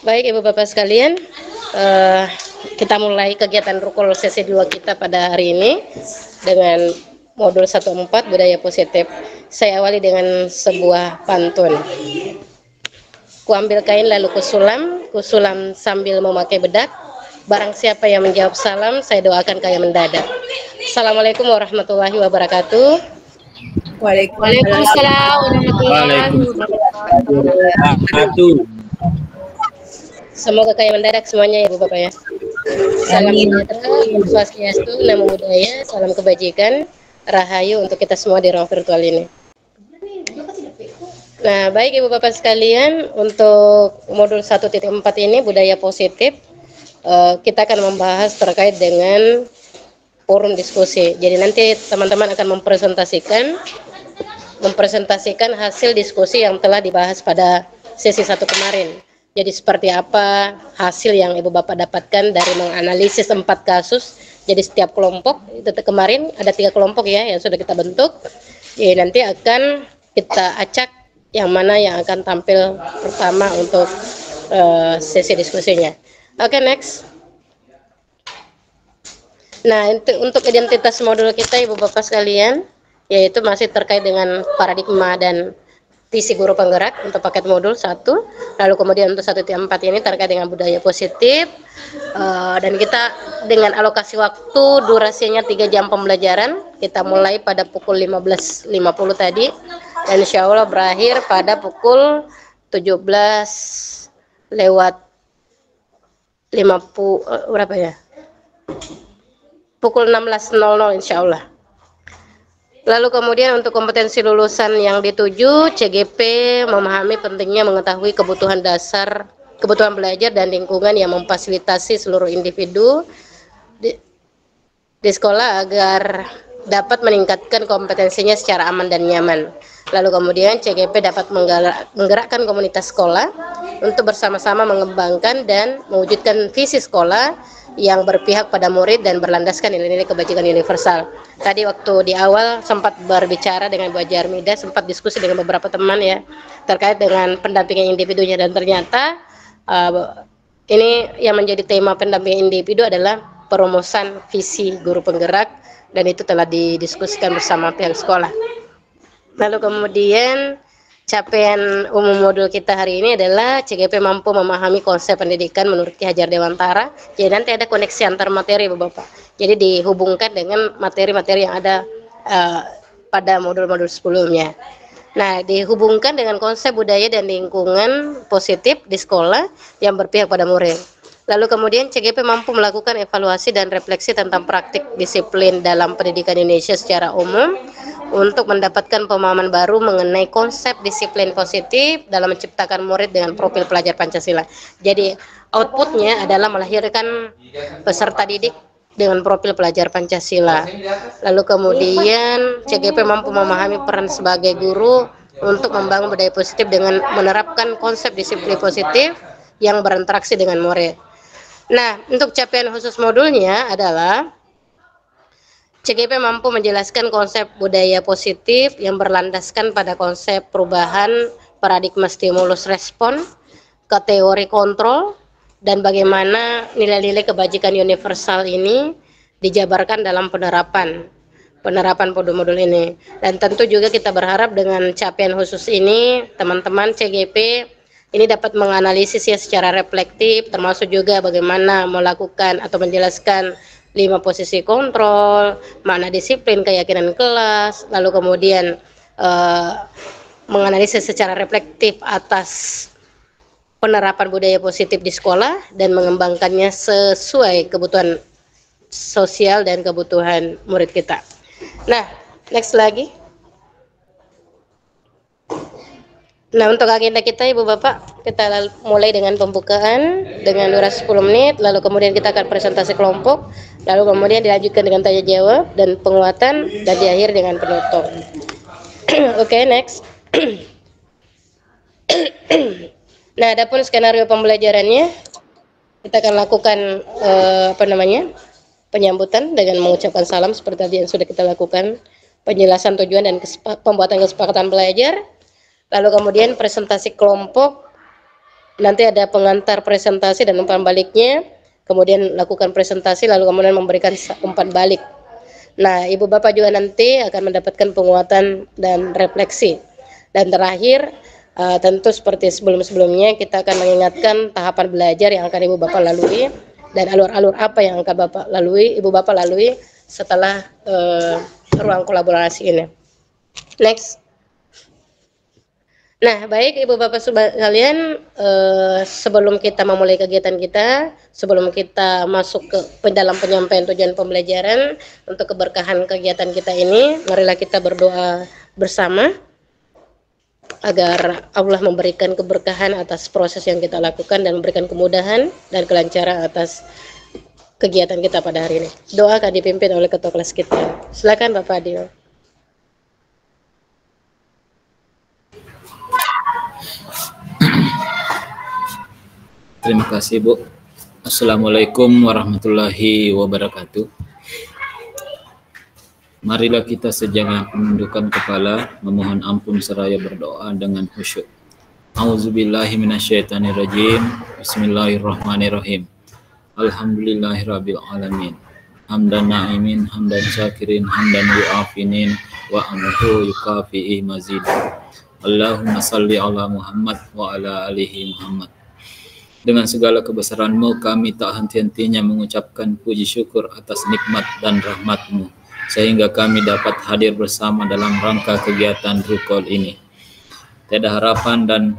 Baik Ibu Bapak sekalian, kita mulai kegiatan rukul sesi 2 kita pada hari ini dengan modul 14 budaya positif. Saya awali dengan sebuah pantun. Kuambil kain lalu kusulam sambil memakai bedak. Barang siapa yang menjawab salam, saya doakan kaya mendadak. Assalamualaikum warahmatullahi wabarakatuh. Waalaikumsalam warahmatullahi wabarakatuh. Semoga kaya mendadak semuanya ya Bu Bapak ya. Salam sejahtera, swastiastu, namo buddhaya, salam kebajikan, rahayu untuk kita semua di ruang virtual ini. Nah, baik Ibu Bapak sekalian, untuk modul 1.4 ini budaya positif, kita akan membahas terkait dengan forum diskusi. Jadi nanti teman-teman akan mempresentasikan hasil diskusi yang telah dibahas pada sesi 1 kemarin. Jadi seperti apa hasil yang Ibu Bapak dapatkan dari menganalisis 4 kasus. Jadi setiap kelompok, itu kemarin ada 3 kelompok ya yang sudah kita bentuk. Jadi nanti akan kita acak yang mana yang akan tampil pertama untuk sesi diskusinya. Oke, next. Nah, untuk identitas modul kita Ibu Bapak sekalian, yaitu masih terkait dengan paradigma dan visi guru penggerak untuk paket modul 1. Lalu kemudian untuk 1.4 ini terkait dengan budaya positif, dan kita dengan alokasi waktu durasinya 3 jam pembelajaran. Kita mulai pada pukul 15.50 tadi dan insya Allah berakhir pada pukul 17 lewat 50 berapa ya, pukul 16.00 insya Allah. Lalu kemudian untuk kompetensi lulusan yang dituju, CGP memahami pentingnya mengetahui kebutuhan dasar, kebutuhan belajar dan lingkungan yang memfasilitasi seluruh individu di sekolah agar dapat meningkatkan kompetensinya secara aman dan nyaman. Lalu kemudian CGP dapat menggerakkan komunitas sekolah untuk bersama-sama mengembangkan dan mewujudkan visi sekolah yang berpihak pada murid dan berlandaskan nilai-nilai kebajikan universal. Tadi waktu di awal sempat berbicara dengan Bu Jarmida, sempat diskusi dengan beberapa teman ya terkait dengan pendampingan individunya, dan ternyata ini yang menjadi tema pendampingan individu adalah perumusan visi guru penggerak, dan itu telah didiskusikan bersama pihak sekolah. Lalu kemudian capaian umum modul kita hari ini adalah CGP mampu memahami konsep pendidikan menurut Ki Hajar Dewantara. Jadi nanti ada koneksi antar materi Bapak. Jadi dihubungkan dengan materi-materi yang ada pada modul-modul sebelumnya. Nah, dihubungkan dengan konsep budaya dan lingkungan positif di sekolah yang berpihak pada murid. Lalu kemudian CGP mampu melakukan evaluasi dan refleksi tentang praktik disiplin dalam pendidikan Indonesia secara umum untuk mendapatkan pemahaman baru mengenai konsep disiplin positif dalam menciptakan murid dengan profil pelajar Pancasila. Jadi outputnya adalah melahirkan peserta didik dengan profil pelajar Pancasila. Lalu kemudian CGP mampu memahami peran sebagai guru untuk membangun budaya positif dengan menerapkan konsep disiplin positif yang berinteraksi dengan murid. Nah, untuk capaian khusus modulnya adalah CGP mampu menjelaskan konsep budaya positif yang berlandaskan pada konsep perubahan paradigma stimulus respon ke teori kontrol, dan bagaimana nilai-nilai kebajikan universal ini dijabarkan dalam penerapan modul-modul ini. Dan tentu juga kita berharap dengan capaian khusus ini teman-teman CGP ini dapat menganalisisnya secara reflektif, termasuk juga bagaimana melakukan atau menjelaskan 5 posisi kontrol, makna disiplin, keyakinan kelas, lalu kemudian menganalisis secara reflektif atas penerapan budaya positif di sekolah dan mengembangkannya sesuai kebutuhan sosial dan kebutuhan murid kita. Nah, next lagi. Nah, untuk agenda kita Ibu Bapak, kita mulai dengan pembukaan dengan durasi 10 menit, lalu kemudian kita akan presentasi kelompok, lalu kemudian dilanjutkan dengan tanya jawab dan penguatan, dan diakhiri dengan penutup. Oke, next. Nah, adapun skenario pembelajarannya, kita akan lakukan penyambutan dengan mengucapkan salam seperti tadi yang sudah kita lakukan, penjelasan tujuan dan pembuatan kesepakatan belajar. Lalu kemudian presentasi kelompok, nanti ada pengantar presentasi dan umpan baliknya, kemudian lakukan presentasi, lalu kemudian memberikan umpan balik. Nah, Ibu Bapak juga nanti akan mendapatkan penguatan dan refleksi. Dan terakhir, tentu seperti sebelum-sebelumnya, kita akan mengingatkan tahapan belajar yang akan Ibu Bapak lalui dan alur-alur apa yang akan Ibu Bapak lalui setelah ruang kolaborasi ini. Next. Nah, baik Ibu Bapak sekalian, sebelum kita memulai kegiatan kita, sebelum kita masuk ke dalam penyampaian tujuan pembelajaran untuk keberkahan kegiatan kita ini, marilah kita berdoa bersama agar Allah memberikan keberkahan atas proses yang kita lakukan dan memberikan kemudahan dan kelancaran atas kegiatan kita pada hari ini. Doa akan dipimpin oleh ketua kelas kita. Silakan Bapak Adil. Terima kasih Bu. Assalamualaikum warahmatullahi wabarakatuh. Marilah kita sejenak menundukkan kepala, memohon ampun seraya berdoa dengan khusyuk. Auzubillahi minasyaitonirrajim. Bismillahirrahmanirrahim. Alhamdulillahirabbil alamin. Hamdan na'imin, hamdan syakirin, hamdan yu'afinin, wa amruhu yukafi'i mazid. Allahumma salli ala Muhammad wa ala alihi Muhammad. Dengan segala kebesaran-Mu kami tak henti-hentinya mengucapkan puji syukur atas nikmat dan rahmat-Mu, sehingga kami dapat hadir bersama dalam rangka kegiatan Rukol ini. Tiada harapan dan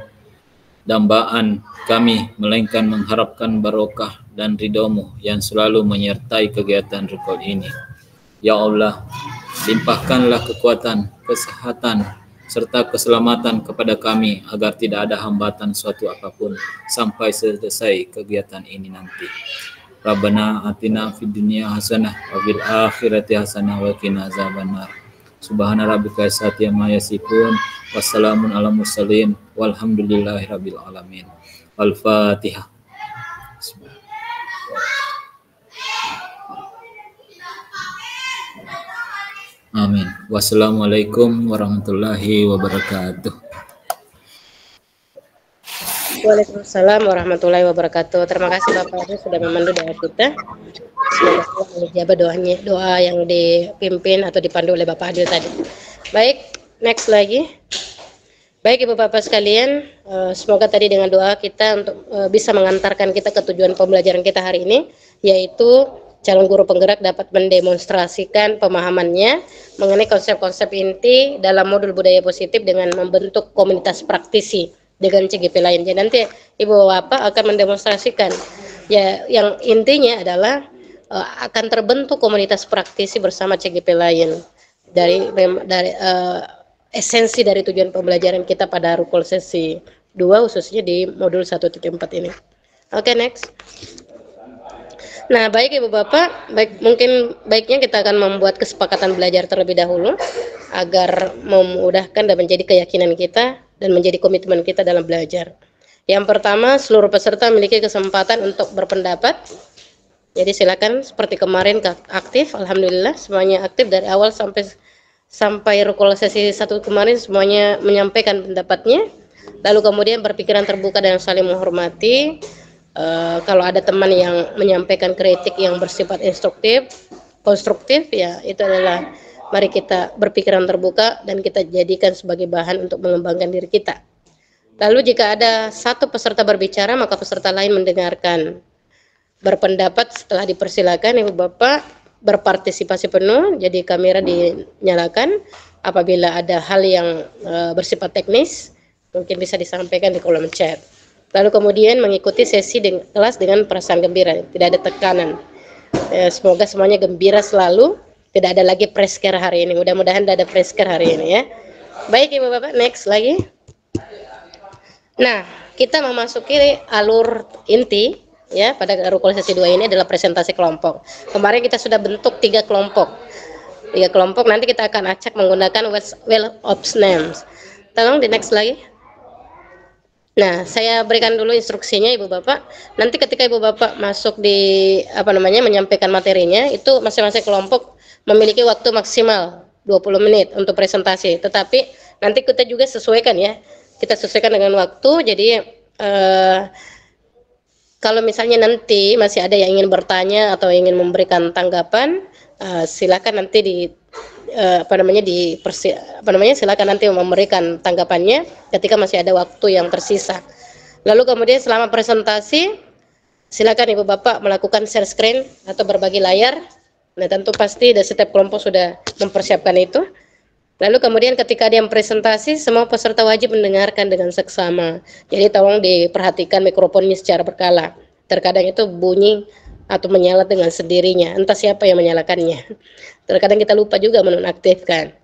dambaan kami, melainkan mengharapkan barokah dan ridho-Mu yang selalu menyertai kegiatan Rukol ini. Ya Allah, limpahkanlah kekuatan, kesehatan, serta keselamatan kepada kami agar tidak ada hambatan suatu apapun sampai selesai kegiatan ini nanti. Rabbana atina fid dunya hasanah wa fil akhirati hasanah wa qina azabannar. Subhana rabbika amma yasifun, wassalamun ala mursalin, walhamdulillahirabbil alamin. Al-Fatihah. Amin. Wassalamualaikum warahmatullahi wabarakatuh. Waalaikumsalam warahmatullahi wabarakatuh. Terima kasih Bapak Adi sudah memandu doa kita. Semoga Allah menjawab doa yang dipimpin atau dipandu oleh Bapak Adil tadi. Baik, next lagi. Baik Ibu Bapak sekalian, semoga tadi dengan doa kita untuk bisa mengantarkan kita ke tujuan pembelajaran kita hari ini, yaitu calon guru penggerak dapat mendemonstrasikan pemahamannya mengenai konsep-konsep inti dalam modul budaya positif dengan membentuk komunitas praktisi dengan CGP lain. Jadi nanti Ibu Bapak akan mendemonstrasikan, ya, yang intinya adalah akan terbentuk komunitas praktisi bersama CGP lain dari esensi dari tujuan pembelajaran kita pada Rukol sesi 2 khususnya di modul 1.4 ini. Oke, next. Nah, baik Ibu Bapak, mungkin baiknya kita akan membuat kesepakatan belajar terlebih dahulu agar memudahkan dan menjadi keyakinan kita dan menjadi komitmen kita dalam belajar. Yang pertama, seluruh peserta memiliki kesempatan untuk berpendapat. Jadi silakan seperti kemarin aktif, alhamdulillah semuanya aktif dari awal sampai Rukol sesi 1 kemarin semuanya menyampaikan pendapatnya. Lalu kemudian berpikiran terbuka dan saling menghormati. Kalau ada teman yang menyampaikan kritik yang bersifat instruktif, konstruktif, ya itu adalah mari kita berpikiran terbuka dan kita jadikan sebagai bahan untuk mengembangkan diri kita. Lalu jika ada satu peserta berbicara, maka peserta lain mendengarkan. Berpendapat setelah dipersilakan Ibu Bapak berpartisipasi penuh, jadi kamera dinyalakan. Apabila ada hal yang bersifat teknis, mungkin bisa disampaikan di kolom chat. Lalu kemudian mengikuti sesi kelas dengan perasaan gembira, tidak ada tekanan. Semoga semuanya gembira selalu, tidak ada lagi preskar hari ini. Mudah-mudahan tidak ada preskar hari ini ya. Baik Ibu Bapak, next lagi. Nah, kita memasuki alur inti ya pada Rukol sesi 2 ini adalah presentasi kelompok. Kemarin kita sudah bentuk 3 kelompok. 3 kelompok, nanti kita akan acak menggunakan well of names. Tolong di next lagi. Nah, saya berikan dulu instruksinya Ibu Bapak. Nanti ketika Ibu Bapak masuk di menyampaikan materinya, itu masing-masing kelompok memiliki waktu maksimal 20 menit untuk presentasi. Tetapi Nanti kita juga sesuaikan ya, kita sesuaikan dengan waktu. Jadi kalau misalnya nanti masih ada yang ingin bertanya atau ingin memberikan tanggapan, silakan nanti silakan nanti memberikan tanggapannya ketika masih ada waktu yang tersisa. Lalu kemudian selama presentasi, silakan Ibu Bapak melakukan share screen atau berbagi layar. Nah, tentu pasti dari setiap kelompok sudah mempersiapkan itu. Lalu kemudian ketika ada yang presentasi, semua peserta wajib mendengarkan dengan seksama. Jadi tolong diperhatikan mikrofonnya secara berkala. Terkadang itu bunyi atau menyala dengan sendirinya, entah siapa yang menyalakannya. Terkadang kita lupa juga menonaktifkan.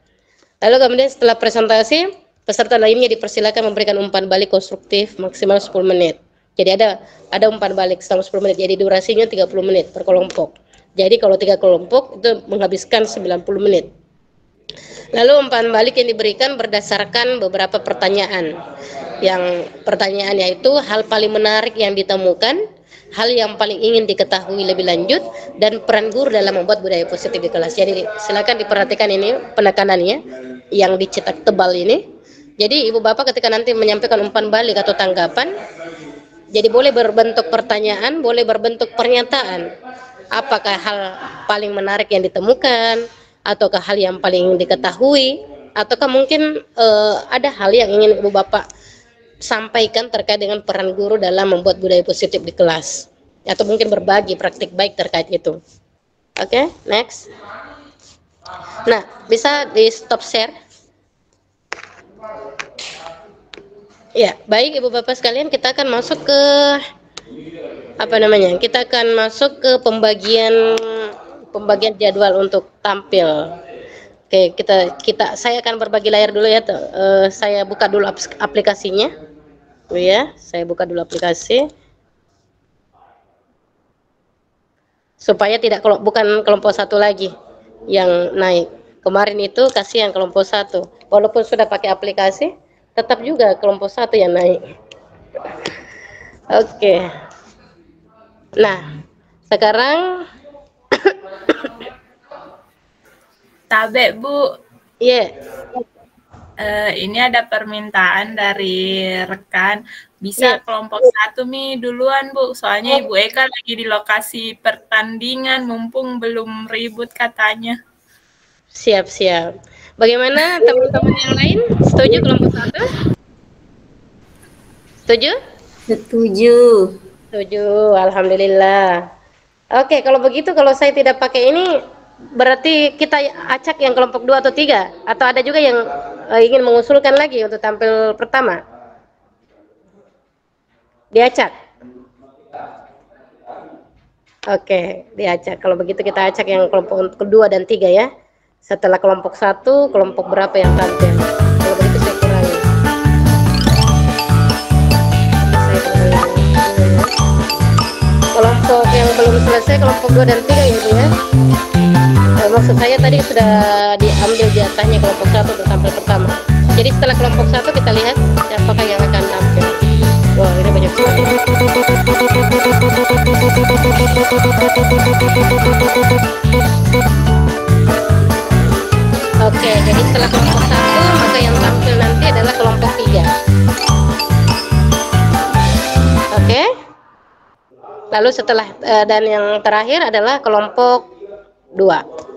Lalu kemudian setelah presentasi, peserta lainnya dipersilakan memberikan umpan balik konstruktif maksimal 10 menit. Jadi ada umpan balik selama 10 menit. Jadi durasinya 30 menit per kelompok. Jadi kalau 3 kelompok itu menghabiskan 90 menit. Lalu umpan balik yang diberikan berdasarkan beberapa pertanyaan. Yang pertanyaannya itu hal paling menarik yang ditemukan, hal yang paling ingin diketahui lebih lanjut, dan peran guru dalam membuat budaya positif di kelas. Jadi silakan diperhatikan ini penekanannya yang dicetak tebal ini. Jadi Ibu Bapak ketika nanti menyampaikan umpan balik atau tanggapan, jadi boleh berbentuk pertanyaan, boleh berbentuk pernyataan. Apakah hal paling menarik yang ditemukan, ataukah hal yang paling diketahui, ataukah mungkin ada hal yang ingin Ibu Bapak sampaikan terkait dengan peran guru dalam membuat budaya positif di kelas, atau mungkin berbagi praktik baik terkait itu. Oke, next. Nah, bisa di stop share. Ya, baik Ibu Bapak sekalian, kita akan masuk ke Kita akan masuk ke pembagian jadwal untuk tampil. Oke, saya akan berbagi layar dulu ya. Saya buka dulu aplikasinya. Ya, saya buka dulu aplikasi supaya bukan kelompok satu lagi yang naik. Kemarin itu kasihan kelompok satu, walaupun sudah pakai aplikasi, tetap juga kelompok satu yang naik. Oke. Nah, sekarang Tabe, Bu. Iya. Ini ada permintaan dari rekan. Bisa kelompok satu nih duluan, Bu. Soalnya Ibu Eka lagi di lokasi pertandingan, mumpung belum ribut katanya. Siap. Bagaimana teman-teman yang lain? Setuju kelompok satu? Setuju? Setuju, alhamdulillah. Oke, kalau begitu kalau saya tidak pakai ini, berarti kita acak yang kelompok 2 atau 3, atau ada juga yang ingin mengusulkan lagi untuk tampil pertama? Diacak. Oke, diacak. Kalau begitu kita acak yang kelompok kedua dan 3 ya. Setelah kelompok 1, kelompok berapa yang tampil? Kalau begitu saya kurangi. Kelompok yang belum selesai, kelompok 2 dan 3 ya, Bu ya. Maksud saya tadi sudah diambil jatahnya kelompok 1 untuk tampil pertama. Jadi setelah kelompok 1 kita lihat siapakah yang akan tampil. Wah, ini banyak sekali. Oke, jadi setelah kelompok 1 maka yang tampil nanti adalah kelompok 3. Oke. Lalu setelah dan yang terakhir adalah kelompok 2.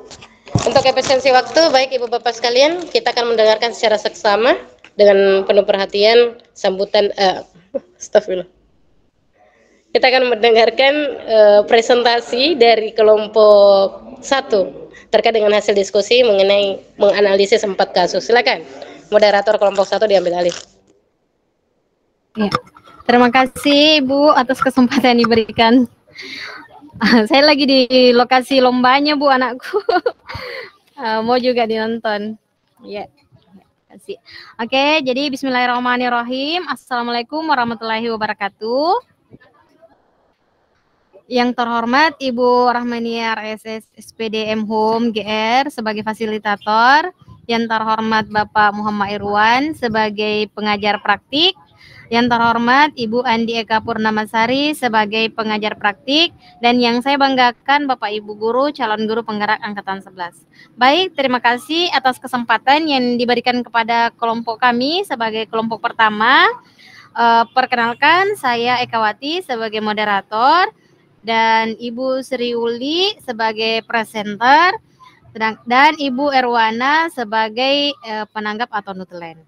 Untuk efisiensi waktu, baik Ibu Bapak sekalian, kita akan mendengarkan secara seksama dengan penuh perhatian sambutan astagfirullah. Kita akan mendengarkan presentasi dari kelompok 1 terkait dengan hasil diskusi mengenai menganalisis 4 kasus. Silakan moderator kelompok 1 diambil alih. Ya. Terima kasih Ibu atas kesempatan diberikan. Saya lagi di lokasi lombanya Bu, anakku. Mau juga dinonton. Ya. Kasih. Oke, jadi bismillahirrahmanirrahim. Assalamualaikum warahmatullahi wabarakatuh. Yang terhormat Ibu Rahmania RSS SPD M Home GR sebagai fasilitator, yang terhormat Bapak Muhammad Irwan sebagai pengajar praktik, Yang terhormat Ibu Andi Eka Purnamasari sebagai pengajar praktik, dan yang saya banggakan Bapak Ibu Guru, calon guru penggerak Angkatan 11. Baik, terima kasih atas kesempatan yang diberikan kepada kelompok kami sebagai kelompok pertama. Perkenalkan, saya Ekawati sebagai moderator dan Ibu Sri Uli sebagai presenter dan Ibu Erwana sebagai penanggap atau nutlen.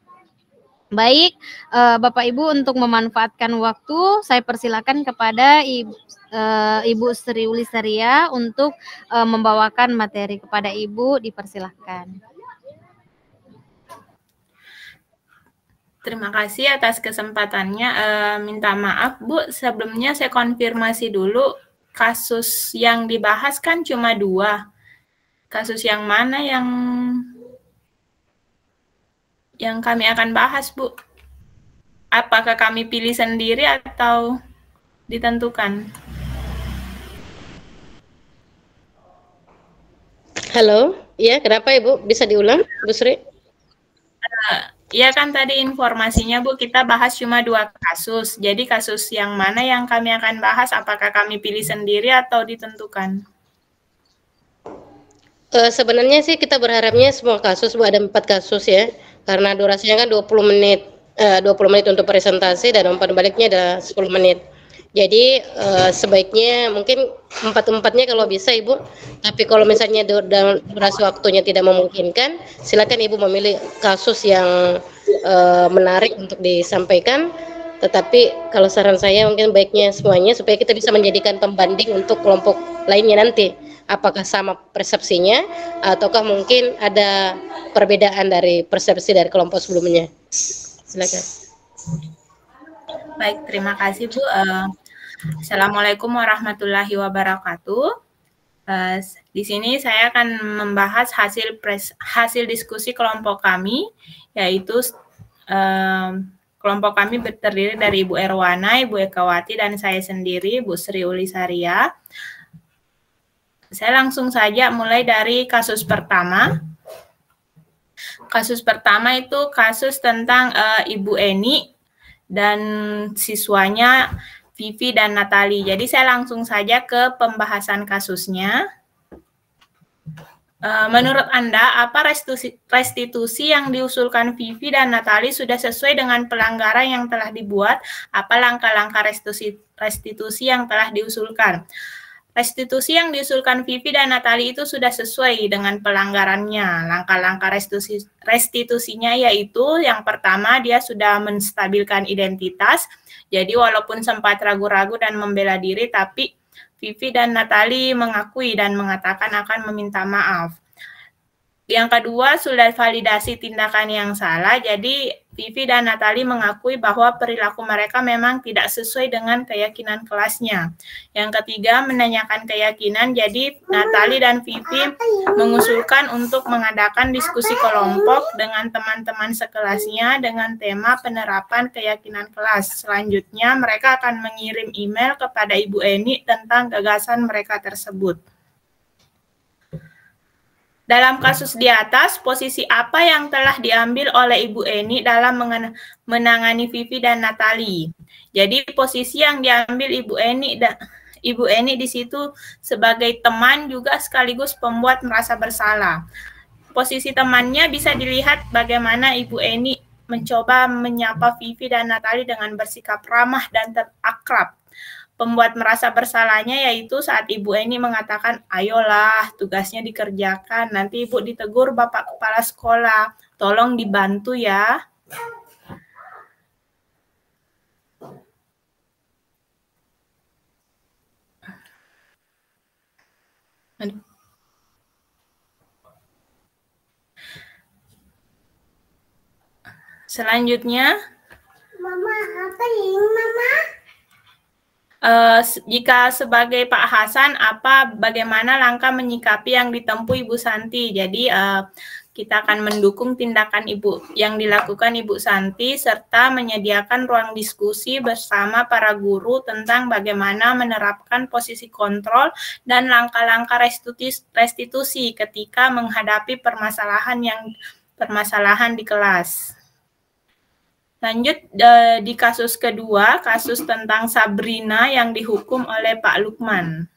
Baik, Bapak Ibu, untuk memanfaatkan waktu, saya persilakan kepada Ibu Sri Uli Saria untuk membawakan materi. Kepada Ibu, dipersilahkan. Terima kasih atas kesempatannya. Minta maaf Bu, sebelumnya saya konfirmasi dulu, kasus yang dibahas kan cuma 2. Kasus yang mana yang kami akan bahas, Bu? Apakah kami pilih sendiri atau ditentukan? Halo, ya kenapa Ibu? Bisa diulang, Bu Sri? Iya kan tadi informasinya Bu, kita bahas cuma 2 kasus. Jadi kasus yang mana yang kami akan bahas, apakah kami pilih sendiri atau ditentukan? Sebenarnya sih kita berharapnya semua kasus, Bu, ada 4 kasus ya. Karena durasinya kan 20 menit. 20 menit untuk presentasi dan umpan baliknya ada 10 menit. Jadi sebaiknya mungkin 4-4-nya kalau bisa Ibu. Tapi kalau misalnya durasi waktunya tidak memungkinkan, silakan Ibu memilih kasus yang menarik untuk disampaikan. Tetapi kalau saran saya mungkin baiknya semuanya supaya kita bisa menjadikan pembanding untuk kelompok lainnya nanti. Apakah sama persepsinya ataukah mungkin ada perbedaan dari persepsi dari kelompok sebelumnya. Silakan. Baik, terima kasih Bu. Assalamualaikum warahmatullahi wabarakatuh. Di sini saya akan membahas hasil diskusi kelompok kami, yaitu kelompok kami terdiri dari Ibu Erwana, Ibu Ekawati, dan saya sendiri, Bu Sri Uli Saria. Saya langsung saja mulai dari kasus pertama. Kasus pertama itu kasus tentang Ibu Eni dan siswanya Vivi dan Natali. Jadi saya langsung saja ke pembahasan kasusnya. Menurut Anda, apa restitusi yang diusulkan Vivi dan Natali sudah sesuai dengan pelanggaran yang telah dibuat? Apa langkah-langkah restitusi yang telah diusulkan? Restitusi yang diusulkan Vivi dan Natali itu sudah sesuai dengan pelanggarannya. Langkah-langkah restitusinya yaitu yang pertama, dia sudah menstabilkan identitas. Jadi walaupun sempat ragu-ragu dan membela diri, tapi Vivi dan Natali mengakui dan mengatakan akan meminta maaf. Yang kedua, sudah validasi tindakan yang salah. Jadi Vivi dan Natali mengakui bahwa perilaku mereka memang tidak sesuai dengan keyakinan kelasnya. Yang ketiga, menanyakan keyakinan. Jadi Natali dan Vivi mengusulkan untuk mengadakan diskusi kelompok dengan teman-teman sekelasnya dengan tema penerapan keyakinan kelas. Selanjutnya, mereka akan mengirim email kepada Ibu Eni tentang gagasan mereka tersebut. Dalam kasus di atas, posisi apa yang telah diambil oleh Ibu Eni dalam menangani Vivi dan Natali? Jadi posisi yang diambil Ibu Eni di situ sebagai teman juga sekaligus pembuat merasa bersalah. Posisi temannya bisa dilihat bagaimana Ibu Eni mencoba menyapa Vivi dan Natali dengan bersikap ramah dan akrab. Pembuat merasa bersalahnya yaitu saat Ibu Eni mengatakan, ayolah tugasnya dikerjakan, nanti Ibu ditegur Bapak Kepala Sekolah, tolong dibantu ya. Aduh. Selanjutnya, Mama, apa ini Mama? Jika sebagai Pak Hasan, bagaimana langkah menyikapi yang ditempuh Ibu Santi? Jadi kita akan mendukung tindakan Ibu yang dilakukan Ibu Santi serta menyediakan ruang diskusi bersama para guru tentang bagaimana menerapkan posisi kontrol dan langkah-langkah restitusi ketika menghadapi permasalahan di kelas. Lanjut di kasus kedua, kasus tentang Sabrina yang dihukum oleh Pak Lukman.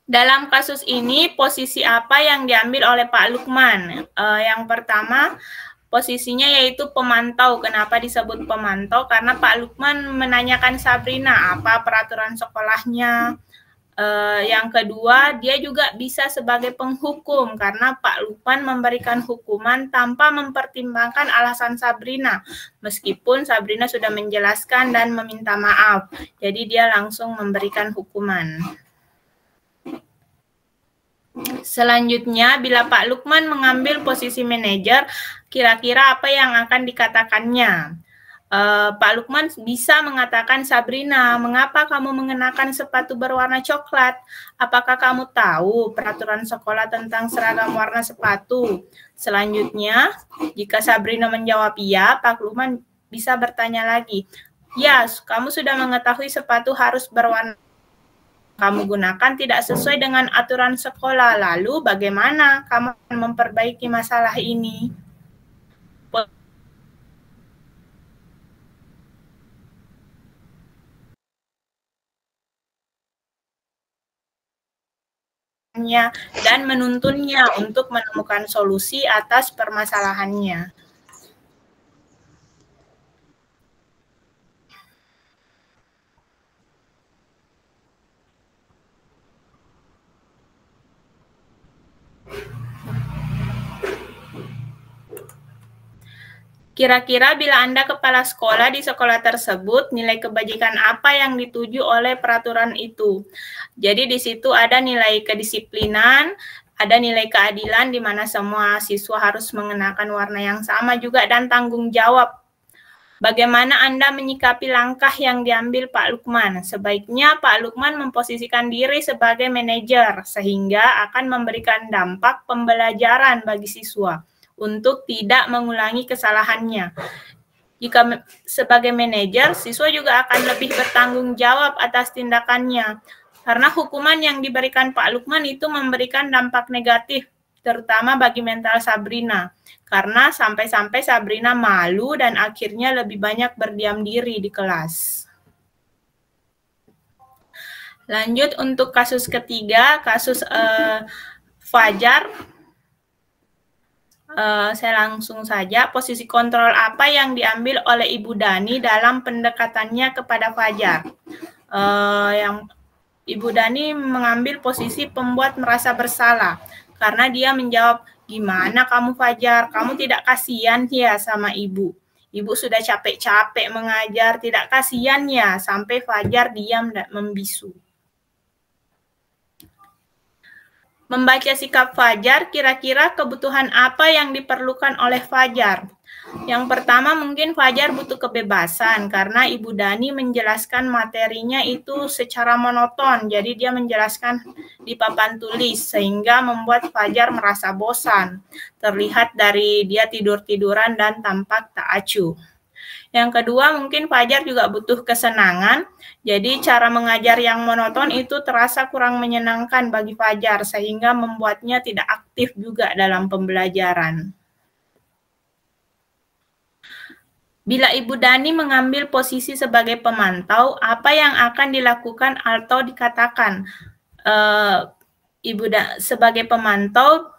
Dalam kasus ini, posisi apa yang diambil oleh Pak Lukman? Yang pertama, posisinya yaitu pemantau. Kenapa disebut pemantau? Karena Pak Lukman menanyakan Sabrina apa peraturan sekolahnya. Yang kedua, dia juga bisa sebagai penghukum karena Pak Lukman memberikan hukuman tanpa mempertimbangkan alasan Sabrina. Meskipun Sabrina sudah menjelaskan dan meminta maaf, jadi dia langsung memberikan hukuman. Selanjutnya, bila Pak Lukman mengambil posisi manajer, kira-kira apa yang akan dikatakannya? Pak Lukman bisa mengatakan, Sabrina, mengapa kamu mengenakan sepatu berwarna coklat? Apakah kamu tahu peraturan sekolah tentang seragam warna sepatu? Selanjutnya, jika Sabrina menjawab iya, Pak Lukman bisa bertanya lagi, ya, kamu sudah mengetahui sepatu harus berwarna kamu gunakan tidak sesuai dengan aturan sekolah. Lalu bagaimana kamu akan memperbaiki masalah ini? Dan menuntunnya untuk menemukan solusi atas permasalahannya. Kira-kira bila Anda kepala sekolah di sekolah tersebut, nilai kebajikan apa yang dituju oleh peraturan itu? Jadi di situ ada nilai kedisiplinan, ada nilai keadilan di mana semua siswa harus mengenakan warna yang sama juga dan tanggung jawab. Bagaimana Anda menyikapi langkah yang diambil Pak Lukman? Sebaiknya Pak Lukman memposisikan diri sebagai manajer sehingga akan memberikan dampak pembelajaran bagi siswa untuk tidak mengulangi kesalahannya. Jika sebagai manajer, siswa juga akan lebih bertanggung jawab atas tindakannya. Karena hukuman yang diberikan Pak Lukman itu memberikan dampak negatif, terutama bagi mental Sabrina. Karena sampai-sampai Sabrina malu dan akhirnya lebih banyak berdiam diri di kelas. Lanjut untuk kasus ketiga, kasus Fajar. Saya langsung saja, posisi kontrol apa yang diambil oleh Ibu Dani dalam pendekatannya kepada Fajar? Yang Ibu Dani mengambil posisi pembuat merasa bersalah, karena dia menjawab, gimana kamu Fajar, kamu tidak kasihan ya sama ibu? Ibu sudah capek-capek mengajar, tidak kasihan ya, sampai Fajar diam dan membisu. Membaca sikap Fajar, kira-kira kebutuhan apa yang diperlukan oleh Fajar? Yang pertama mungkin Fajar butuh kebebasan karena Ibu Dani menjelaskan materinya itu secara monoton. Jadi dia menjelaskan di papan tulis sehingga membuat Fajar merasa bosan. Terlihat dari dia tidur-tiduran dan tampak tak acuh. Yang kedua, mungkin Fajar juga butuh kesenangan. Jadi cara mengajar yang monoton itu terasa kurang menyenangkan bagi Fajar sehingga membuatnya tidak aktif juga dalam pembelajaran. Bila Ibu Dani mengambil posisi sebagai pemantau, apa yang akan dilakukan atau dikatakan? Sebagai pemantau,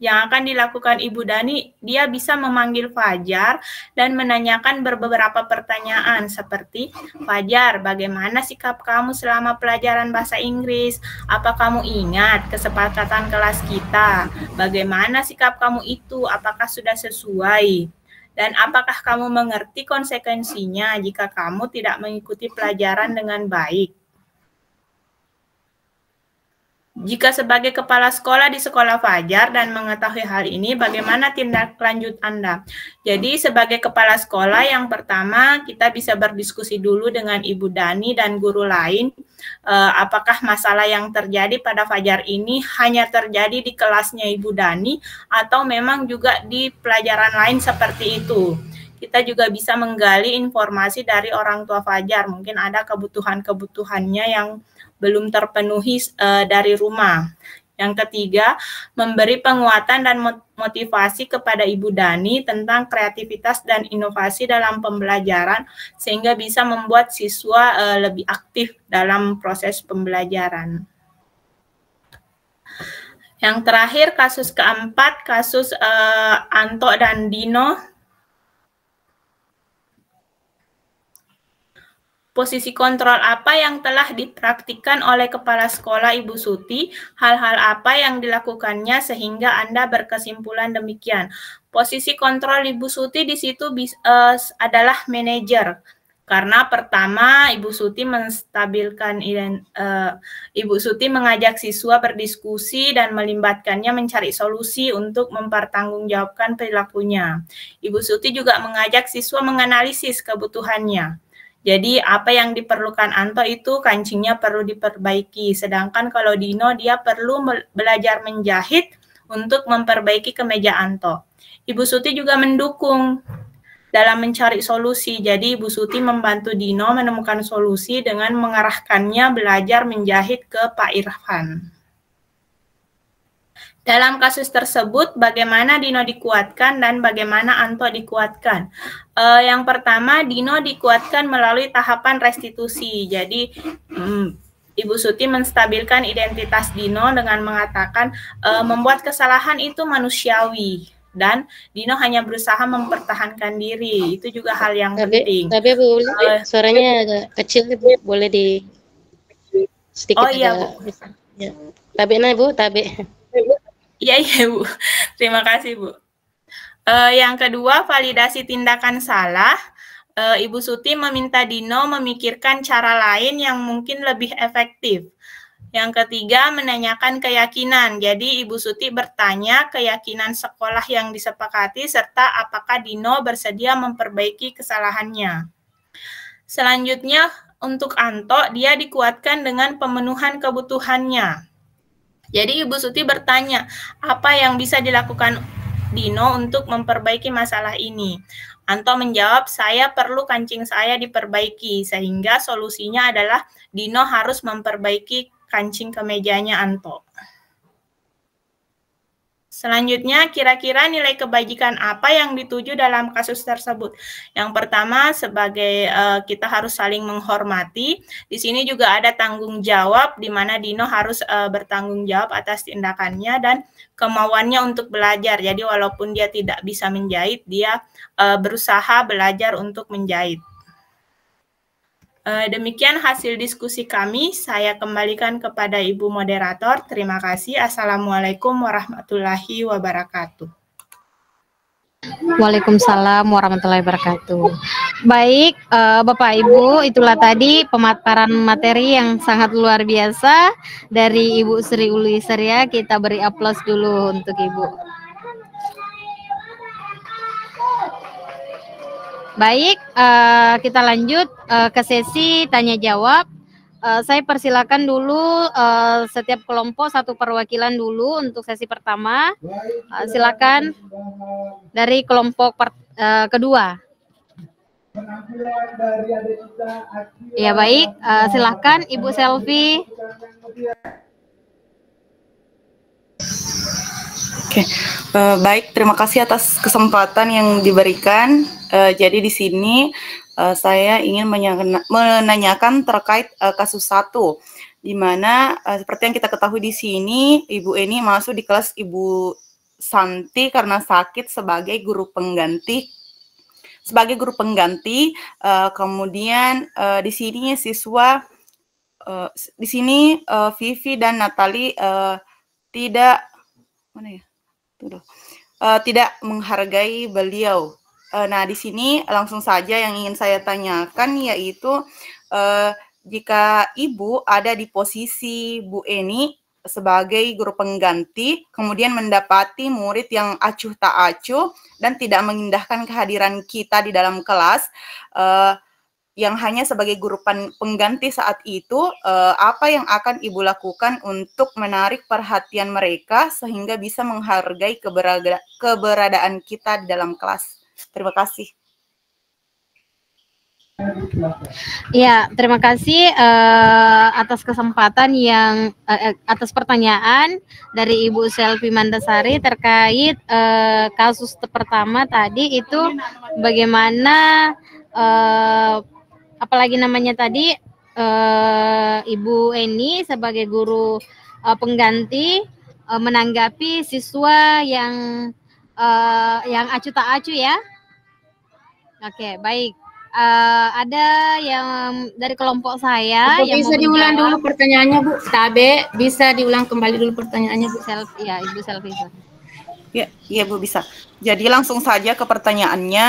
yang akan dilakukan Ibu Dani, dia bisa memanggil Fajar dan menanyakan beberapa pertanyaan seperti, Fajar, bagaimana sikap kamu selama pelajaran bahasa Inggris? Apa kamu ingat kesepakatan kelas kita? Bagaimana sikap kamu itu? Apakah sudah sesuai? Dan apakah kamu mengerti konsekuensinya jika kamu tidak mengikuti pelajaran dengan baik? Jika sebagai kepala sekolah di sekolah Fajar dan mengetahui hal ini, bagaimana tindak lanjut Anda? Jadi sebagai kepala sekolah, yang pertama kita bisa berdiskusi dulu dengan Ibu Dani dan guru lain. Apakah masalah yang terjadi pada Fajar ini hanya terjadi di kelasnya Ibu Dani atau memang juga di pelajaran lain seperti itu? Kita juga bisa menggali informasi dari orang tua Fajar. Mungkin ada kebutuhan-kebutuhannya yang belum terpenuhi dari rumah. Yang ketiga, memberi penguatan dan motivasi kepada Ibu Dani tentang kreativitas dan inovasi dalam pembelajaran sehingga bisa membuat siswa lebih aktif dalam proses pembelajaran. Yang terakhir, kasus keempat, kasus Anto dan Dino. Posisi kontrol apa yang telah dipraktikkan oleh Kepala Sekolah Ibu Suti? Hal-hal apa yang dilakukannya sehingga Anda berkesimpulan demikian? Posisi kontrol Ibu Suti di situ adalah manajer. Karena pertama, Ibu Suti menstabilkan, Ibu Suti mengajak siswa berdiskusi dan melibatkannya mencari solusi untuk mempertanggungjawabkan perilakunya. Ibu Suti juga mengajak siswa menganalisis kebutuhannya. Jadi apa yang diperlukan Anto itu kancingnya perlu diperbaiki. Sedangkan kalau Dino dia perlu belajar menjahit untuk memperbaiki kemeja Anto. Ibu Suti juga mendukung dalam mencari solusi. Jadi Ibu Suti membantu Dino menemukan solusi dengan mengarahkannya belajar menjahit ke Pak Irfan. Dalam kasus tersebut, bagaimana Dino dikuatkan dan bagaimana Anto dikuatkan? Yang pertama, Dino dikuatkan melalui tahapan restitusi. Jadi, Ibu Suti menstabilkan identitas Dino dengan mengatakan membuat kesalahan itu manusiawi. Dan Dino hanya berusaha mempertahankan diri. Itu juga hal yang penting. Tapi Bu, suaranya agak kecil, Bu. Boleh di sedikit. Oh iya, Bu. Ya. Tabe Bu, tabe. Iya, Bu. Terima kasih, Bu. Yang kedua, validasi tindakan salah. Ibu Suti meminta Dino memikirkan cara lain yang mungkin lebih efektif. Yang ketiga, menanyakan keyakinan. Jadi, Ibu Suti bertanya keyakinan sekolah yang disepakati serta apakah Dino bersedia memperbaiki kesalahannya. Selanjutnya, untuk Anto, dia dikuatkan dengan pemenuhan kebutuhannya. Jadi Ibu Suti bertanya, apa yang bisa dilakukan Dino untuk memperbaiki masalah ini? Anto menjawab, saya perlu kancing saya diperbaiki, sehingga solusinya adalah Dino harus memperbaiki kancing kemejanya Anto. Selanjutnya, kira-kira nilai kebajikan apa yang dituju dalam kasus tersebut? Yang pertama, sebagai kita harus saling menghormati. Di sini juga ada tanggung jawab, di mana Dino harus bertanggung jawab atas tindakannya dan kemauannya untuk belajar. Jadi walaupun dia tidak bisa menjahit, dia berusaha belajar untuk menjahit. Demikian hasil diskusi kami. Saya kembalikan kepada Ibu Moderator. Terima kasih. Assalamualaikum warahmatullahi wabarakatuh. Waalaikumsalam warahmatullahi wabarakatuh. Baik, Bapak Ibu, itulah tadi pemaparan materi yang sangat luar biasa dari Ibu Sri Uli Surya. Kita beri aplaus dulu untuk Ibu. Baik, kita lanjut ke sesi tanya jawab. Saya persilakan dulu setiap kelompok satu perwakilan dulu untuk sesi pertama. Silakan dari kelompok kedua. Ya baik, silakan Ibu Selvi. Oke, baik, terima kasih atas kesempatan yang diberikan. Jadi di sini saya ingin menanyakan terkait kasus 1, di mana seperti yang kita ketahui di sini, Ibu Eni masuk di kelas Ibu Santi karena sakit sebagai guru pengganti. Kemudian di sini siswa, di sini Vivi dan Natali tidak menghargai beliau. Nah, di sini langsung saja yang ingin saya tanyakan yaitu jika Ibu ada di posisi Bu Eni sebagai guru pengganti, kemudian mendapati murid yang acuh tak acuh dan tidak mengindahkan kehadiran kita di dalam kelas, yang hanya sebagai guru pengganti saat itu, apa yang akan Ibu lakukan untuk menarik perhatian mereka sehingga bisa menghargai keberadaan kita di dalam kelas? Terima kasih. Ya, terima kasih atas kesempatan yang atas pertanyaan dari Ibu Selvi Mandasari terkait kasus pertama tadi itu bagaimana apalagi namanya tadi Ibu Eni sebagai guru pengganti menanggapi siswa yang acuh tak acuh ya. Oke, baik. Ada yang dari kelompok saya Bu, yang bisa mau diulang menjawab. dulu pertanyaannya, Bu. Tabe, bisa diulang kembali dulu pertanyaannya, Bu. Ibu Selvi. Ya, Bu, bisa. Jadi langsung saja ke pertanyaannya.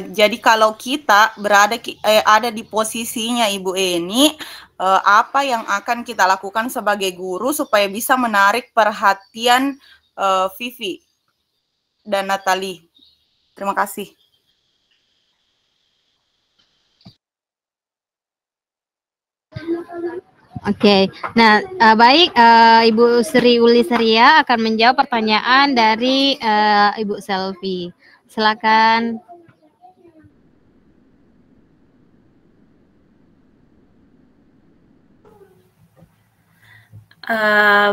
Jadi kalau kita ada di posisinya Ibu Eni, apa yang akan kita lakukan sebagai guru supaya bisa menarik perhatian Vivi dan Natali? Terima kasih. Oke, nah baik, Ibu Sri Uli Seria akan menjawab pertanyaan dari Ibu Selvi. Silakan.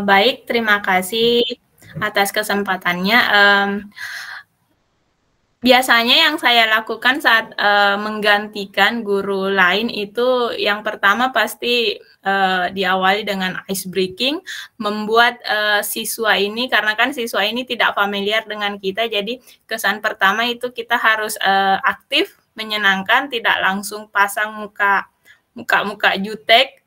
Baik, terima kasih atas kesempatannya. Biasanya yang saya lakukan saat menggantikan guru lain itu yang pertama pasti diawali dengan ice breaking, membuat siswa ini, karena kan siswa ini tidak familiar dengan kita, jadi kesan pertama itu kita harus aktif, menyenangkan, tidak langsung pasang muka jutek,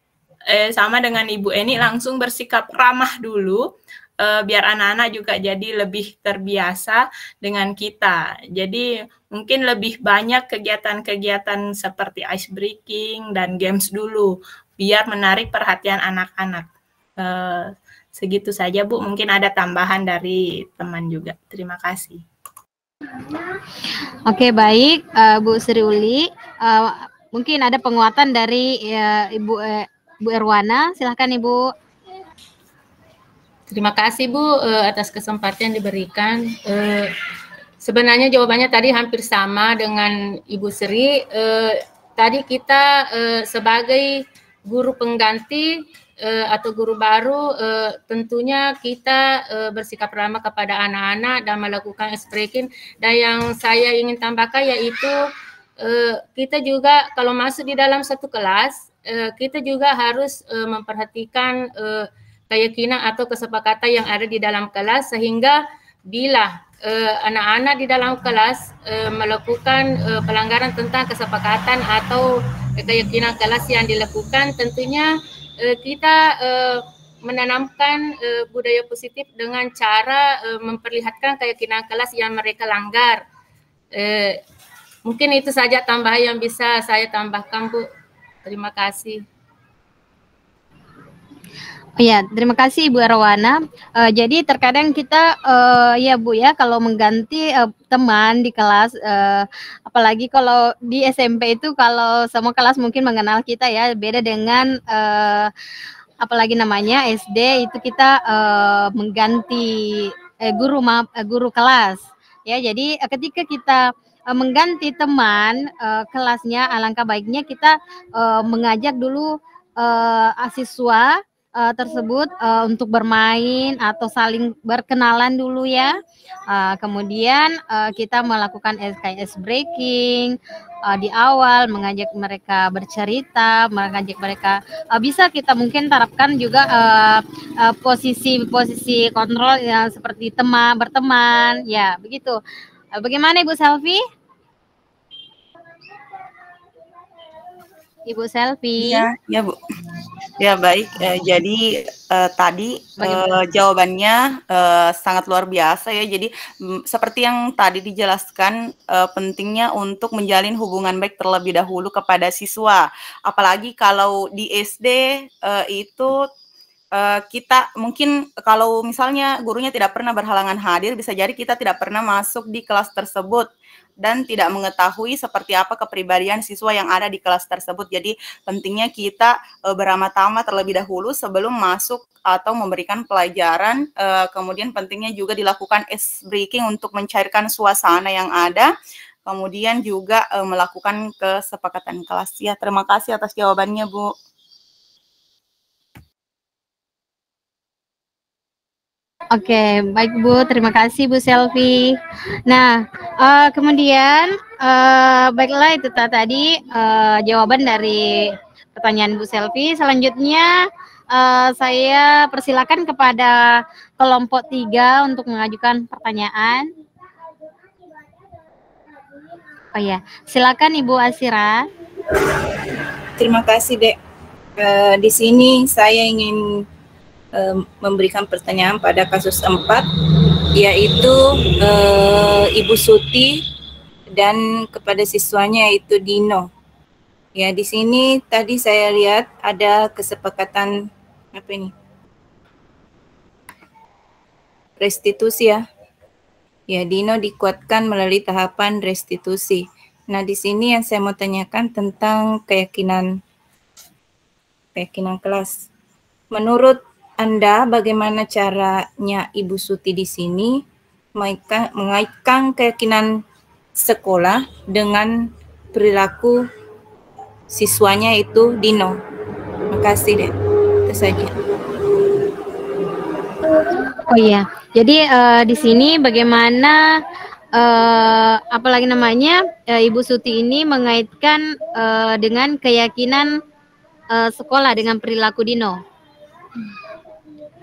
sama dengan Ibu Eni langsung bersikap ramah dulu, biar anak-anak juga jadi lebih terbiasa dengan kita. Jadi mungkin lebih banyak kegiatan-kegiatan seperti ice breaking dan games dulu, biar menarik perhatian anak-anak. Segitu saja, Bu. Mungkin ada tambahan dari teman juga. Terima kasih. Oke, baik, Bu Sri Uli. Mungkin ada penguatan dari Ibu Erwana. Silahkan, Ibu. Terima kasih, Bu, atas kesempatan yang diberikan. Sebenarnya jawabannya tadi hampir sama dengan Ibu Sri. Tadi kita sebagai guru pengganti atau guru baru, tentunya kita bersikap ramah kepada anak-anak dan melakukan ice breaking. Dan yang saya ingin tambahkan yaitu kita juga kalau masuk di dalam satu kelas, kita juga harus memperhatikan keyakinan atau kesepakatan yang ada di dalam kelas, sehingga bila anak-anak di dalam kelas melakukan pelanggaran tentang kesepakatan atau keyakinan kelas yang dilakukan, tentunya kita menanamkan budaya positif dengan cara memperlihatkan keyakinan kelas yang mereka langgar. Mungkin itu saja tambahan yang bisa saya tambahkan, Bu. Terima kasih. Ya, terima kasih Ibu Erwana. Jadi terkadang kita ya Bu ya, kalau mengganti teman di kelas, apalagi kalau di SMP itu kalau semua kelas mungkin mengenal kita ya, beda dengan apalagi namanya SD itu kita mengganti guru kelas ya. Jadi ketika kita mengganti teman kelasnya, alangkah baiknya kita mengajak dulu siswa tersebut untuk bermain atau saling berkenalan dulu ya. Kemudian kita melakukan ice breaking di awal, mengajak mereka bercerita, mengajak mereka bisa kita mungkin terapkan juga posisi kontrol yang seperti berteman ya begitu. Bagaimana Ibu Selvi? Ibu Selvi. Ya Bu. Ya baik, jadi tadi jawabannya sangat luar biasa ya. Jadi seperti yang tadi dijelaskan, pentingnya untuk menjalin hubungan baik terlebih dahulu kepada siswa. Apalagi kalau di SD itu kita mungkin kalau misalnya gurunya tidak pernah berhalangan hadir, bisa jadi kita tidak pernah masuk di kelas tersebut dan tidak mengetahui seperti apa kepribadian siswa yang ada di kelas tersebut. Jadi pentingnya kita beramah tamah terlebih dahulu sebelum masuk atau memberikan pelajaran. Kemudian pentingnya juga dilakukan ice breaking untuk mencairkan suasana yang ada. kemudian juga melakukan kesepakatan kelas. Ya, terima kasih atas jawabannya, Bu. Oke, baik Bu, terima kasih Bu Selvi. Nah, kemudian baiklah itu tadi jawaban dari pertanyaan Bu Selvi. Selanjutnya saya persilakan kepada kelompok 3 untuk mengajukan pertanyaan. Oh ya, silakan Ibu Asira. Terima kasih, Dek. Di sini saya ingin memberikan pertanyaan pada kasus 4, yaitu Ibu Suti dan kepada siswanya yaitu Dino. Ya, di sini tadi saya lihat ada kesepakatan apa ini? Restitusi ya. Ya, Dino dikuatkan melalui tahapan restitusi. Nah, di sini yang saya mau tanyakan tentang keyakinan kelas. Menurut Anda, bagaimana caranya Ibu Suti di sini mengaitkan keyakinan sekolah dengan perilaku siswanya itu Dino? Terima kasih, Dek. Itu saja. Oh iya, jadi di sini bagaimana apalagi namanya Ibu Suti ini mengaitkan dengan keyakinan sekolah dengan perilaku Dino.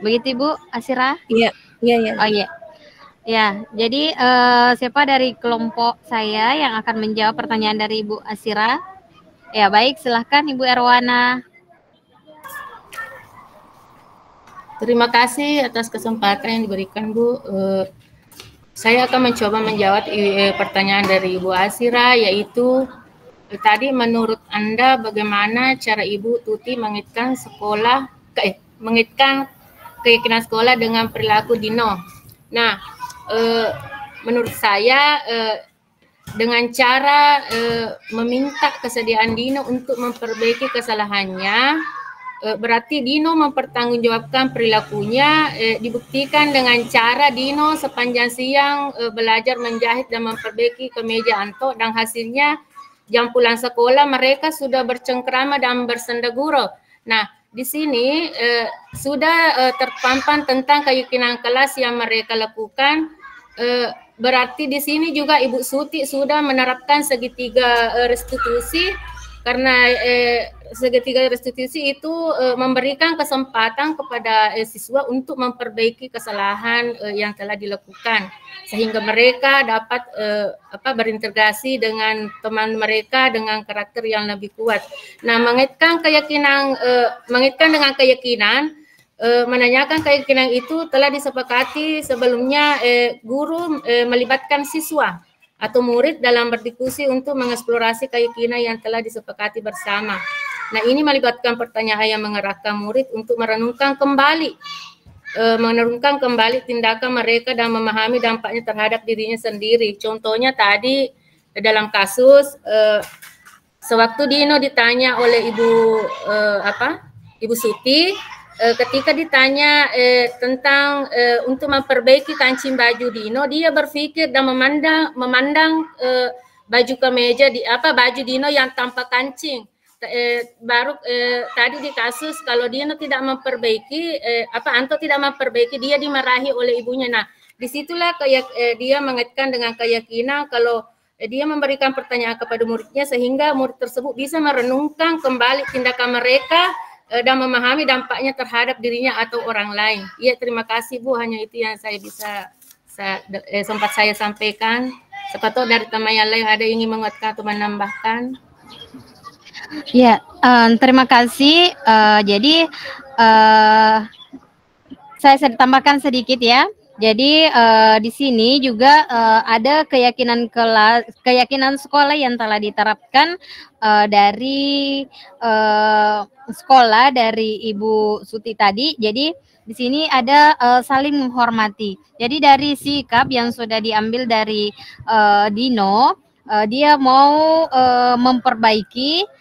Begitu Ibu Asira? Iya. Oh iya. Ya, jadi siapa dari kelompok saya yang akan menjawab pertanyaan dari Ibu Asira? Ya, baik, silahkan Ibu Erwana. Terima kasih atas kesempatan yang diberikan, Bu. Saya akan mencoba menjawab pertanyaan dari Ibu Asira, yaitu tadi menurut Anda bagaimana cara Ibu Tuti mengaitkan mengaitkan keyakinan sekolah dengan perilaku Dino. Nah, menurut saya dengan cara meminta kesediaan Dino untuk memperbaiki kesalahannya, berarti Dino mempertanggungjawabkan perilakunya, dibuktikan dengan cara Dino sepanjang siang belajar menjahit dan memperbaiki kemeja Anto, dan hasilnya jam pulang sekolah mereka sudah bercengkrama dan bersenda gurau. Nah, di sini sudah terpampang tentang keyakinan kelas yang mereka lakukan. Berarti di sini juga Ibu Suti sudah menerapkan segitiga restitusi, karena segitiga restitusi itu memberikan kesempatan kepada siswa untuk memperbaiki kesalahan yang telah dilakukan, sehingga mereka dapat berintegrasi dengan teman mereka dengan karakter yang lebih kuat. Nah, mengaitkan dengan keyakinan, menanyakan keyakinan itu telah disepakati sebelumnya. Guru melibatkan siswa atau murid dalam berdiskusi untuk mengeksplorasi keyakinan yang telah disepakati bersama. Nah, ini melibatkan pertanyaan yang mengerahkan murid untuk merenungkan kembali tindakan mereka dan memahami dampaknya terhadap dirinya sendiri. Contohnya tadi dalam kasus sewaktu Dino ditanya oleh Ibu Suti, ketika ditanya tentang untuk memperbaiki kancing baju Dino, dia berpikir dan memandang baju kemeja baju Dino yang tanpa kancing. Tadi di kasus kalau Dino tidak memperbaiki, Anto tidak memperbaiki, dia dimarahi oleh ibunya. Nah, disitulah dia mengaitkan dengan keyakinan kalau dia memberikan pertanyaan kepada muridnya sehingga murid tersebut bisa merenungkan kembali tindakan mereka dan memahami dampaknya terhadap dirinya atau orang lain. Iya, terima kasih Bu, hanya itu yang saya bisa sempat saya sampaikan. Siapa tahu dari teman yang lain ada yang ingin menguatkan atau menambahkan. Ya, terima kasih. Jadi saya tambahkan sedikit ya. Jadi di sini juga ada keyakinan sekolah yang telah diterapkan dari sekolah dari Ibu Suti tadi. Jadi di sini ada saling menghormati. Jadi dari sikap yang sudah diambil dari Dino, dia mau memperbaiki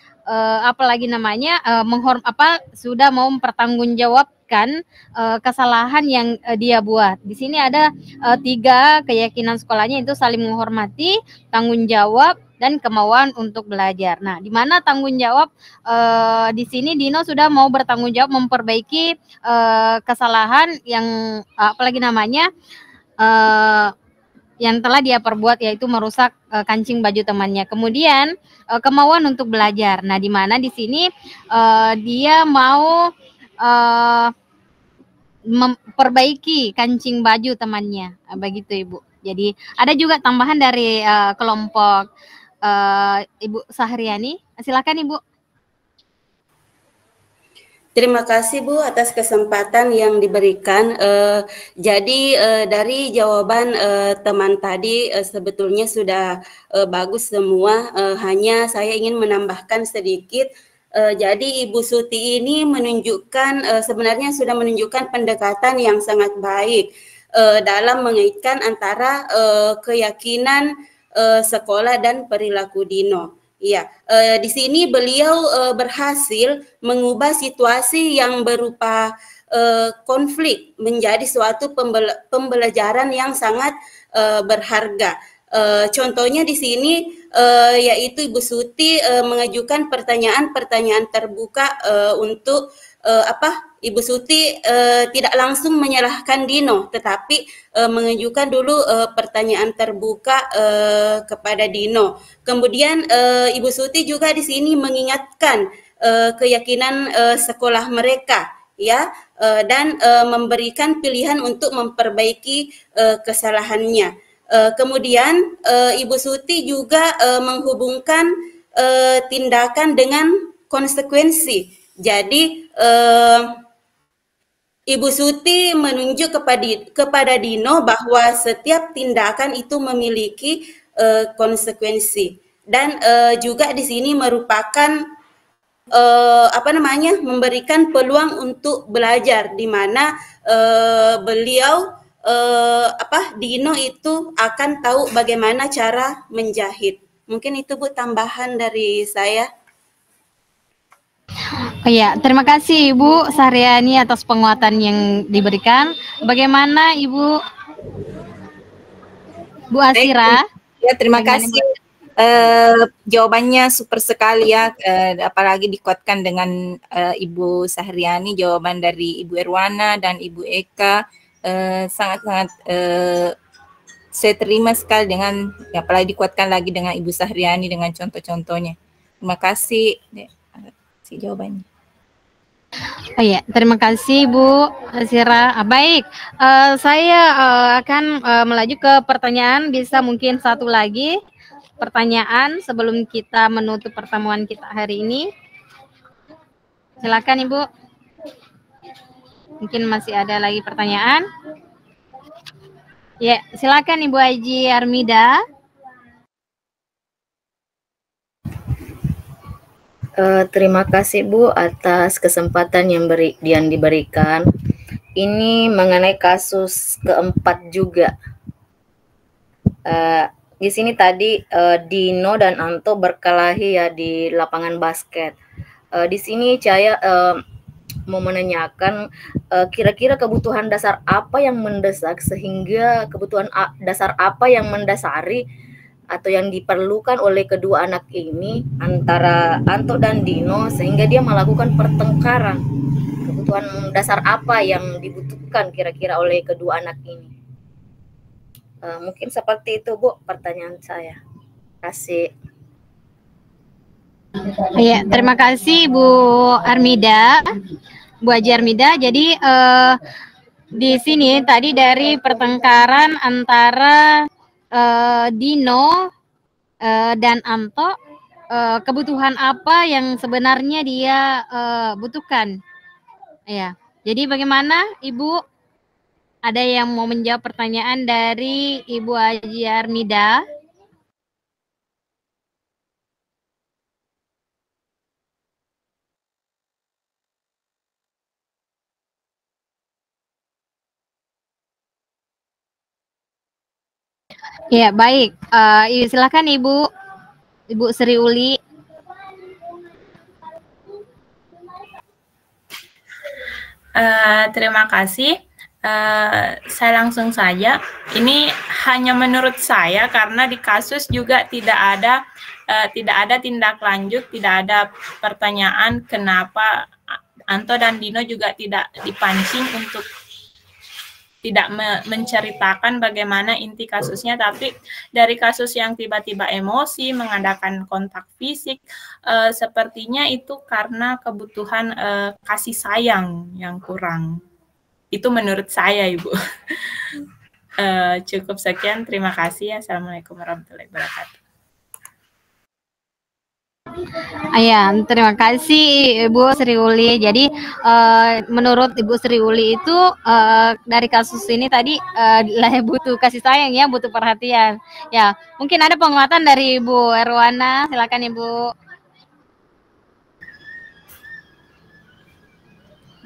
apalagi namanya sudah mau mempertanggungjawabkan kesalahan yang dia buat. Di sini ada 3 keyakinan sekolahnya, itu saling menghormati, tanggung jawab, dan kemauan untuk belajar. Nah, di mana tanggung jawab di sini Dino sudah mau bertanggung jawab memperbaiki kesalahan yang apalagi namanya yang telah dia perbuat, yaitu merusak kancing baju temannya. Kemudian kemauan untuk belajar. Nah, di mana di sini dia mau memperbaiki kancing baju temannya, begitu Ibu. Jadi ada juga tambahan dari kelompok Ibu Sahriani. Silakan Ibu. Terima kasih Bu atas kesempatan yang diberikan. Jadi dari jawaban teman tadi sebetulnya sudah bagus semua. Hanya saya ingin menambahkan sedikit. Jadi Ibu Suti ini menunjukkan sebenarnya sudah menunjukkan pendekatan yang sangat baik dalam mengaitkan antara keyakinan sekolah dan perilaku Dino. Iya, di sini beliau berhasil mengubah situasi yang berupa konflik menjadi suatu pembelajaran yang sangat berharga. Contohnya di sini yaitu Ibu Suti mengajukan pertanyaan-pertanyaan terbuka untuk Ibu Suti tidak langsung menyalahkan Dino, tetapi mengajukan dulu pertanyaan terbuka kepada Dino. Kemudian Ibu Suti juga di sini mengingatkan keyakinan sekolah mereka, ya, dan memberikan pilihan untuk memperbaiki kesalahannya. Kemudian Ibu Suti juga menghubungkan tindakan dengan konsekuensi. Jadi Ibu Suti menunjuk kepada Dino bahwa setiap tindakan itu memiliki konsekuensi, dan juga di sini merupakan memberikan peluang untuk belajar, di mana beliau Dino itu akan tahu bagaimana cara menjahit. Mungkin itu Bu tambahan dari saya. Oh ya, terima kasih Ibu Sahriani atas penguatan yang diberikan. Bagaimana Ibu Asira? Ya, terima kasih. Jawabannya super sekali ya, apalagi dikuatkan dengan Ibu Sahriani, jawaban dari Ibu Erwana dan Ibu Eka sangat-sangat saya terima sekali dengan, apalagi dikuatkan lagi dengan Ibu Sahriani dengan contoh-contohnya. Terima kasih si jawabannya. Oh ya, terima kasih Bu Asira. Baik, saya akan melaju ke pertanyaan, bisa mungkin satu lagi pertanyaan sebelum kita menutup pertemuan kita hari ini. Silakan Ibu. Mungkin masih ada lagi pertanyaan. Ya, silakan Ibu Haji Armida. Terima kasih Bu atas kesempatan yang diberikan. Ini mengenai kasus keempat juga. Di sini tadi Dino dan Anto berkelahi ya di lapangan basket. Di sini saya mau menanyakan kira-kira kebutuhan dasar apa yang mendesak, sehingga kebutuhan dasar apa yang mendasari atau yang diperlukan oleh kedua anak ini antara Anto dan Dino sehingga dia melakukan pertengkaran. Kebutuhan dasar apa yang dibutuhkan kira-kira oleh kedua anak ini? Mungkin seperti itu Bu pertanyaan saya. Terima kasih. Ya, terima kasih Bu Armida, Bu Haji Armida. Jadi di sini tadi dari pertengkaran antara Dino dan Anto, kebutuhan apa yang sebenarnya dia butuhkan? Ya, jadi bagaimana Ibu? Ada yang mau menjawab pertanyaan dari Ibu Haji Armida? Ya, baik. Silakan Ibu Sri Uli. Terima kasih. Saya langsung saja. Ini hanya menurut saya karena di kasus juga tidak ada tindak lanjut, tidak ada pertanyaan kenapa Anto dan Dino juga tidak dipancing untuk tidak menceritakan bagaimana inti kasusnya, tapi dari kasus yang tiba-tiba emosi, mengadakan kontak fisik, sepertinya itu karena kebutuhan kasih sayang yang kurang. Itu menurut saya, Ibu. Cukup sekian, terima kasih. Assalamualaikum warahmatullahi wabarakatuh. Ya, terima kasih Ibu Sri Uli. Jadi menurut Ibu Sri Uli itu dari kasus ini tadi butuh kasih sayang ya, butuh perhatian. Ya, mungkin ada penguatan dari Ibu Erwana. Silakan Ibu.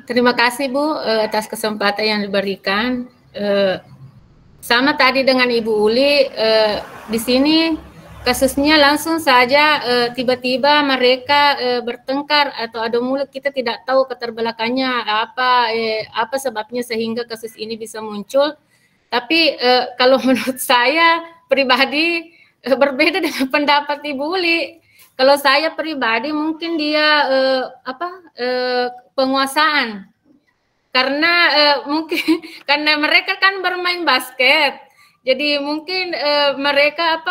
Terima kasih Bu atas kesempatan yang diberikan. Sama tadi dengan Ibu Uli, di sini kasusnya langsung saja tiba-tiba mereka bertengkar atau adu mulut. Kita tidak tahu keterbelakannya apa sebabnya sehingga kasus ini bisa muncul. Tapi kalau menurut saya pribadi berbeda dengan pendapat Ibu Uli. Kalau saya pribadi mungkin dia penguasaan, karena mungkin karena mereka kan bermain basket, jadi mungkin mereka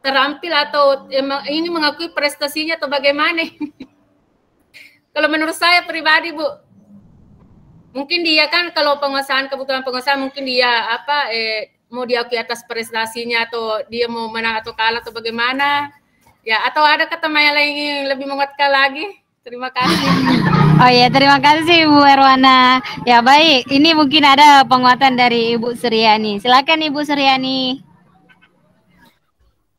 terampil atau ini mengakui prestasinya atau bagaimana? Kalau menurut saya pribadi Bu, mungkin dia kan kalau kebutuhan penguasaan mungkin dia mau diakui atas prestasinya atau dia mau menang atau kalah atau bagaimana? Ya, atau ada kata yang lain lebih menguatkan lagi? Terima kasih. Oh ya, terima kasih Bu Erwana. Ya baik, ini mungkin ada penguatan dari Ibu Suryani. Silakan Ibu Suryani.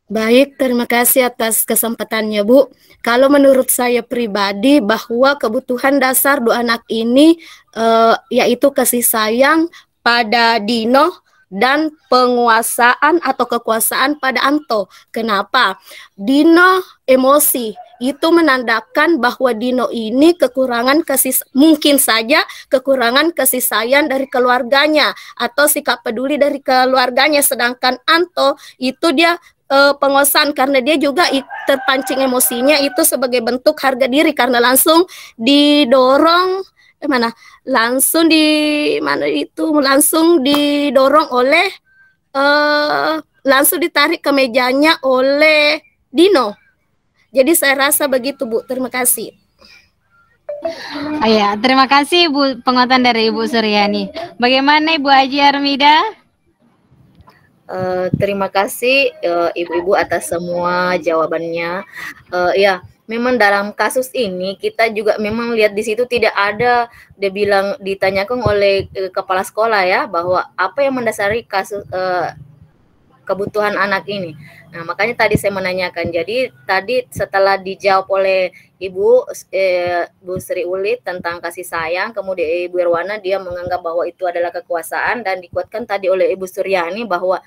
Baik, terima kasih atas kesempatannya Bu. Kalau menurut saya pribadi bahwa kebutuhan dasar dua anak ini yaitu kasih sayang pada Dino dan penguasaan atau kekuasaan pada Anto. Kenapa? Dino emosi, itu menandakan bahwa Dino ini mungkin saja kekurangan kasih sayang dari keluarganya atau sikap peduli dari keluarganya, sedangkan Anto itu dia penguasaan karena dia juga terpancing emosinya itu sebagai bentuk harga diri karena langsung didorong langsung didorong oleh langsung ditarik ke mejanya oleh Dino. Jadi saya rasa begitu Bu. Terima kasih. Ya, terima kasih Bu penguatan dari Ibu Suryani. Bagaimana Ibu Haji Armida? Terima kasih Ibu-ibu atas semua jawabannya. Ya, memang dalam kasus ini kita juga memang lihat di situ tidak ada ditanyakan oleh kepala sekolah ya bahwa apa yang mendasari kasus kebutuhan anak ini. Nah, makanya tadi saya menanyakan. Jadi tadi setelah dijawab oleh Bu Sri Uli tentang kasih sayang, kemudian Ibu Erwana dia menganggap bahwa itu adalah kekuasaan dan dikuatkan tadi oleh Ibu Suryani bahwa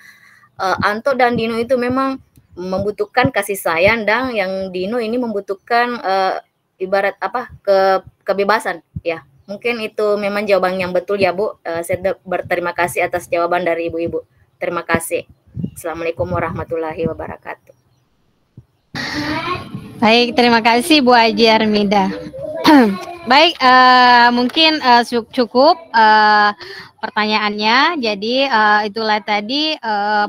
Anto dan Dino itu memang membutuhkan kasih sayang dan yang Dino ini membutuhkan ibarat kebebasan ya. Mungkin itu memang jawaban yang betul ya Bu. Saya berterima kasih atas jawaban dari ibu-ibu. Terima kasih. Assalamualaikum warahmatullahi wabarakatuh. Baik, terima kasih Bu Haji Armida. Baik, mungkin cukup pertanyaannya. Jadi itulah tadi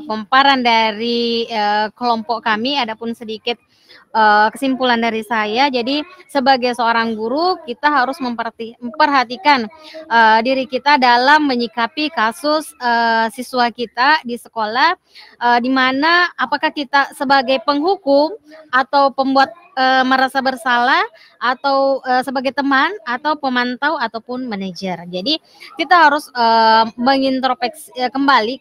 pemaparan dari kelompok kami. Adapun sedikit kesimpulan dari saya. Jadi sebagai seorang guru kita harus memperhatikan diri kita dalam menyikapi kasus siswa kita di sekolah, di mana apakah kita sebagai penghukum atau pembuat merasa bersalah atau sebagai teman atau pemantau ataupun manajer. Jadi kita harus mengintrospeksi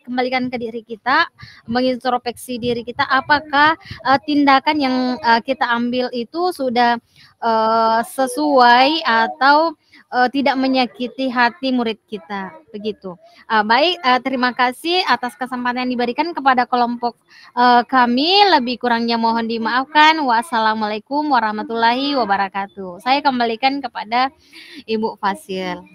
kembalikan ke diri kita, mengintrospeksi diri kita apakah tindakan yang kita ambil itu sudah sesuai atau tidak menyakiti hati murid kita, begitu. Baik, terima kasih atas kesempatan yang diberikan kepada kelompok kami. Lebih kurangnya mohon dimaafkan. Wassalamualaikum Assalamualaikum warahmatullahi wabarakatuh. Saya kembalikan kepada Ibu Fasil.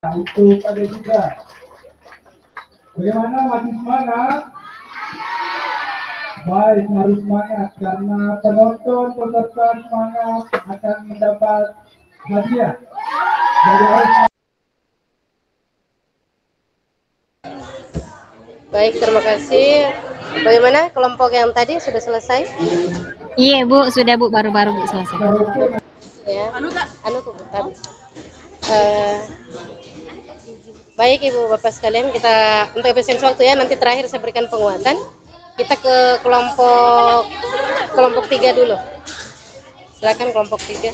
Itu ada juga. Bagaimana masih semangat? Baik, harus semangat karena penonton peserta semangat akan mendapat hadiah. Jadi harus. Baik, terima kasih. Bagaimana kelompok yang tadi sudah selesai? Iya Bu, sudah Bu, baru-baru Bu selesai. Ya, Bu, habis. Baik Ibu Bapak sekalian, kita untuk efisiensi waktu ya, nanti terakhir saya berikan penguatan. Kita ke kelompok 3 dulu. Silakan kelompok 3.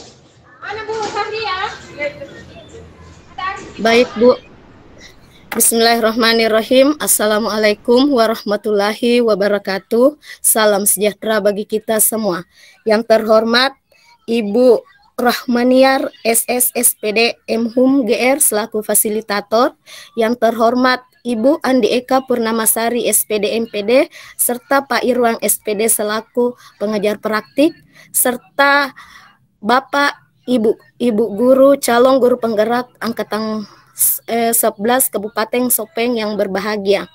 Baik Bu. Bismillahirrahmanirrahim. Assalamualaikum warahmatullahi wabarakatuh. Salam sejahtera bagi kita semua. Yang terhormat Ibu Rahmaniar SS SPD MHUM GR selaku fasilitator, yang terhormat Ibu Andi Eka Purnamasari SPD MPD serta Pak Irwan SPD selaku pengajar praktik, serta Bapak Ibu guru calon guru penggerak angkatan 11 Kabupaten Sopeng yang berbahagia.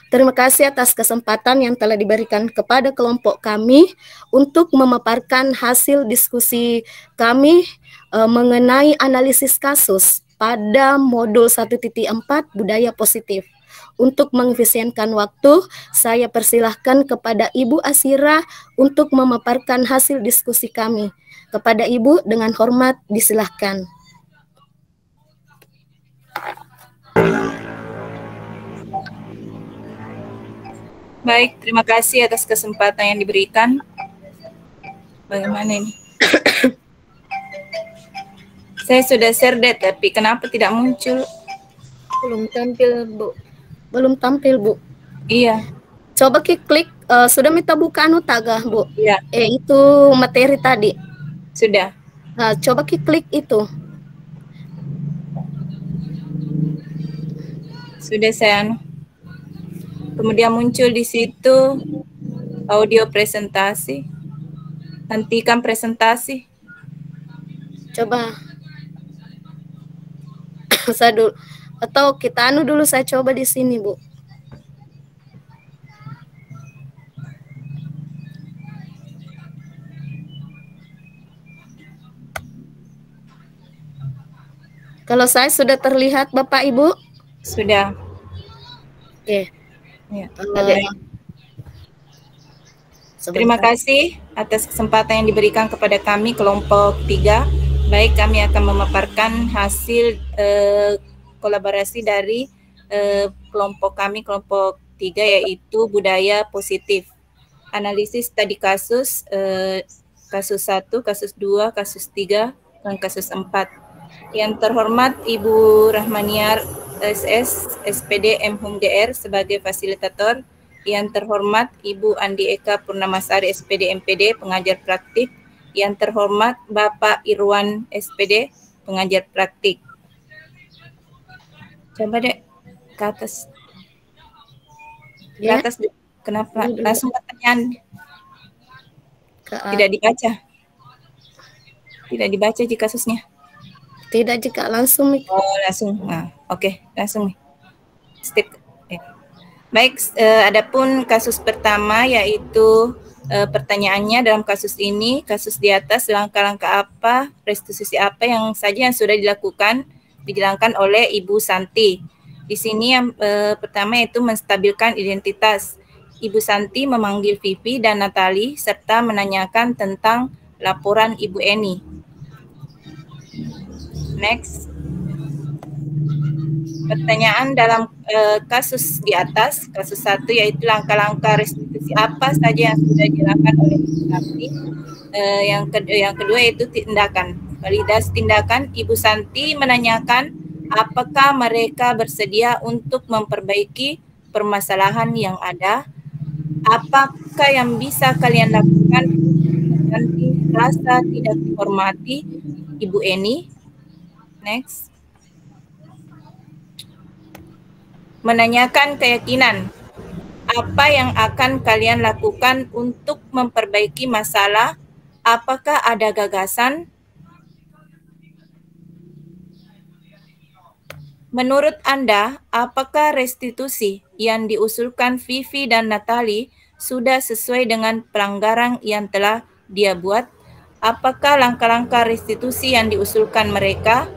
Terima kasih atas kesempatan yang telah diberikan kepada kelompok kami untuk memaparkan hasil diskusi kami mengenai analisis kasus pada modul 1.4 budaya positif. Untuk mengefisienkan waktu, saya persilahkan kepada Ibu Asira untuk memaparkan hasil diskusi kami. Kepada Ibu dengan hormat disilahkan. Baik, terima kasih atas kesempatan yang diberikan. Bagaimana ini? Saya sudah share deh, tapi kenapa tidak muncul? Belum tampil, Bu. Belum tampil, Bu. Iya. Coba klik, sudah minta buka taga, Bu? Iya. Itu materi tadi. Sudah. Nah, coba klik itu. Sudah saya kemudian muncul di situ audio presentasi. Hentikan presentasi. Coba. Saya dulu. Atau kita dulu, saya coba di sini, Bu. Kalau saya sudah terlihat Bapak Ibu? Sudah. Oke. Ya, terima kasih atas kesempatan yang diberikan kepada kami kelompok 3. Baik, kami akan memaparkan hasil kolaborasi dari kelompok kami kelompok 3, yaitu budaya positif. Analisis tadi kasus 1, kasus 2, kasus 3, dan kasus 4. Yang terhormat Ibu Rahmaniar SS SPD MHUM GR sebagai fasilitator. Yang terhormat Ibu Andi Eka Purnamasari SPD MPD pengajar praktik. Yang terhormat Bapak Irwan SPD pengajar praktik. Coba dek ke atas. Ke atas. Kenapa? Langsung pertanyaan. Tidak dibaca. Tidak dibaca jika kasusnya. Tidak jika langsung. Oh, langsung. Nah, oke, langsung. Step. Ya. Baik, adapun kasus pertama yaitu pertanyaannya dalam kasus ini, kasus di atas langkah-langkah apa, restitusi apa yang saja yang sudah dijalankan oleh Ibu Santi. Di sini yang pertama yaitu menstabilkan identitas. Ibu Santi memanggil Vivi dan Natali serta menanyakan tentang laporan Ibu Eni. Next. Pertanyaan dalam kasus di atas, kasus 1 yaitu langkah-langkah restitusi apa saja yang sudah dilakukan oleh Ibu Santi. Yang kedua yaitu tindakan. Validasi tindakan, Ibu Santi menanyakan Apakah mereka bersedia untuk memperbaiki permasalahan yang ada? Apakah yang bisa kalian lakukan nanti rasa tidak dihormati, Ibu Eni? Next. Menanyakan keyakinan. Apa yang akan kalian lakukan untuk memperbaiki masalah? Apakah ada gagasan? Menurut Anda, apakah restitusi yang diusulkan Vivi dan Natali sudah sesuai dengan pelanggaran yang telah dia buat? Apakah langkah-langkah restitusi yang diusulkan mereka?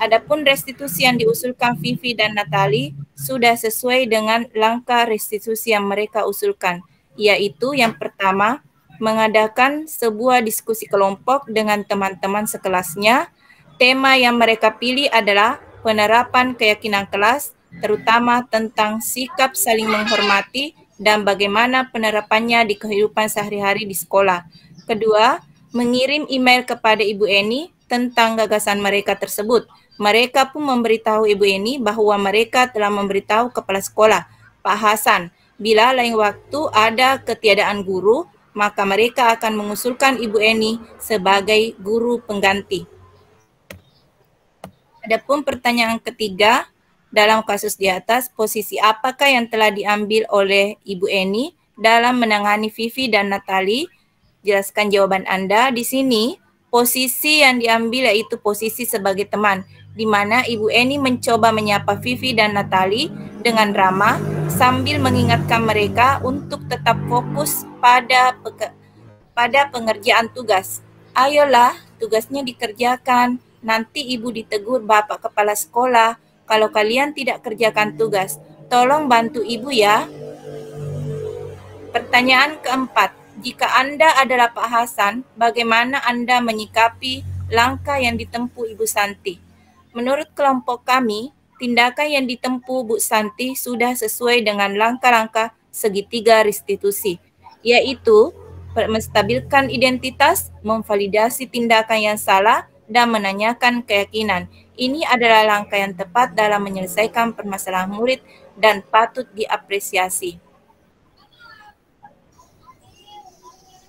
Adapun restitusi yang diusulkan Vivi dan Natali sudah sesuai dengan langkah restitusi yang mereka usulkan, yaitu yang pertama, mengadakan sebuah diskusi kelompok dengan teman-teman sekelasnya. Tema yang mereka pilih adalah penerapan keyakinan kelas, terutama tentang sikap saling menghormati dan bagaimana penerapannya di kehidupan sehari-hari di sekolah. Kedua, mengirim email kepada Ibu Eni tentang gagasan mereka tersebut. Mereka pun memberitahu Ibu Eni bahwa mereka telah memberitahu kepala sekolah, Pak Hasan, bila lain waktu ada ketiadaan guru, maka mereka akan mengusulkan Ibu Eni sebagai guru pengganti. Adapun pertanyaan ketiga, dalam kasus di atas, posisi apakah yang telah diambil oleh Ibu Eni dalam menangani Vivi dan Natali? Jelaskan jawaban Anda. Di sini, posisi yang diambil yaitu posisi sebagai teman, di mana Ibu Eni mencoba menyapa Vivi dan Natali dengan ramah sambil mengingatkan mereka untuk tetap fokus pada pengerjaan tugas. Ayolah, tugasnya dikerjakan. Nanti Ibu ditegur Bapak Kepala Sekolah kalau kalian tidak kerjakan tugas. Tolong bantu Ibu ya. Pertanyaan keempat. Jika Anda adalah Pak Hasan, bagaimana Anda menyikapi langkah yang ditempuh Ibu Santi? Menurut kelompok kami, tindakan yang ditempuh Bu Santi sudah sesuai dengan langkah-langkah segitiga restitusi, yaitu menstabilkan identitas, memvalidasi tindakan yang salah, dan menanyakan keyakinan. Ini adalah langkah yang tepat dalam menyelesaikan permasalahan murid dan patut diapresiasi.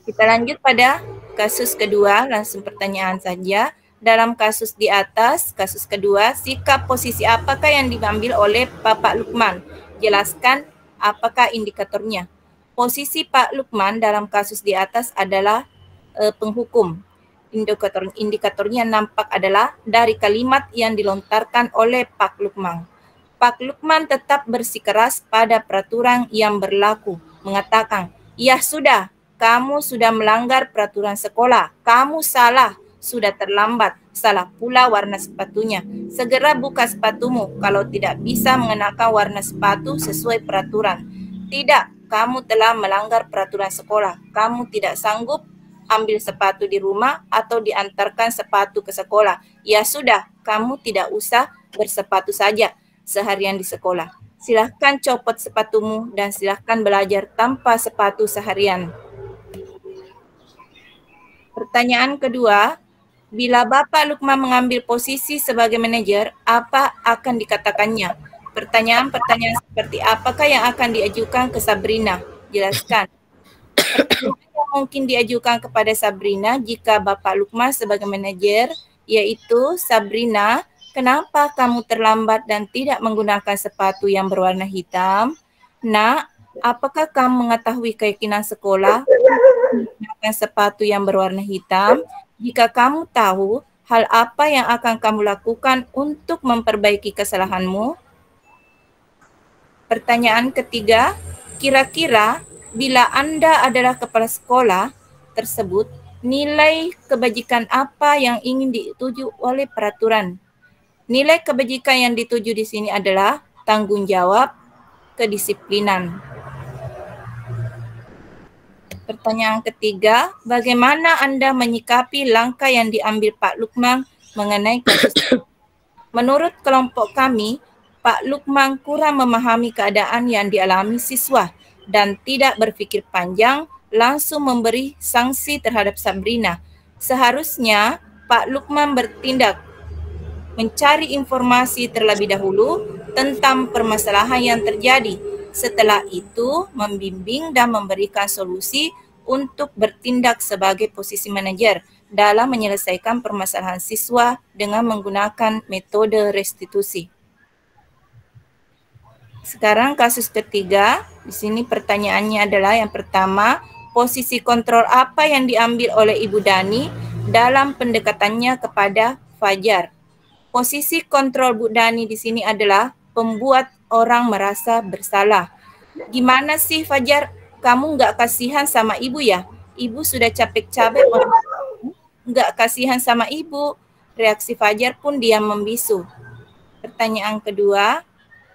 Kita lanjut pada kasus kedua, langsung pertanyaan saja. Dalam kasus di atas, kasus kedua, sikap posisi apakah yang diambil oleh Bapak Lukman? Jelaskan apakah indikatornya. Posisi Pak Lukman dalam kasus di atas adalah penghukum. Indikatornya nampak adalah dari kalimat yang dilontarkan oleh Pak Lukman. Pak Lukman tetap bersikeras pada peraturan yang berlaku, mengatakan, "Ya sudah, kamu sudah melanggar peraturan sekolah, kamu salah, sudah terlambat, salah pula warna sepatunya. Segera buka sepatumu kalau tidak bisa mengenakan warna sepatu sesuai peraturan. Tidak, kamu telah melanggar peraturan sekolah, kamu tidak sanggup ambil sepatu di rumah atau diantarkan sepatu ke sekolah. Ya sudah, kamu tidak usah bersepatu saja seharian di sekolah. Silahkan copot sepatumu dan silahkan belajar tanpa sepatu seharian." Pertanyaan kedua, bila Bapak Lukman mengambil posisi sebagai manajer, apa akan dikatakannya? Pertanyaan-pertanyaan seperti apakah yang akan diajukan ke Sabrina? Jelaskan. Pertanyaan yang mungkin diajukan kepada Sabrina jika Bapak Lukman sebagai manajer, yaitu, "Sabrina, kenapa kamu terlambat dan tidak menggunakan sepatu yang berwarna hitam? Nak, apakah kamu mengetahui keyakinan sekolah menggunakan sepatu yang berwarna hitam? Jika kamu tahu, hal apa yang akan kamu lakukan untuk memperbaiki kesalahanmu?" Pertanyaan ketiga, kira-kira bila Anda adalah kepala sekolah tersebut, nilai kebajikan apa yang ingin dituju oleh peraturan? Nilai kebajikan yang dituju di sini adalah tanggung jawab, kedisiplinan. Pertanyaan ketiga, bagaimana Anda menyikapi langkah yang diambil Pak Lukman mengenai kasus ini? Menurut kelompok kami, Pak Lukman kurang memahami keadaan yang dialami siswa dan tidak berpikir panjang, langsung memberi sanksi terhadap Sabrina. Seharusnya Pak Lukman bertindak mencari informasi terlebih dahulu tentang permasalahan yang terjadi. Setelah itu, membimbing dan memberikan solusi untuk bertindak sebagai posisi manajer dalam menyelesaikan permasalahan siswa dengan menggunakan metode restitusi. Sekarang kasus ketiga, di sini pertanyaannya adalah yang pertama, posisi kontrol apa yang diambil oleh Ibu Dani dalam pendekatannya kepada Fajar? Posisi kontrol Bu Dani di sini adalah pembuat orang merasa bersalah. Gimana sih Fajar, kamu nggak kasihan sama ibu ya? Ibu sudah capek-capek nggak kasihan sama ibu. Reaksi Fajar pun diam membisu. Pertanyaan kedua,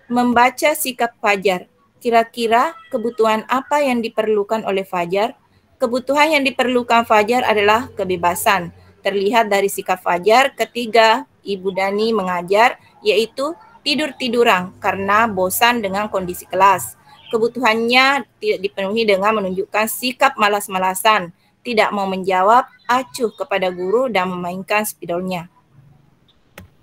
membaca sikap Fajar. Kira-kira kebutuhan apa yang diperlukan oleh Fajar? Kebutuhan yang diperlukan Fajar adalah kebebasan. Terlihat dari sikap Fajar ketika Ibu Dani mengajar, yaitu tidur-tiduran karena bosan dengan kondisi kelas. Kebutuhannya tidak dipenuhi dengan menunjukkan sikap malas-malasan, tidak mau menjawab, acuh kepada guru dan memainkan spidolnya.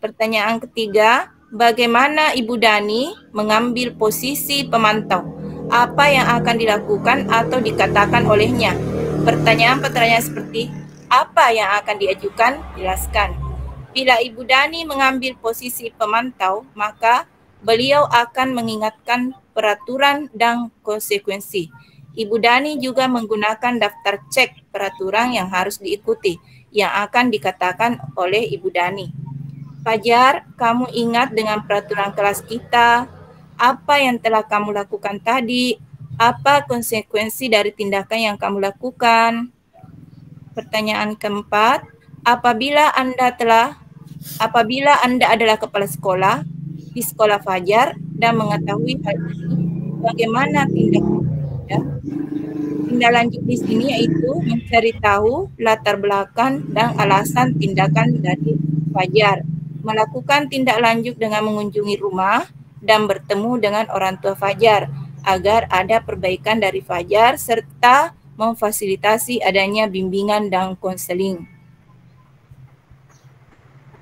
Pertanyaan ketiga, bagaimana Ibu Dani mengambil posisi pemantau? Apa yang akan dilakukan atau dikatakan olehnya? Pertanyaan-pertanyaan seperti apa yang akan diajukan? Jelaskan. Bila Ibu Dani mengambil posisi pemantau, maka beliau akan mengingatkan peraturan dan konsekuensi. Ibu Dani juga menggunakan daftar cek peraturan yang harus diikuti, yang akan dikatakan oleh Ibu Dani. Fajar, kamu ingat dengan peraturan kelas kita, apa yang telah kamu lakukan tadi, apa konsekuensi dari tindakan yang kamu lakukan? Pertanyaan keempat, apabila Anda adalah kepala sekolah di sekolah Fajar dan mengetahui hal ini, bagaimana tindakan Anda? Tindak lanjut di sini yaitu mencari tahu latar belakang dan alasan tindakan dari Fajar. Melakukan tindak lanjut dengan mengunjungi rumah dan bertemu dengan orang tua Fajar agar ada perbaikan dari Fajar serta memfasilitasi adanya bimbingan dan konseling.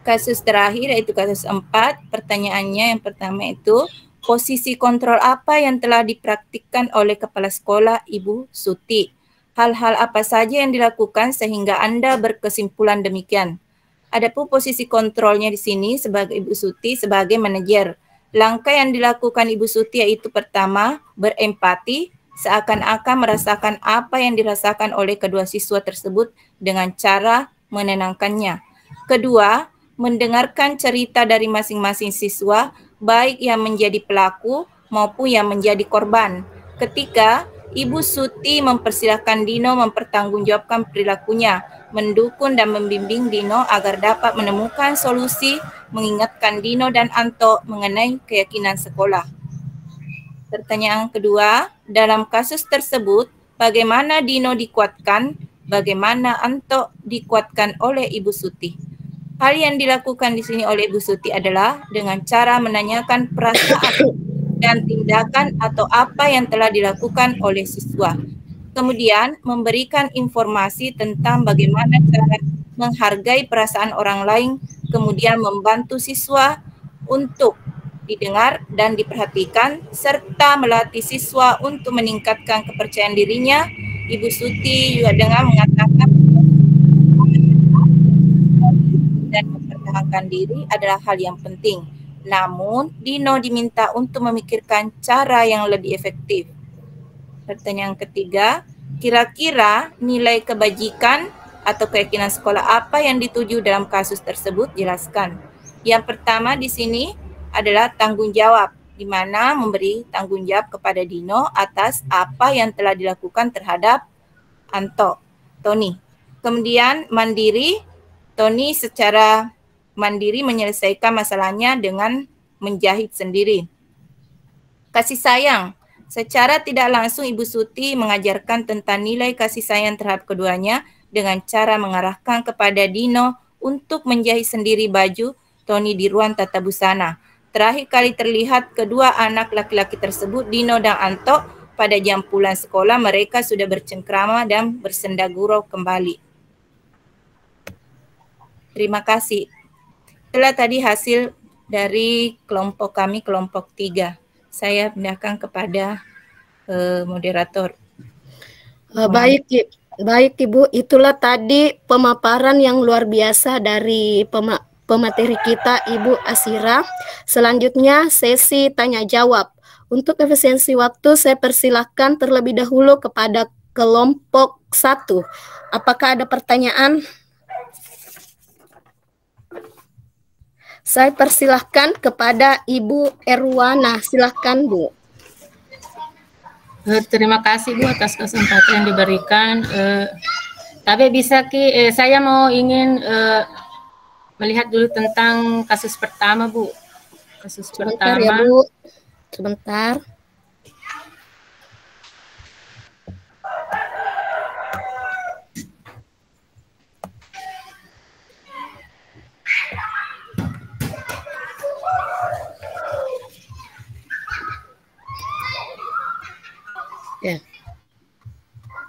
Kasus terakhir yaitu kasus 4, pertanyaannya yang pertama itu, posisi kontrol apa yang telah dipraktikkan oleh Kepala Sekolah Ibu Suti? Hal-hal apa saja yang dilakukan sehingga Anda berkesimpulan demikian? Adapun posisi kontrolnya di sini sebagai Ibu Suti sebagai manajer. Langkah yang dilakukan Ibu Suti yaitu pertama, berempati, seakan-akan merasakan apa yang dirasakan oleh kedua siswa tersebut dengan cara menenangkannya. Kedua, mendengarkan cerita dari masing-masing siswa, baik yang menjadi pelaku maupun yang menjadi korban. Ketika Ibu Suti mempersilahkan Dino mempertanggungjawabkan perilakunya, mendukung dan membimbing Dino agar dapat menemukan solusi, mengingatkan Dino dan Anto mengenai keyakinan sekolah. Pertanyaan kedua, dalam kasus tersebut, bagaimana Dino dikuatkan, bagaimana Anto dikuatkan oleh Ibu Suti? Hal yang dilakukan di sini oleh Ibu Suti adalah dengan cara menanyakan perasaan dan tindakan atau apa yang telah dilakukan oleh siswa. Kemudian memberikan informasi tentang bagaimana cara menghargai perasaan orang lain, kemudian membantu siswa untuk didengar dan diperhatikan, serta melatih siswa untuk meningkatkan kepercayaan dirinya. Ibu Suti juga dengan mengatakan dan mempertahankan diri adalah hal yang penting. Namun, Dino diminta untuk memikirkan cara yang lebih efektif. Pertanyaan ketiga, kira-kira nilai kebajikan atau keyakinan sekolah apa yang dituju dalam kasus tersebut? Jelaskan. Yang pertama di sini adalah tanggung jawab, di mana memberi tanggung jawab kepada Dino atas apa yang telah dilakukan terhadap Anto, Tony. Kemudian mandiri, Tony secara mandiri menyelesaikan masalahnya dengan menjahit sendiri. Kasih sayang, secara tidak langsung Ibu Suti mengajarkan tentang nilai kasih sayang terhadap keduanya dengan cara mengarahkan kepada Dino untuk menjahit sendiri baju Tony di ruang tata busana. Terakhir kali terlihat kedua anak laki-laki tersebut, Dino dan Anto, pada jam pulang sekolah mereka sudah bercengkrama dan bersenda gurau kembali. Terima kasih. Itulah tadi hasil dari kelompok kami, kelompok 3. Saya pindahkan kepada moderator. Baik Ibu, itulah tadi pemaparan yang luar biasa dari pemateri kita Ibu Asira. Selanjutnya sesi tanya jawab. Untuk efisiensi waktu saya persilahkan terlebih dahulu kepada kelompok 1. Apakah ada pertanyaan? Saya persilahkan kepada Ibu Erwana. Silahkan Bu. Terima kasih Bu atas kesempatan yang diberikan. Tapi bisa saya mau ingin melihat dulu tentang kasus pertama Bu. Kasus Sebentar pertama. Ya Bu. Sebentar. Ya.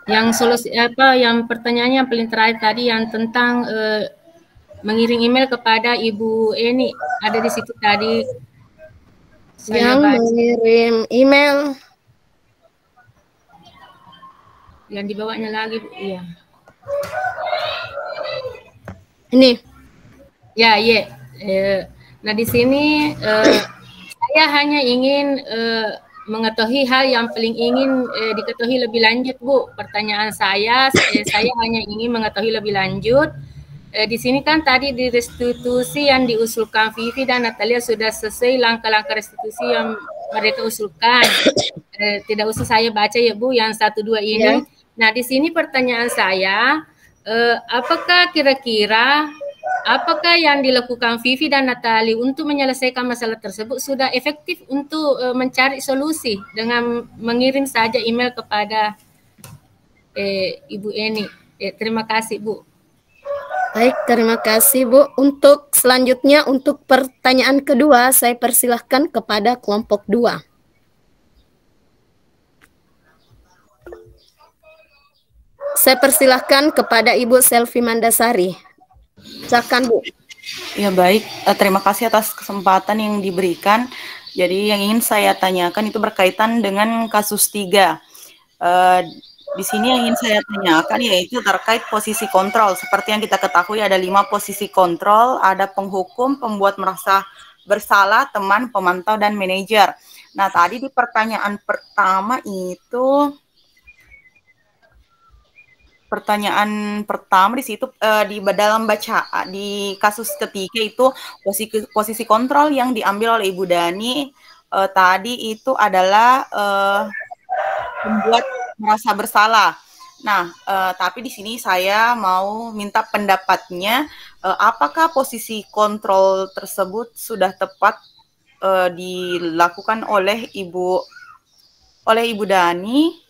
Yang solusi yang pertanyaannya yang paling terakhir tadi yang tentang mengirim email kepada Ibu Eni, ada di situ tadi. Yang mengirim email. Yang dibawanya lagi, Bu. Iya. Ini. Ya, iya. Nah, di sini saya hanya ingin mengetahui hal yang paling ingin diketahui lebih lanjut, Bu. Pertanyaan saya hanya ingin mengetahui lebih lanjut. Di sini kan tadi di restitusi yang diusulkan Vivi dan Natalia sudah sesuai langkah-langkah restitusi yang mereka usulkan. Tidak usah saya baca ya Bu, yang 1, 2 ini. Ya. Nah, di sini pertanyaan saya, apakah kira-kira yang dilakukan Vivi dan Natali untuk menyelesaikan masalah tersebut sudah efektif untuk mencari solusi dengan mengirim saja email kepada Ibu Eni? Terima kasih Bu. Baik, terima kasih Bu. Untuk selanjutnya, untuk pertanyaan kedua, saya persilahkan kepada kelompok 2. Saya persilahkan kepada Ibu Selvi Mandasari. Silakan Bu. Ya baik, terima kasih atas kesempatan yang diberikan. Jadi yang ingin saya tanyakan itu berkaitan dengan kasus 3. Di sini yang ingin saya tanyakan yaitu terkait posisi kontrol. Seperti yang kita ketahui ada 5 posisi kontrol, ada penghukum, pembuat merasa bersalah, teman, pemantau, dan manajer. Nah tadi di pertanyaan pertama itu, di situ di dalam bacaan di kasus ketiga itu posisi kontrol yang diambil oleh Ibu Dani tadi itu adalah membuat merasa bersalah. Nah, tapi di sini saya mau minta pendapatnya, apakah posisi kontrol tersebut sudah tepat dilakukan oleh Ibu Dani?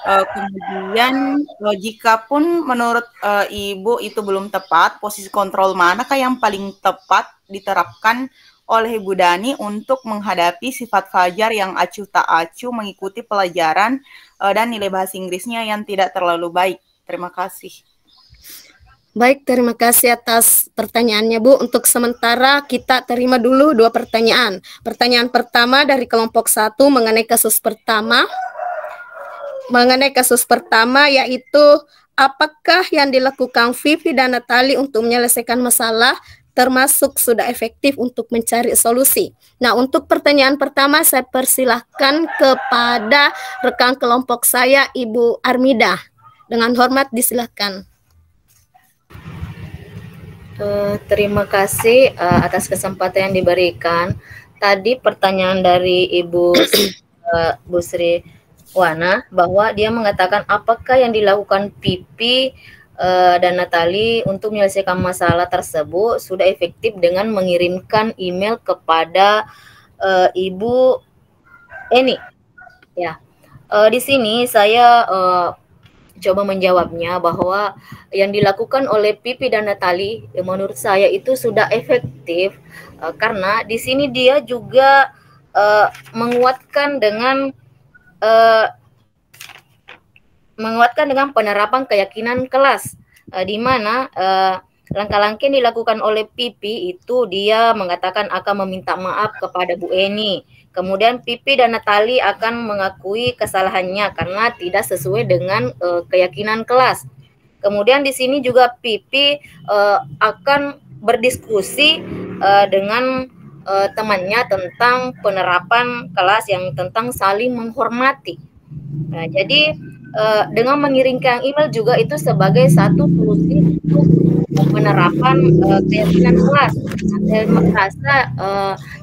Kemudian jika pun menurut Ibu itu belum tepat, posisi kontrol manakah yang paling tepat diterapkan oleh Ibu Dani untuk menghadapi sifat Fajar yang acuh tak acuh mengikuti pelajaran dan nilai bahasa Inggrisnya yang tidak terlalu baik? Terima kasih. Baik, terima kasih atas pertanyaannya Bu. Untuk sementara kita terima dulu 2 pertanyaan. Pertanyaan pertama dari kelompok 1 mengenai kasus pertama. Yaitu apakah yang dilakukan Vivi dan Natali untuk menyelesaikan masalah termasuk sudah efektif untuk mencari solusi. Nah, untuk pertanyaan pertama saya persilahkan kepada rekan kelompok saya Ibu Armida. Dengan hormat disilahkan. Terima kasih atas kesempatan yang diberikan. Tadi pertanyaan dari Ibu Bu Sri Wana bahwa dia mengatakan apakah yang dilakukan Pipi dan Natali untuk menyelesaikan masalah tersebut sudah efektif dengan mengirimkan email kepada Ibu Eni. Ya, di sini saya coba menjawabnya bahwa yang dilakukan oleh Pipi dan Natali menurut saya itu sudah efektif karena di sini dia juga menguatkan dengan penerapan keyakinan kelas, di mana Langkah-langkah yang dilakukan oleh Pipi itu dia mengatakan akan meminta maaf kepada Bu Eni. Kemudian Pipi dan Natali akan mengakui kesalahannya karena tidak sesuai dengan keyakinan kelas. Kemudian di sini juga Pipi akan berdiskusi dengan temannya tentang penerapan kelas yang tentang saling menghormati. Nah, jadi dengan mengirimkan email juga itu sebagai satu solusi untuk penerapan keyakinan kelas. Nah, saya merasa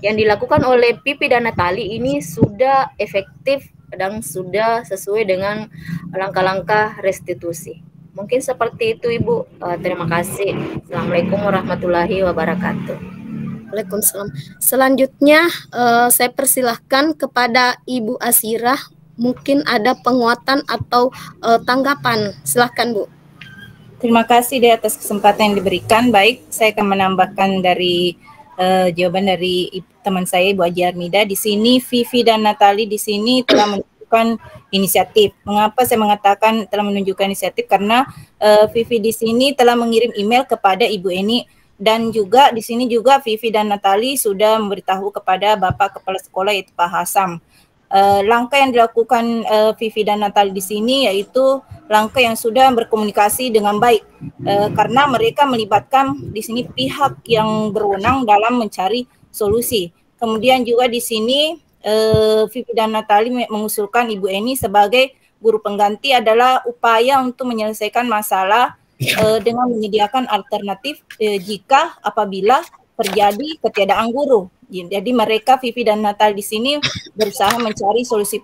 yang dilakukan oleh Pipi dan Natali ini sudah efektif dan sudah sesuai dengan langkah-langkah restitusi. Mungkin seperti itu, Ibu. Terima kasih. Assalamualaikum warahmatullahi wabarakatuh. Waalaikumsalam. Selanjutnya saya persilahkan kepada Ibu Asirah, mungkin ada penguatan atau tanggapan. Silahkan, Bu. Terima kasih di atas kesempatan yang diberikan. Baik, saya akan menambahkan dari jawaban dari teman saya Ibu Haji Armida. Di sini Vivi dan Natali di sini telah menunjukkan inisiatif. Mengapa saya mengatakan telah menunjukkan inisiatif? Karena Vivi di sini telah mengirim email kepada Ibu Eni, dan juga di sini juga Vivi dan Natali sudah memberitahu kepada Bapak Kepala Sekolah yaitu Pak Hasam. Langkah yang dilakukan Vivi dan Natali di sini yaitu langkah yang sudah berkomunikasi dengan baik, karena mereka melibatkan di sini pihak yang berwenang dalam mencari solusi. Kemudian juga di sini Vivi dan Natali mengusulkan Ibu Eni sebagai guru pengganti adalah upaya untuk menyelesaikan masalah dengan menyediakan alternatif jika apabila terjadi ketiadaan guru. Jadi mereka Vivi dan Natal di sini berusaha mencari solusi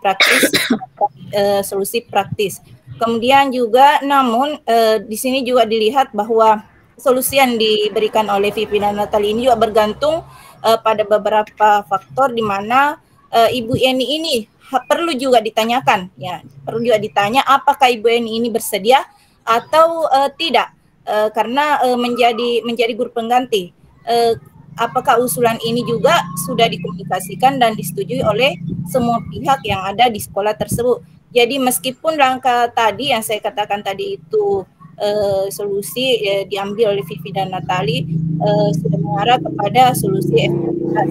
praktis. Kemudian juga namun di sini juga dilihat bahwa solusi yang diberikan oleh Vivi dan Natal ini juga bergantung pada beberapa faktor di mana Ibu Eni ini perlu juga ditanyakan, ya, perlu juga ditanya apakah Ibu Eni ini bersedia atau tidak, karena menjadi guru pengganti. Apakah usulan ini juga sudah dikomunikasikan dan disetujui oleh semua pihak yang ada di sekolah tersebut. Jadi meskipun langkah tadi yang saya katakan tadi itu solusi diambil oleh Vivi dan Natali sudah mengarah kepada solusi efektivitas,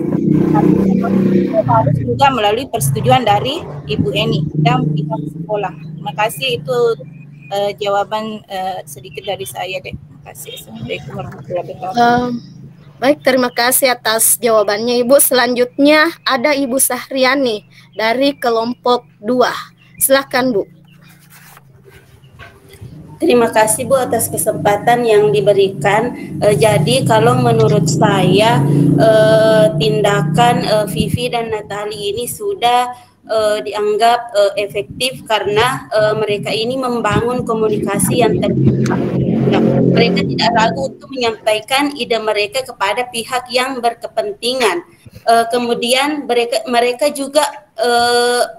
harus juga melalui persetujuan dari Ibu Eni dan pihak sekolah. Terima kasih, itu jawaban sedikit dari saya deh. Terima kasih. Assalamualaikum warahmatullahi wabarakatuh. Baik, terima kasih atas jawabannya, Ibu. Selanjutnya ada Ibu Sahriani dari kelompok 2. Silahkan, Bu. Terima kasih, Bu, atas kesempatan yang diberikan. Jadi kalau menurut saya tindakan Vivi dan Natali ini sudah dianggap efektif karena mereka ini membangun komunikasi yang terbuka. Mereka tidak ragu untuk menyampaikan ide mereka kepada pihak yang berkepentingan. Kemudian mereka juga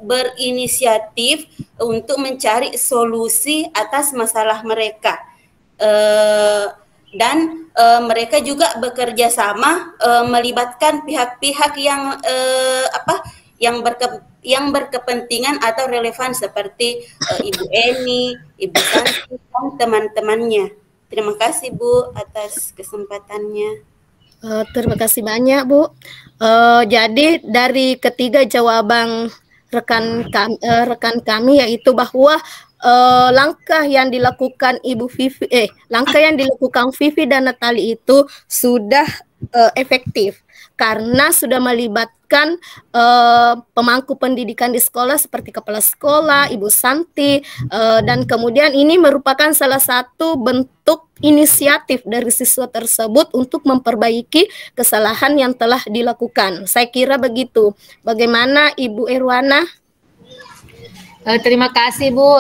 berinisiatif untuk mencari solusi atas masalah mereka. Dan mereka juga bekerja sama melibatkan pihak-pihak yang berkepentingan atau relevan seperti Ibu Eni, Ibu Santi, dan teman-temannya. Terima kasih, Bu, atas kesempatannya. Terima kasih banyak, Bu. Jadi dari ketiga jawaban rekan kami yaitu bahwa langkah yang dilakukan Vivi dan Natali itu sudah efektif karena sudah melibatkan pemangku pendidikan di sekolah seperti kepala sekolah, Ibu Santi, dan kemudian ini merupakan salah satu bentuk inisiatif dari siswa tersebut untuk memperbaiki kesalahan yang telah dilakukan. Saya kira begitu. Bagaimana Ibu Irwana? Terima kasih, Bu,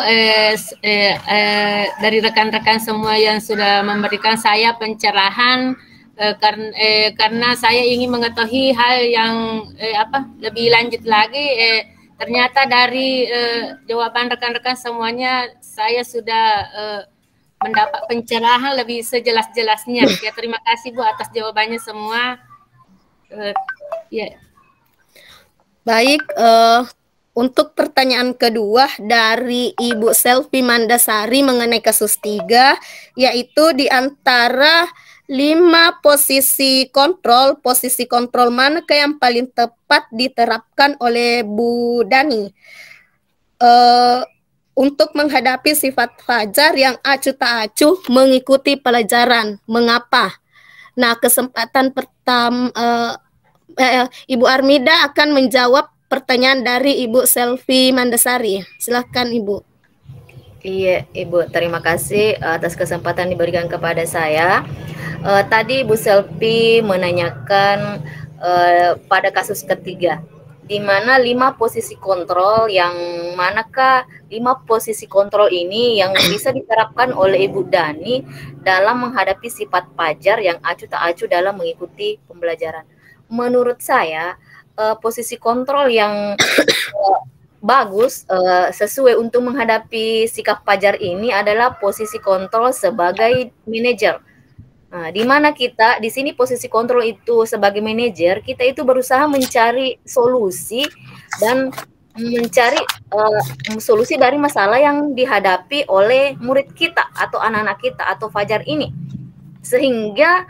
dari rekan-rekan semua yang sudah memberikan saya pencerahan. Karena saya ingin mengetahui hal yang lebih lanjut lagi. Ternyata dari jawaban rekan-rekan semuanya saya sudah mendapat pencerahan lebih sejelas-jelasnya. Ya, terima kasih, Bu, atas jawabannya semua. Baik, untuk pertanyaan kedua dari Ibu Selvi Mandasari mengenai kasus 3, yaitu di antara 5 posisi kontrol manakah yang paling tepat diterapkan oleh Bu Dani untuk menghadapi sifat Fajar yang acuh tak acuh mengikuti pelajaran? Mengapa? Nah, kesempatan pertama Ibu Armida akan menjawab pertanyaan dari Ibu Selvi Mandasari. Silakan Ibu. Iya, Ibu, terima kasih atas kesempatan diberikan kepada saya. Tadi Bu Selvi menanyakan pada kasus ketiga, di mana 5 posisi kontrol, yang manakah 5 posisi kontrol ini yang bisa diterapkan oleh Ibu Dani dalam menghadapi sifat Fajar yang acuh tak acuh dalam mengikuti pembelajaran. Menurut saya, posisi kontrol yang bagus sesuai untuk menghadapi sikap Fajar ini adalah posisi kontrol sebagai manajer. Nah, di mana kita di sini posisi kontrol itu sebagai manajer, kita itu berusaha mencari solusi dan mencari solusi dari masalah yang dihadapi oleh murid kita atau anak-anak kita atau Fajar ini, sehingga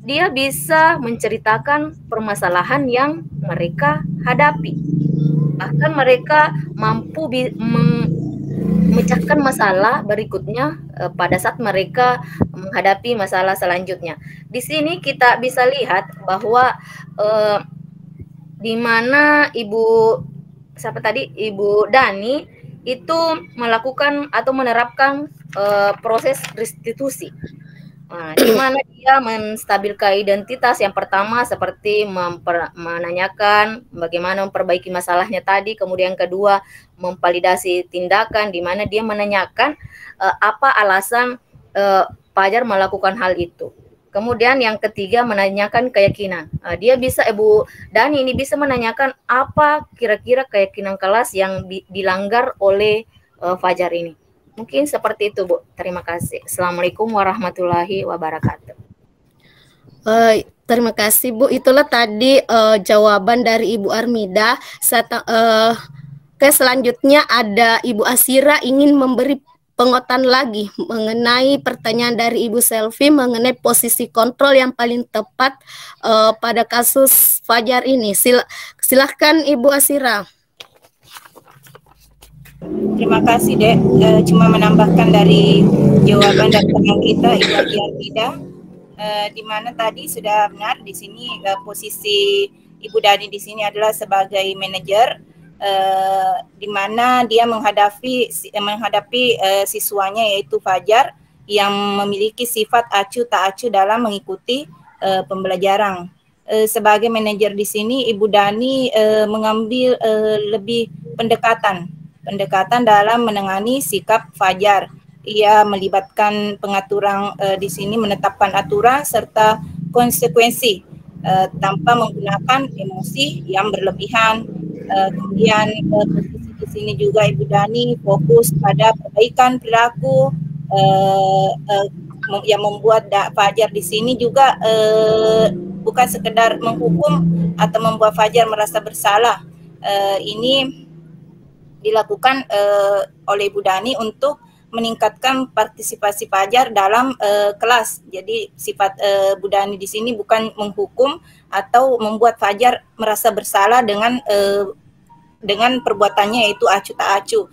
dia bisa menceritakan permasalahan yang mereka hadapi. Bahkan mereka mampu memecahkan masalah berikutnya pada saat mereka menghadapi masalah selanjutnya. Di sini kita bisa lihat bahwa di mana Ibu Dani itu melakukan atau menerapkan proses restitusi. Di mana dia menstabilkan identitas. Yang pertama seperti menanyakan bagaimana memperbaiki masalahnya tadi, kemudian kedua memvalidasi tindakan, di mana dia menanyakan apa alasan Fajar melakukan hal itu. Kemudian yang ketiga menanyakan keyakinan. Dia bisa, Ibu Dani ini bisa menanyakan apa kira-kira keyakinan kelas yang dilanggar oleh Fajar ini. Mungkin seperti itu, Bu. Terima kasih. Assalamualaikum warahmatullahi wabarakatuh. Terima kasih, Bu. Itulah tadi jawaban dari Ibu Armida. Selanjutnya ada Ibu Asira ingin memberi penguatan lagi mengenai pertanyaan dari Ibu Selvi mengenai posisi kontrol yang paling tepat pada kasus Fajar ini. Silahkan Ibu Asira. Terima kasih, Dek. Cuma menambahkan dari jawaban dan pertanyaan kita, Ibu Armida, di mana tadi sudah benar di sini posisi Ibu Dani di sini adalah sebagai manajer, di mana dia menghadapi siswanya yaitu Fajar yang memiliki sifat acuh tak acuh dalam mengikuti pembelajaran. Sebagai manajer di sini, Ibu Dani mengambil lebih pendekatan dalam menangani sikap Fajar. Ia melibatkan pengaturan di sini, menetapkan aturan serta konsekuensi tanpa menggunakan emosi yang berlebihan. Kemudian posisi di sini juga Ibu Dani fokus pada perbaikan perilaku yang membuat Fajar di sini juga bukan sekedar menghukum atau membuat Fajar merasa bersalah. Ini dilakukan oleh Ibu Dani untuk meningkatkan partisipasi Fajar dalam kelas. Jadi sifat Bu Dani di sini bukan menghukum atau membuat Fajar merasa bersalah dengan perbuatannya yaitu acuh tak acuh.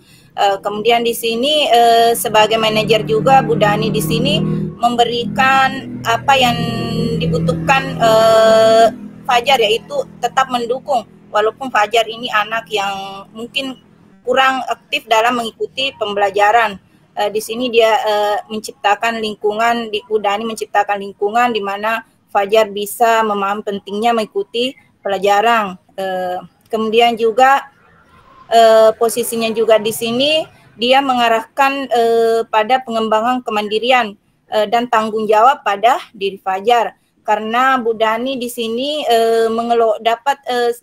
Kemudian di sini sebagai manajer juga Bu Dani di sini memberikan apa yang dibutuhkan Fajar, yaitu tetap mendukung walaupun Fajar ini anak yang mungkin kurang aktif dalam mengikuti pembelajaran. Di sini dia menciptakan lingkungan, Bu Dani menciptakan lingkungan di mana Fajar bisa memahami pentingnya mengikuti pelajaran. Kemudian juga posisinya juga di sini dia mengarahkan pada pengembangan kemandirian dan tanggung jawab pada diri Fajar. Karena Bu Dani di sini dapat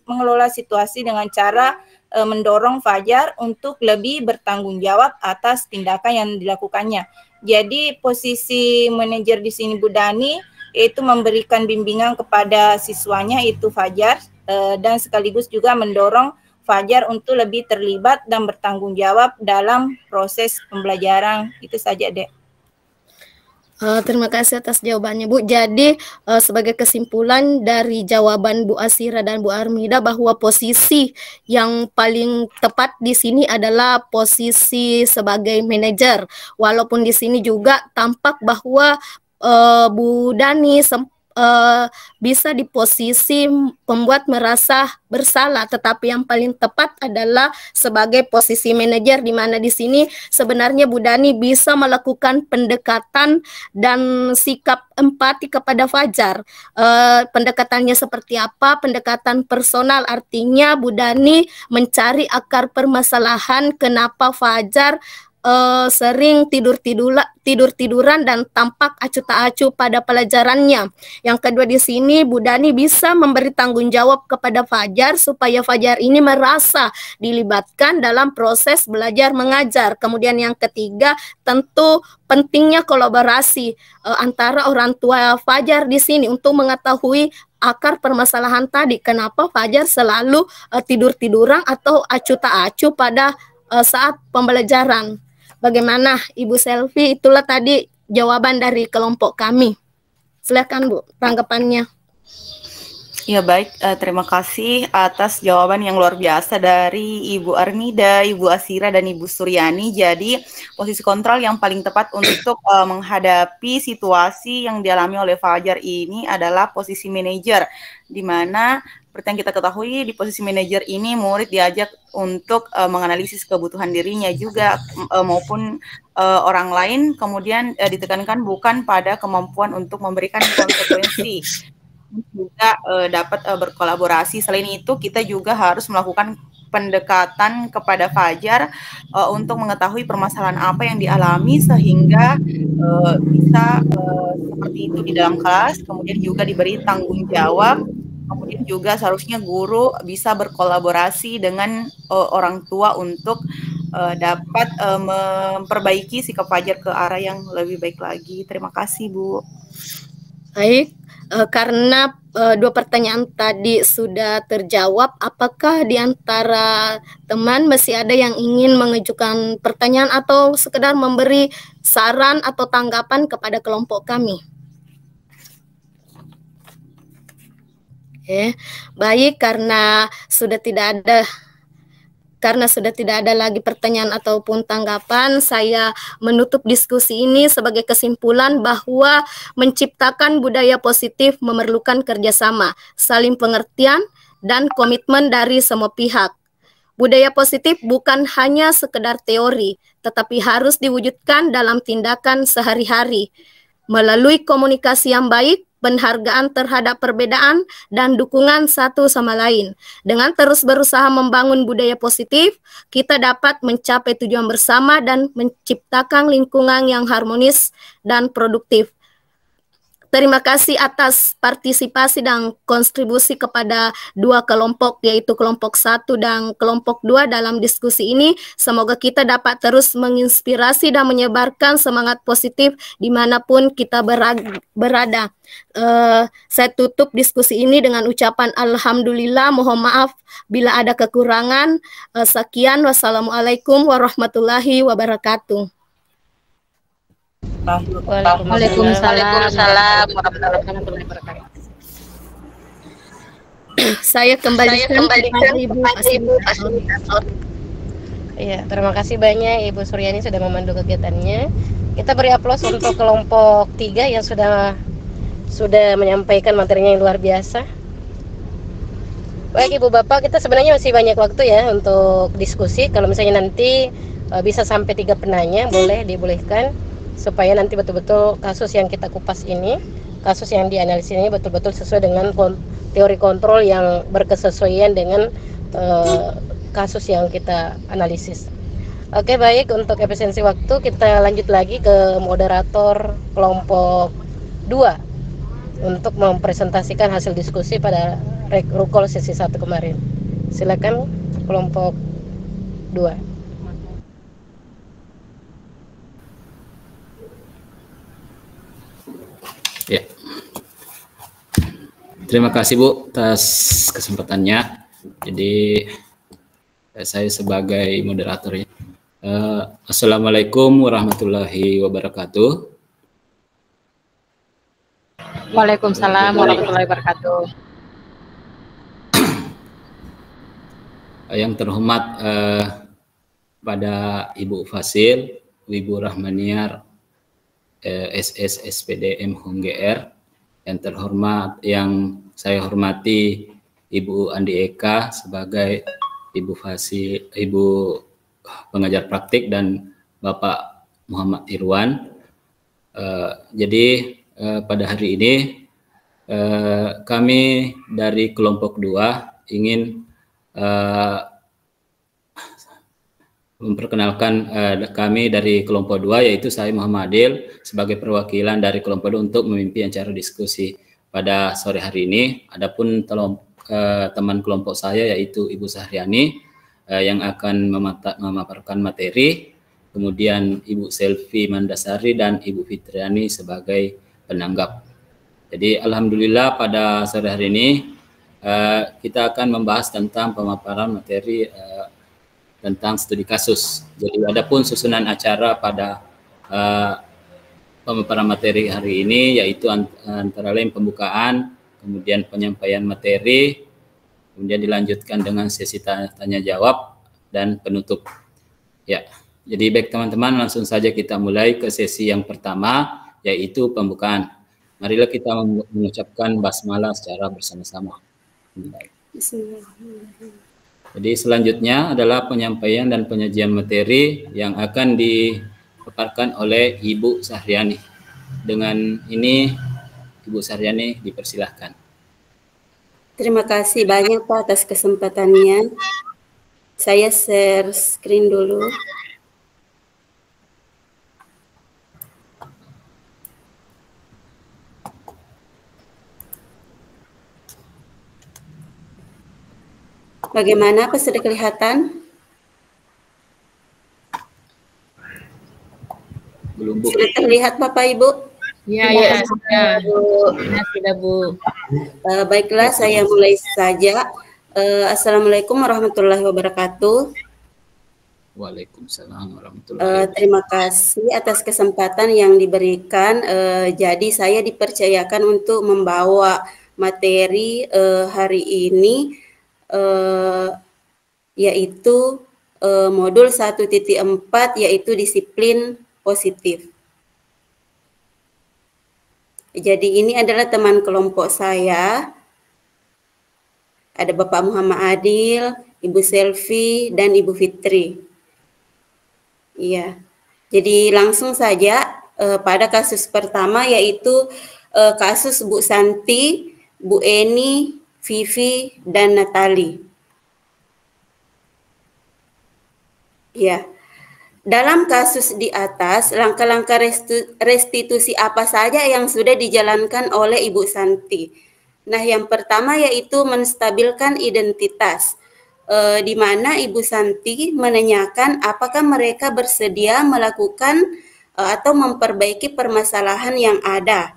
mengelola situasi dengan cara mendorong Fajar untuk lebih bertanggung jawab atas tindakan yang dilakukannya. Jadi posisi manajer di sini Bu Dani yaitu memberikan bimbingan kepada siswanya itu Fajar dan sekaligus juga mendorong Fajar untuk lebih terlibat dan bertanggung jawab dalam proses pembelajaran. Itu saja, Dek. Terima kasih atas jawabannya, Bu. Jadi sebagai kesimpulan dari jawaban Bu Asira dan Bu Armida bahwa posisi yang paling tepat di sini adalah posisi sebagai manajer. Walaupun di sini juga tampak bahwa Bu Dani bisa di posisi membuat merasa bersalah, tetapi yang paling tepat adalah sebagai posisi manajer, di mana di sini sebenarnya Bu Dani bisa melakukan pendekatan dan sikap empati kepada Fajar. Pendekatannya seperti apa? Pendekatan personal, artinya Bu Dani mencari akar permasalahan kenapa Fajar sering tidur-tiduran dan tampak acuh tak acuh pada pelajarannya. Yang kedua di sini Bu Dani bisa memberi tanggung jawab kepada Fajar supaya Fajar ini merasa dilibatkan dalam proses belajar mengajar. Kemudian yang ketiga tentu pentingnya kolaborasi antara orang tua Fajar di sini untuk mengetahui akar permasalahan tadi. Kenapa Fajar selalu tidur-tiduran atau acuh tak acuh pada saat pembelajaran. Bagaimana Ibu Selvi? Itulah tadi jawaban dari kelompok kami. Silakan Bu, tanggapannya. Ya baik, terima kasih atas jawaban yang luar biasa dari Ibu Armida, Ibu Asira, dan Ibu Suryani. Jadi posisi kontrol yang paling tepat untuk menghadapi situasi yang dialami oleh Fajar ini adalah posisi manajer, di mana seperti yang kita ketahui di posisi manajer ini murid diajak untuk menganalisis kebutuhan dirinya juga maupun orang lain, kemudian ditekankan bukan pada kemampuan untuk memberikan konsekuensi, juga dapat berkolaborasi. Selain itu kita juga harus melakukan pendekatan kepada Fajar untuk mengetahui permasalahan apa yang dialami sehingga bisa seperti itu di dalam kelas, kemudian juga diberi tanggung jawab. Kemudian juga seharusnya guru bisa berkolaborasi dengan orang tua untuk dapat memperbaiki sikap Fajar ke arah yang lebih baik lagi. Terima kasih, Bu. Baik, karena dua pertanyaan tadi sudah terjawab, apakah di antara teman masih ada yang ingin mengajukan pertanyaan atau sekedar memberi saran atau tanggapan kepada kelompok kami? Baik, karena sudah tidak ada lagi pertanyaan ataupun tanggapan, saya menutup diskusi ini sebagai kesimpulan bahwa menciptakan budaya positif memerlukan kerjasama, saling pengertian, dan komitmen dari semua pihak. Budaya positif bukan hanya sekedar teori, tetapi harus diwujudkan dalam tindakan sehari-hari, melalui komunikasi yang baik, penghargaan terhadap perbedaan, dan dukungan satu sama lain. Dengan terus berusaha membangun budaya positif, kita dapat mencapai tujuan bersama dan menciptakan lingkungan yang harmonis dan produktif. Terima kasih atas partisipasi dan kontribusi kepada dua kelompok, yaitu kelompok 1 dan kelompok 2 dalam diskusi ini. Semoga kita dapat terus menginspirasi dan menyebarkan semangat positif dimanapun kita berada. Saya tutup diskusi ini dengan ucapan Alhamdulillah, mohon maaf bila ada kekurangan. Sekian, wassalamualaikum warahmatullahi wabarakatuh. Waalaikumsalam warahmatullahi wabarakatuh. Saya kembalikan kepada Ibu Asmita. Iya, terima kasih banyak Ibu Suryani sudah memandu kegiatannya. Kita beri aplaus untuk kelompok 3 yang sudah menyampaikan materinya yang luar biasa. Baik Ibu Bapak, kita sebenarnya masih banyak waktu ya untuk diskusi. Kalau misalnya nanti bisa sampai 3 penanya, dibolehkan, supaya nanti betul-betul kasus yang kita kupas ini, kasus yang dianalisis ini betul-betul sesuai dengan teori kontrol yang berkesesuaian dengan kasus yang kita analisis. Oke, baik, untuk efisiensi waktu kita lanjut lagi ke moderator kelompok 2 untuk mempresentasikan hasil diskusi pada Rukol sesi 1 kemarin. Silakan kelompok 2. Ya. Terima kasih Bu atas kesempatannya. Jadi saya sebagai moderatornya. Assalamualaikum warahmatullahi wabarakatuh. Waalaikumsalam warahmatullahi wabarakatuh. Yang terhormat pada Ibu Fasil, Ibu Rahmaniar, SS SPD M Hum GR, yang terhormat, yang saya hormati Ibu Andi Eka sebagai Ibu Fasil, Ibu pengajar praktik, dan Bapak Muhammad Irwan. Jadi pada hari ini kami dari kelompok 2 ingin memperkenalkan kami dari kelompok 2, yaitu saya Muhammad Adil sebagai perwakilan dari kelompok 2 untuk memimpin acara diskusi pada sore hari ini. Adapun teman kelompok saya yaitu Ibu Sahriani yang akan memaparkan materi, kemudian Ibu Selvi Mandasari dan Ibu Fitriani sebagai penanggap. Jadi alhamdulillah pada sore hari ini kita akan membahas tentang pemaparan materi tentang studi kasus. Jadi adapun susunan acara pada pemaparan materi hari ini yaitu antara lain pembukaan, kemudian penyampaian materi, kemudian dilanjutkan dengan sesi tanya jawab dan penutup. Ya, jadi baik teman-teman, langsung saja kita mulai ke sesi yang pertama yaitu pembukaan. Marilah kita mengucapkan basmalah secara bersama-sama. Bismillahirrahmanirrahim. Jadi selanjutnya adalah penyampaian dan penyajian materi yang akan dipaparkan oleh Ibu Sahriani. Dengan ini Ibu Sahriani dipersilahkan. Terima kasih banyak Pak atas kesempatannya. Saya share screen dulu. Bagaimana, apa sudah kelihatan? Belum, Bu. Sudah terlihat Bapak Ibu? Ya, sudah. Sudah, Bu. Baiklah, saya mulai saja. Assalamualaikum warahmatullahi wabarakatuh. Waalaikumsalam warahmatullahi wabarakatuh. Terima kasih atas kesempatan yang diberikan. Jadi saya dipercayakan untuk membawa materi hari ini, yaitu modul 1.4 yaitu disiplin positif. Jadi ini adalah teman kelompok saya. Ada Bapak Muhammad Adil, Ibu Selvi, dan Ibu Fitri. Iya. Jadi langsung saja pada kasus pertama yaitu kasus Bu Santi, Bu Eni, Vivi, dan Natali. Ya, dalam kasus di atas, langkah-langkah restitusi apa saja yang sudah dijalankan oleh Ibu Santi? Nah, yang pertama yaitu menstabilkan identitas, di mana Ibu Santi menanyakan apakah mereka bersedia melakukan atau memperbaiki permasalahan yang ada.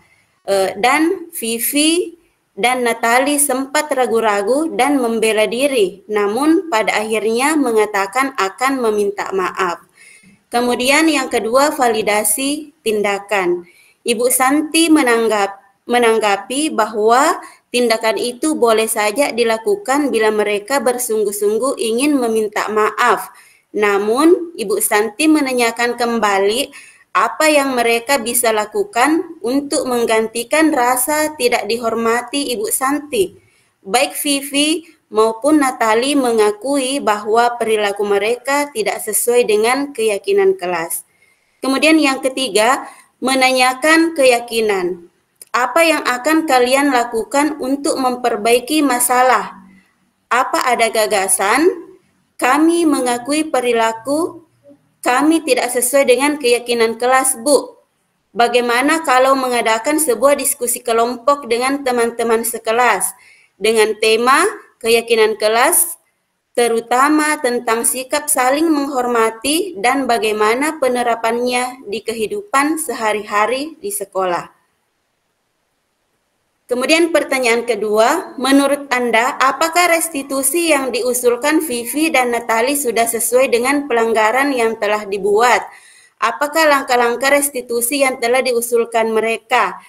Dan Vivi dan Natali sempat ragu-ragu dan membela diri, namun pada akhirnya mengatakan akan meminta maaf. Kemudian yang kedua, validasi tindakan. Ibu Santi menanggapi bahwa tindakan itu boleh saja dilakukan bila mereka bersungguh-sungguh ingin meminta maaf. Namun, Ibu Santi menanyakan kembali apa yang mereka bisa lakukan untuk menggantikan rasa tidak dihormati Ibu Santi. Baik Vivi maupun Natali mengakui bahwa perilaku mereka tidak sesuai dengan keyakinan kelas. Kemudian yang ketiga, menanyakan keyakinan. Apa yang akan kalian lakukan untuk memperbaiki masalah? Apa ada gagasan? Kami mengakui perilaku kami tidak sesuai dengan keyakinan kelas, Bu. Bagaimana kalau mengadakan sebuah diskusi kelompok dengan teman-teman sekelas dengan tema keyakinan kelas, terutama tentang sikap saling menghormati dan bagaimana penerapannya di kehidupan sehari-hari di sekolah. Kemudian pertanyaan kedua, menurut Anda, apakah restitusi yang diusulkan Vivi dan Natali sudah sesuai dengan pelanggaran yang telah dibuat? Apakah langkah-langkah restitusi yang telah diusulkan mereka?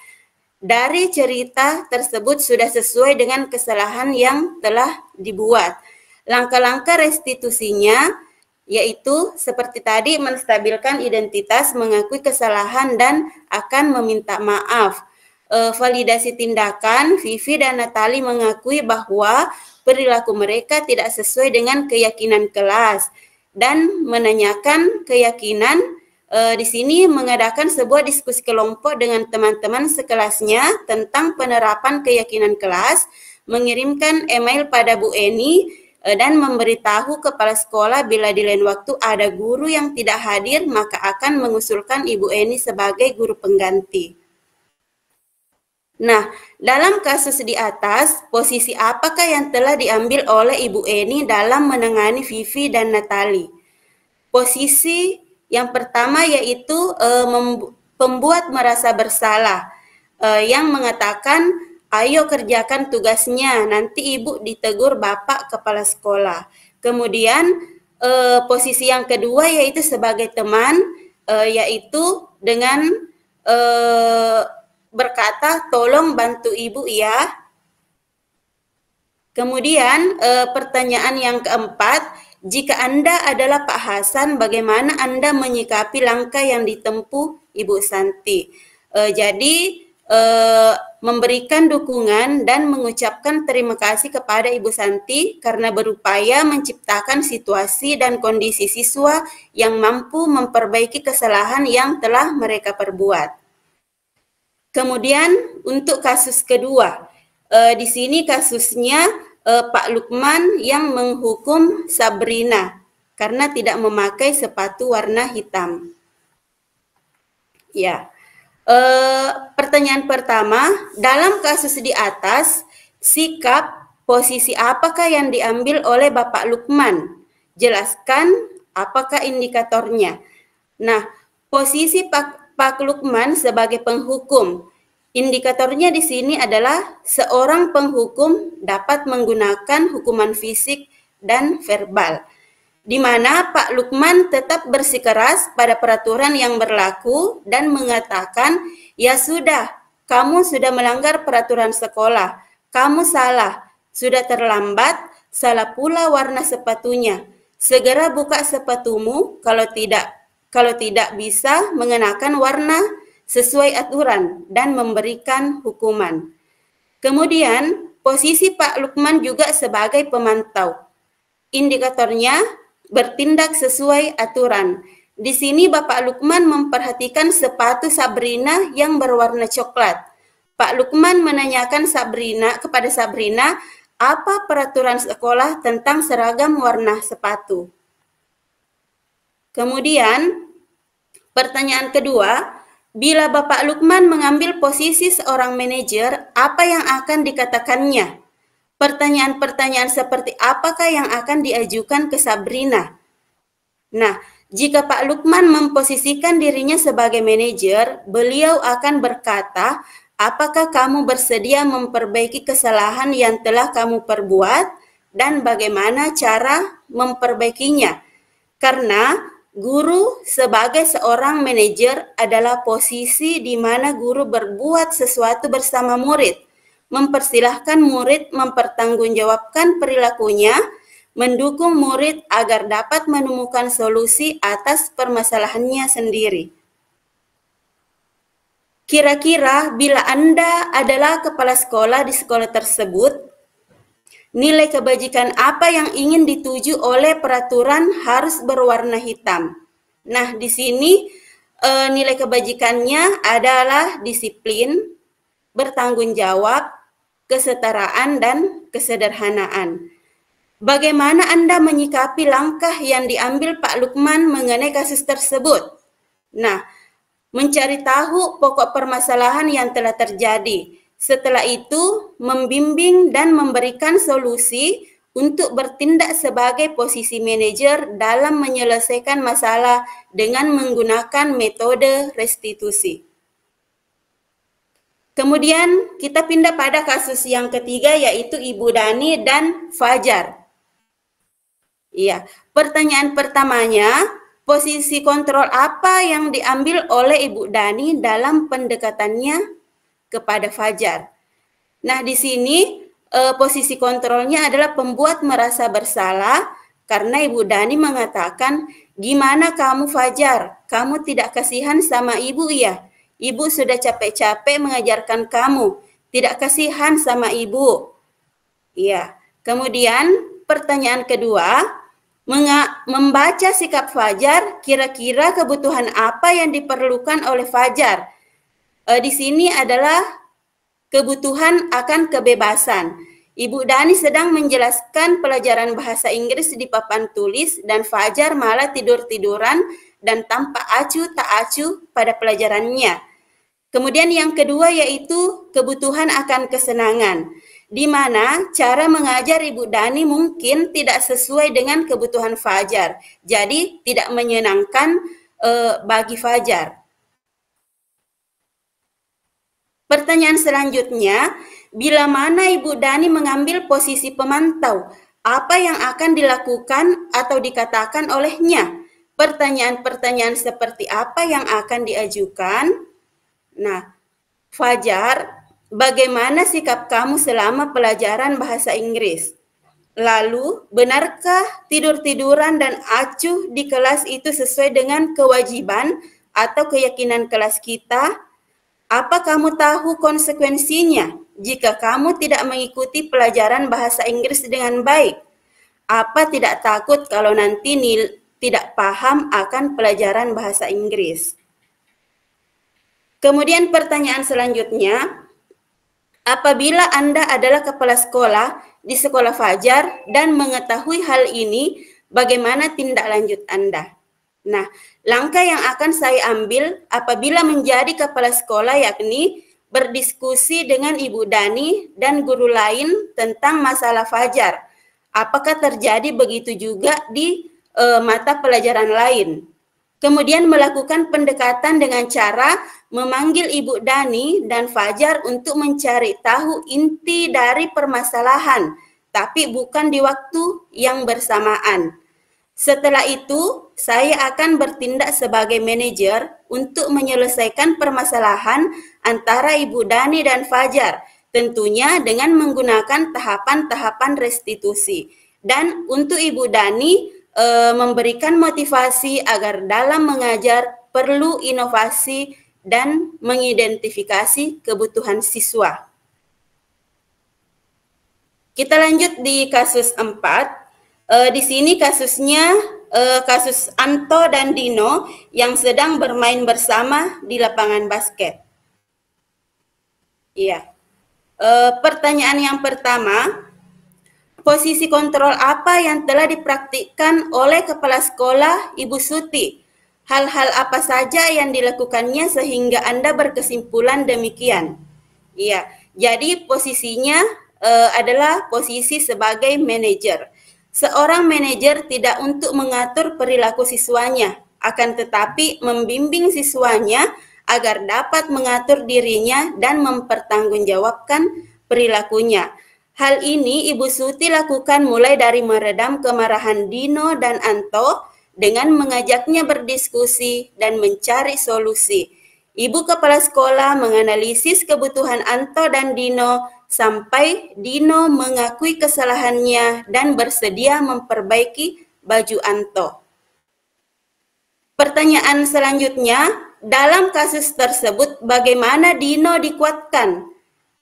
dari cerita tersebut sudah sesuai dengan kesalahan yang telah dibuat. Langkah-langkah restitusinya yaitu seperti tadi menstabilkan identitas, mengakui kesalahan, dan akan meminta maaf. Validasi tindakan, Vivi dan Natali mengakui bahwa perilaku mereka tidak sesuai dengan keyakinan kelas dan menanyakan keyakinan. Di sini mengadakan sebuah diskusi kelompok dengan teman-teman sekelasnya tentang penerapan keyakinan kelas, mengirimkan email pada Bu Eni dan memberitahu kepala sekolah bila di lain waktu ada guru yang tidak hadir maka akan mengusulkan Ibu Eni sebagai guru pengganti. Nah, dalam kasus di atas, posisi apakah yang telah diambil oleh Ibu Eni dalam menangani Vivi dan Natali? Posisi yang pertama yaitu pembuat merasa bersalah, yang mengatakan, ayo kerjakan tugasnya, nanti ibu ditegur bapak kepala sekolah. Kemudian posisi yang kedua yaitu sebagai teman, yaitu dengan berkata, tolong bantu ibu ya. Kemudian pertanyaan yang keempat, jika Anda adalah Pak Hasan, bagaimana Anda menyikapi langkah yang ditempuh Ibu Santi? Jadi memberikan dukungan dan mengucapkan terima kasih kepada Ibu Santi karena berupaya menciptakan situasi dan kondisi siswa yang mampu memperbaiki kesalahan yang telah mereka perbuat. Kemudian untuk kasus kedua, di sini kasusnya Pak Lukman yang menghukum Sabrina karena tidak memakai sepatu warna hitam. Ya, pertanyaan pertama, dalam kasus di atas, sikap posisi apakah yang diambil oleh Bapak Lukman? Jelaskan apakah indikatornya. Nah, posisi Pak Lukman sebagai penghukum, indikatornya di sini adalah seorang penghukum dapat menggunakan hukuman fisik dan verbal, di mana Pak Lukman tetap bersikeras pada peraturan yang berlaku dan mengatakan, ya sudah, kamu sudah melanggar peraturan sekolah, kamu salah, sudah terlambat, salah pula warna sepatunya, segera buka sepatumu, kalau tidak bisa mengenakan warna sesuai aturan dan memberikan hukuman. Kemudian, posisi Pak Lukman juga sebagai pemantau. Indikatornya bertindak sesuai aturan. Di sini Bapak Lukman memperhatikan sepatu Sabrina yang berwarna coklat. Pak Lukman menanyakan kepada Sabrina, apa peraturan sekolah tentang seragam warna sepatu? Kemudian, pertanyaan kedua, bila Bapak Lukman mengambil posisi seorang manajer, apa yang akan dikatakannya? Pertanyaan-pertanyaan seperti apakah yang akan diajukan ke Sabrina? Nah, jika Pak Lukman memposisikan dirinya sebagai manajer, beliau akan berkata, apakah kamu bersedia memperbaiki kesalahan yang telah kamu perbuat dan bagaimana cara memperbaikinya? Karena guru sebagai seorang manajer adalah posisi di mana guru berbuat sesuatu bersama murid, mempersilahkan murid mempertanggungjawabkan perilakunya, mendukung murid agar dapat menemukan solusi atas permasalahannya sendiri. Kira-kira bila Anda adalah kepala sekolah di sekolah tersebut, nilai kebajikan apa yang ingin dituju oleh peraturan harus berwarna hitam. Nah, di sini nilai kebajikannya adalah disiplin, bertanggung jawab, kesetaraan, dan kesederhanaan. Bagaimana Anda menyikapi langkah yang diambil Pak Lukman mengenai kasus tersebut? Nah, mencari tahu pokok permasalahan yang telah terjadi. Setelah itu, membimbing dan memberikan solusi untuk bertindak sebagai posisi manajer dalam menyelesaikan masalah dengan menggunakan metode restitusi. Kemudian kita pindah pada kasus yang ketiga yaitu Ibu Dani dan Fajar. Iya, pertanyaan pertamanya, posisi kontrol apa yang diambil oleh Ibu Dani dalam pendekatannya kepada Fajar. Nah, di sini posisi kontrolnya adalah pembuat merasa bersalah karena Ibu Dani mengatakan, "Gimana kamu Fajar? Kamu tidak kasihan sama ibu ya? Ibu sudah capek-capek mengajarkan kamu. Tidak kasihan sama ibu." Iya. Kemudian pertanyaan kedua, membaca sikap Fajar, kira-kira kebutuhan apa yang diperlukan oleh Fajar? Di sini adalah kebutuhan akan kebebasan. Ibu Dani sedang menjelaskan pelajaran bahasa Inggris di papan tulis dan Fajar malah tidur-tiduran dan tampak acuh tak acuh pada pelajarannya. Kemudian yang kedua yaitu kebutuhan akan kesenangan, di mana cara mengajar Ibu Dani mungkin tidak sesuai dengan kebutuhan Fajar, jadi tidak menyenangkan bagi Fajar. Pertanyaan selanjutnya, bila mana Ibu Dani mengambil posisi pemantau, apa yang akan dilakukan atau dikatakan olehnya? Pertanyaan-pertanyaan seperti apa yang akan diajukan? Nah, Fajar, bagaimana sikap kamu selama pelajaran bahasa Inggris? Lalu, benarkah tidur-tiduran dan acuh di kelas itu sesuai dengan kewajiban atau keyakinan kelas kita? Apa kamu tahu konsekuensinya jika kamu tidak mengikuti pelajaran bahasa Inggris dengan baik? Apa tidak takut kalau nanti tidak paham akan pelajaran bahasa Inggris? Kemudian pertanyaan selanjutnya, apabila Anda adalah kepala sekolah di sekolah Fajar dan mengetahui hal ini, bagaimana tindak lanjut Anda? Nah, langkah yang akan saya ambil apabila menjadi kepala sekolah yakni berdiskusi dengan Ibu Dani dan guru lain tentang masalah Fajar. Apakah terjadi begitu juga di mata pelajaran lain? Kemudian melakukan pendekatan dengan cara memanggil Ibu Dani dan Fajar untuk mencari tahu inti dari permasalahan, tapi bukan di waktu yang bersamaan. Setelah itu, saya akan bertindak sebagai manajer untuk menyelesaikan permasalahan antara Ibu Dani dan Fajar, tentunya dengan menggunakan tahapan-tahapan restitusi. Dan untuk Ibu Dani, memberikan motivasi agar dalam mengajar perlu inovasi dan mengidentifikasi kebutuhan siswa. Kita lanjut di kasus 4. Di sini kasusnya kasus Anto dan Dino yang sedang bermain bersama di lapangan basket. Iya. Pertanyaan yang pertama, posisi kontrol apa yang telah dipraktikkan oleh kepala sekolah Ibu Suti? Hal-hal apa saja yang dilakukannya sehingga Anda berkesimpulan demikian? Iya, jadi posisinya adalah posisi sebagai manajer. Seorang manajer tidak untuk mengatur perilaku siswanya, akan tetapi membimbing siswanya agar dapat mengatur dirinya dan mempertanggungjawabkan perilakunya. Hal ini Ibu Suti lakukan mulai dari meredam kemarahan Dino dan Anto dengan mengajaknya berdiskusi dan mencari solusi. Ibu kepala sekolah menganalisis kebutuhan Anto dan Dino sampai Dino mengakui kesalahannya dan bersedia memperbaiki baju Anto. Pertanyaan selanjutnya, dalam kasus tersebut bagaimana Dino dikuatkan?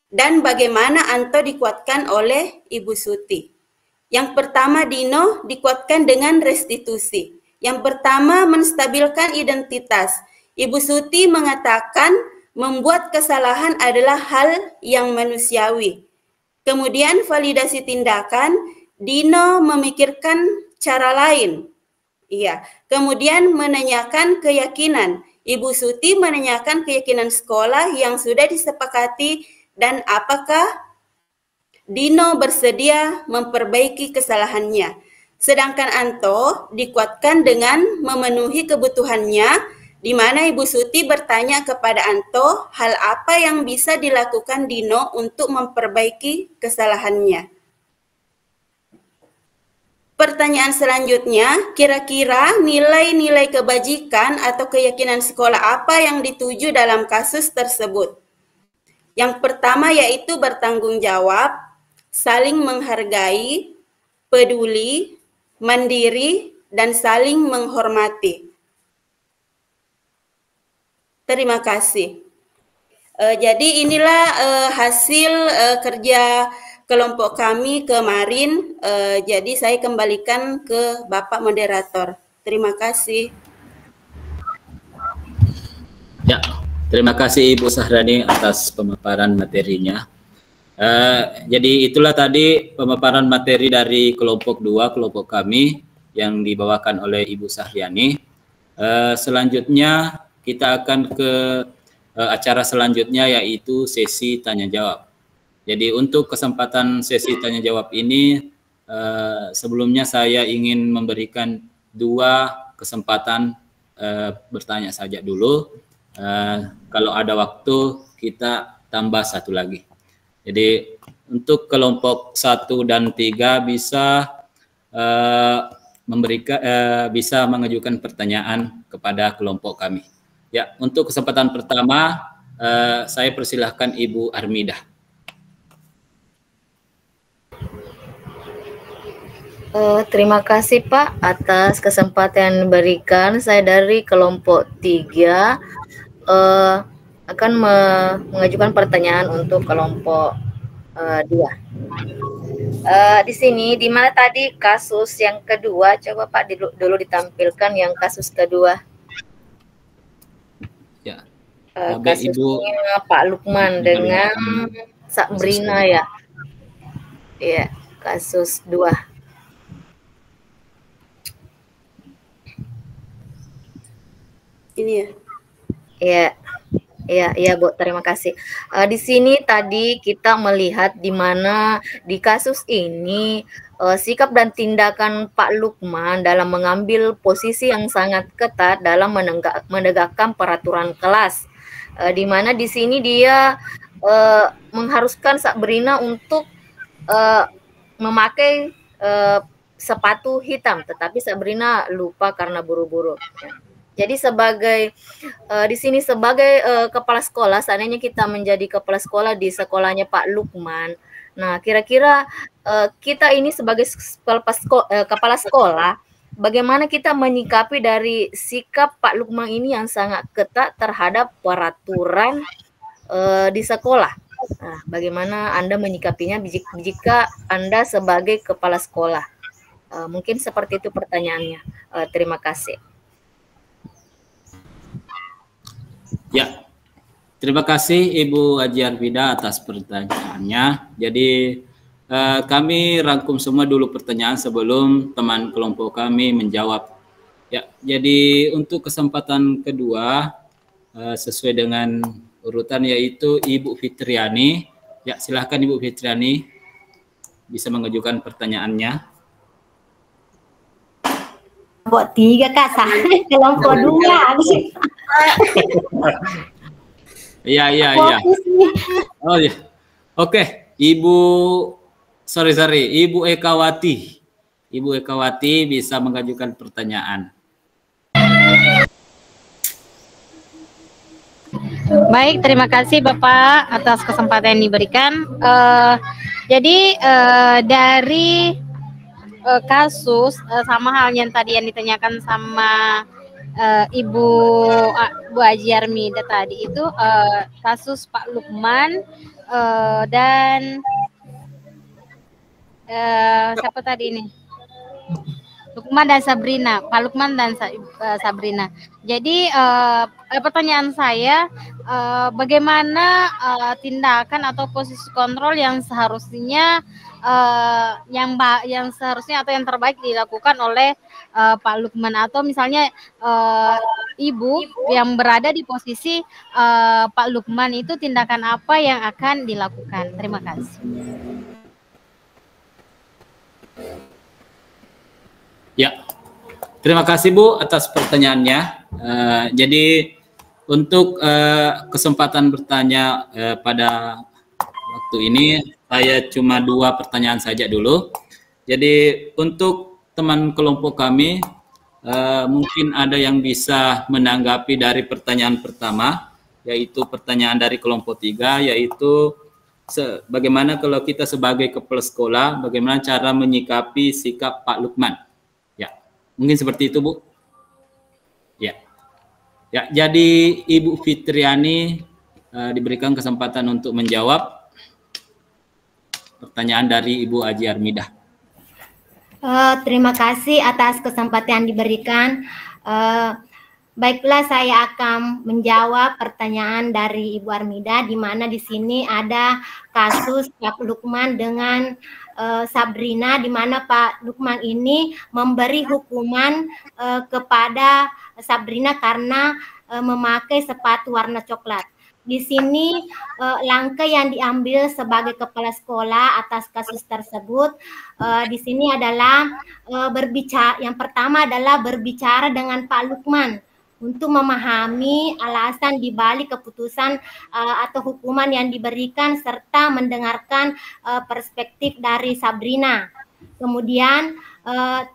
Dan bagaimana Anto dikuatkan oleh Ibu Suti? Yang pertama, Dino dikuatkan dengan restitusi. Yang pertama, menstabilkan identitas. Ibu Suti mengatakan membuat kesalahan adalah hal yang manusiawi. Kemudian validasi tindakan, Dino memikirkan cara lain. Iya. Kemudian menanyakan keyakinan. Ibu Suti menanyakan keyakinan sekolah yang sudah disepakati dan apakah Dino bersedia memperbaiki kesalahannya. Sedangkan Anto dikuatkan dengan memenuhi kebutuhannya, di mana Ibu Suti bertanya kepada Anto hal apa yang bisa dilakukan Dino untuk memperbaiki kesalahannya. Pertanyaan selanjutnya, kira-kira nilai-nilai kebajikan atau keyakinan sekolah apa yang dituju dalam kasus tersebut? Yang pertama yaitu bertanggung jawab, saling menghargai, peduli, mandiri, dan saling menghormati. Terima kasih. Jadi inilah hasil kerja kelompok kami kemarin. Jadi saya kembalikan ke Bapak Moderator. Terima kasih. Ya, terima kasih Ibu Sahrani atas pemaparan materinya. Jadi itulah tadi pemaparan materi dari kelompok 2, kelompok kami yang dibawakan oleh Ibu Sahriani. Selanjutnya kita akan ke acara selanjutnya, yaitu sesi tanya jawab. Jadi untuk kesempatan sesi tanya jawab ini, sebelumnya saya ingin memberikan 2 kesempatan bertanya saja dulu. Kalau ada waktu kita tambah 1 lagi. Jadi untuk kelompok 1 dan 3 bisa bisa mengajukan pertanyaan kepada kelompok kami. Ya, untuk kesempatan pertama saya persilahkan Ibu Armidah. Terima kasih Pak atas kesempatan yang diberikan. Saya dari kelompok 3 akan mengajukan pertanyaan untuk kelompok 2. Di sini, di mana tadi kasus yang kedua? Coba Pak dulu ditampilkan yang kasus kedua. Ya. Kasusnya Pak Lukman dengan Sabrina ya. Iya, kasus 2. Ini ya. Iya Bu, terima kasih. Di sini tadi kita melihat di mana di kasus ini sikap dan tindakan Pak Lukman dalam mengambil posisi yang sangat ketat dalam menegakkan peraturan kelas. Di mana di sini dia mengharuskan Sabrina untuk memakai sepatu hitam, tetapi Sabrina lupa karena buru-buru. Jadi sebagai di sini sebagai kepala sekolah, seandainya kita menjadi kepala sekolah di sekolahnya Pak Lukman. Nah, kira-kira kita ini sebagai kepala sekolah, bagaimana kita menyikapi dari sikap Pak Lukman ini yang sangat ketat terhadap peraturan di sekolah? Nah, bagaimana Anda menyikapinya jika Anda sebagai kepala sekolah? Mungkin seperti itu pertanyaannya. Terima kasih. Ya, terima kasih Ibu Haji Armida atas pertanyaannya. Jadi kami rangkum semua dulu pertanyaan sebelum teman kelompok kami menjawab. Ya, jadi untuk kesempatan kedua sesuai dengan urutan yaitu Ibu Fitriani. Ya, silahkan Ibu Fitriani bisa mengajukan pertanyaannya. Kelompok 3 Kak, kelompok 2. Iya. Oh iya. Oke, Ibu Ekawati. Ibu Ekawati bisa mengajukan pertanyaan. Baik, terima kasih Bapak atas kesempatan yang diberikan. Jadi dari kasus sama halnya yang tadi yang ditanyakan sama Ibu Haji Armida tadi itu kasus Pak Lukman dan siapa tadi ini? Lukman dan Sabrina, Pak Lukman dan Sabrina. Jadi pertanyaan saya, bagaimana tindakan atau posisi kontrol yang seharusnya yang seharusnya atau yang terbaik dilakukan oleh Pak Lukman, atau misalnya ibu yang berada di posisi Pak Lukman itu tindakan apa yang akan dilakukan? Terima kasih. Ya, terima kasih Bu atas pertanyaannya. Jadi untuk kesempatan bertanya pada waktu ini saya cuma 2 pertanyaan saja dulu. Jadi untuk teman kelompok kami mungkin ada yang bisa menanggapi dari pertanyaan pertama, yaitu pertanyaan dari kelompok 3, yaitu bagaimana kalau kita sebagai kepala sekolah, bagaimana cara menyikapi sikap Pak Lukman? Ya, mungkin seperti itu, Bu. Ya, ya. Jadi Ibu Fitriani diberikan kesempatan untuk menjawab pertanyaan dari Ibu Haji Armidah. Terima kasih atas kesempatan yang diberikan. Baiklah, saya akan menjawab pertanyaan dari Ibu Armidah, di mana di sini ada kasus Pak Lukman dengan Sabrina, di mana Pak Lukman ini memberi hukuman kepada Sabrina karena memakai sepatu warna coklat. Di sini langkah yang diambil sebagai kepala sekolah atas kasus tersebut di sini adalah berbicara. Yang pertama adalah berbicara dengan Pak Lukman untuk memahami alasan dibalik keputusan atau hukuman yang diberikan serta mendengarkan perspektif dari Sabrina. Kemudian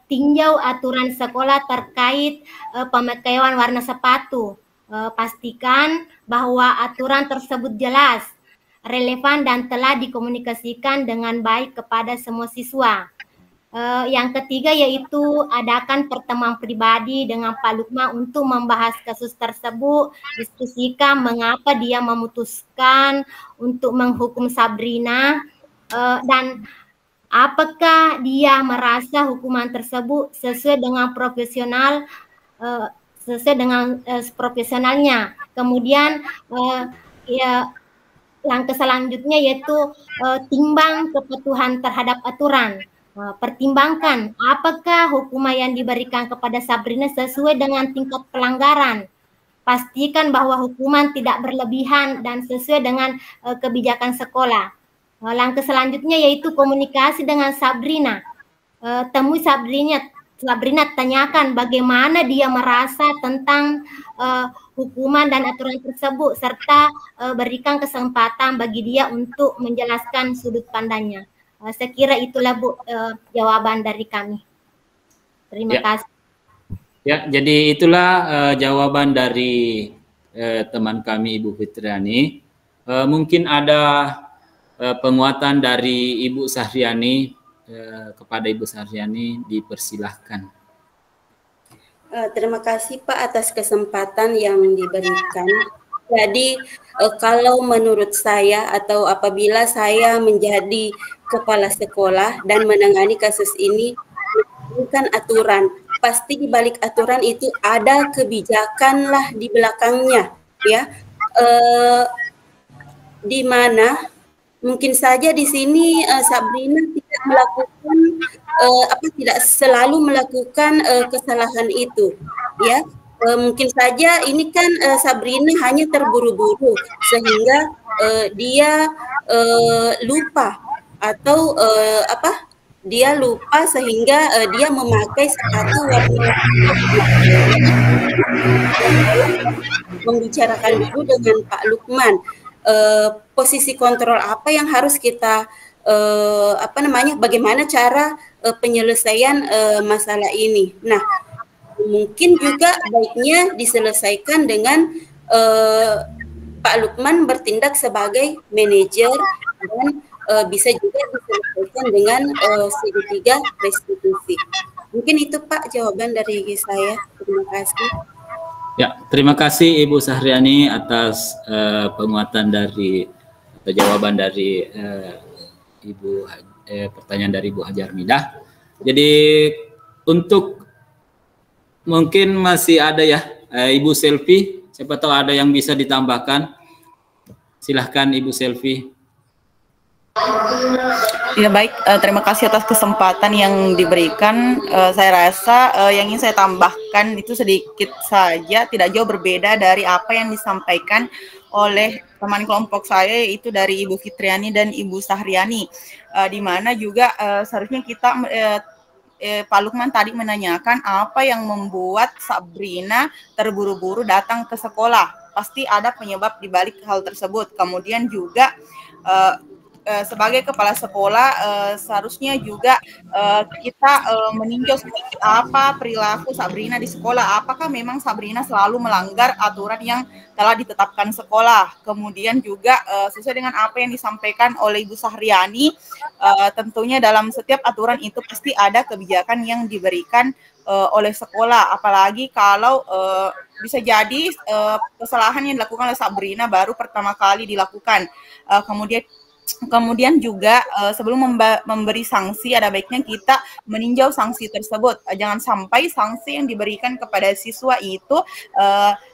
tinjau aturan sekolah terkait pemakaian warna sepatu. Pastikan bahwa aturan tersebut jelas, relevan, dan telah dikomunikasikan dengan baik kepada semua siswa. Yang ketiga yaitu adakan pertemuan pribadi dengan Pak Lukman untuk membahas kasus tersebut, diskusikan mengapa dia memutuskan untuk menghukum Sabrina, dan apakah dia merasa hukuman tersebut sesuai dengan profesionalnya. Kemudian ya, langkah selanjutnya yaitu timbang kepatuhan terhadap aturan. Pertimbangkan apakah hukuman yang diberikan kepada Sabrina sesuai dengan tingkat pelanggaran. Pastikan bahwa hukuman tidak berlebihan dan sesuai dengan kebijakan sekolah. Langkah selanjutnya yaitu komunikasi dengan Sabrina. Temui Sabrina, tanyakan bagaimana dia merasa tentang hukuman dan aturan tersebut, serta berikan kesempatan bagi dia untuk menjelaskan sudut pandangnya. Saya kira itulah, Bu, jawaban dari kami. Terima kasih. Ya, jadi itulah jawaban dari teman kami Ibu Fitriani. Mungkin ada penguatan dari Ibu Sahriani. Kepada Ibu Sahriani dipersilahkan. Terima kasih Pak atas kesempatan yang diberikan. Jadi kalau menurut saya atau apabila saya menjadi kepala sekolah dan menangani kasus ini, bukan aturan. Pasti di balik aturan itu ada kebijakan lah di belakangnya, ya. Di mana mungkin saja di sini Sabrina tidak melakukan tidak selalu melakukan kesalahan itu, ya. Mungkin saja ini kan Sabrina hanya terburu-buru sehingga dia lupa atau dia lupa sehingga dia memakai sepatu warna membicarakan dulu dengan Pak Lukman. Posisi kontrol apa yang harus kita bagaimana cara penyelesaian masalah ini. Nah, mungkin juga baiknya diselesaikan dengan Pak Lukman bertindak sebagai manajer dan bisa juga diselesaikan dengan segitiga restitusi. Mungkin itu Pak jawaban dari saya. Terima kasih. Ya, terima kasih Ibu Sahriani atas penguatan dari atau jawaban dari pertanyaan dari Ibu Haji Armidah. Jadi untuk mungkin masih ada ya Ibu Selvi, siapa tahu ada yang bisa ditambahkan. Silahkan Ibu Selvi. Ya baik, terima kasih atas kesempatan yang diberikan. Saya rasa yang ingin saya tambahkan itu sedikit saja, tidak jauh berbeda dari apa yang disampaikan oleh teman kelompok saya, itu dari Ibu Fitriani dan Ibu Sahriani, di mana juga seharusnya kita Pak Lukman tadi menanyakan apa yang membuat Sabrina terburu-buru datang ke sekolah. Pasti ada penyebab di balik hal tersebut. Kemudian juga sebagai kepala sekolah seharusnya juga kita meninjau seperti apa perilaku Sabrina di sekolah. Apakah memang Sabrina selalu melanggar aturan yang telah ditetapkan sekolah. Kemudian juga sesuai dengan apa yang disampaikan oleh Ibu Sahriani, tentunya dalam setiap aturan itu pasti ada kebijakan yang diberikan oleh sekolah, apalagi kalau bisa jadi kesalahan yang dilakukan oleh Sabrina baru pertama kali dilakukan. Kemudian juga sebelum memberi sanksi, ada baiknya kita meninjau sanksi tersebut. Jangan sampai sanksi yang diberikan kepada siswa itu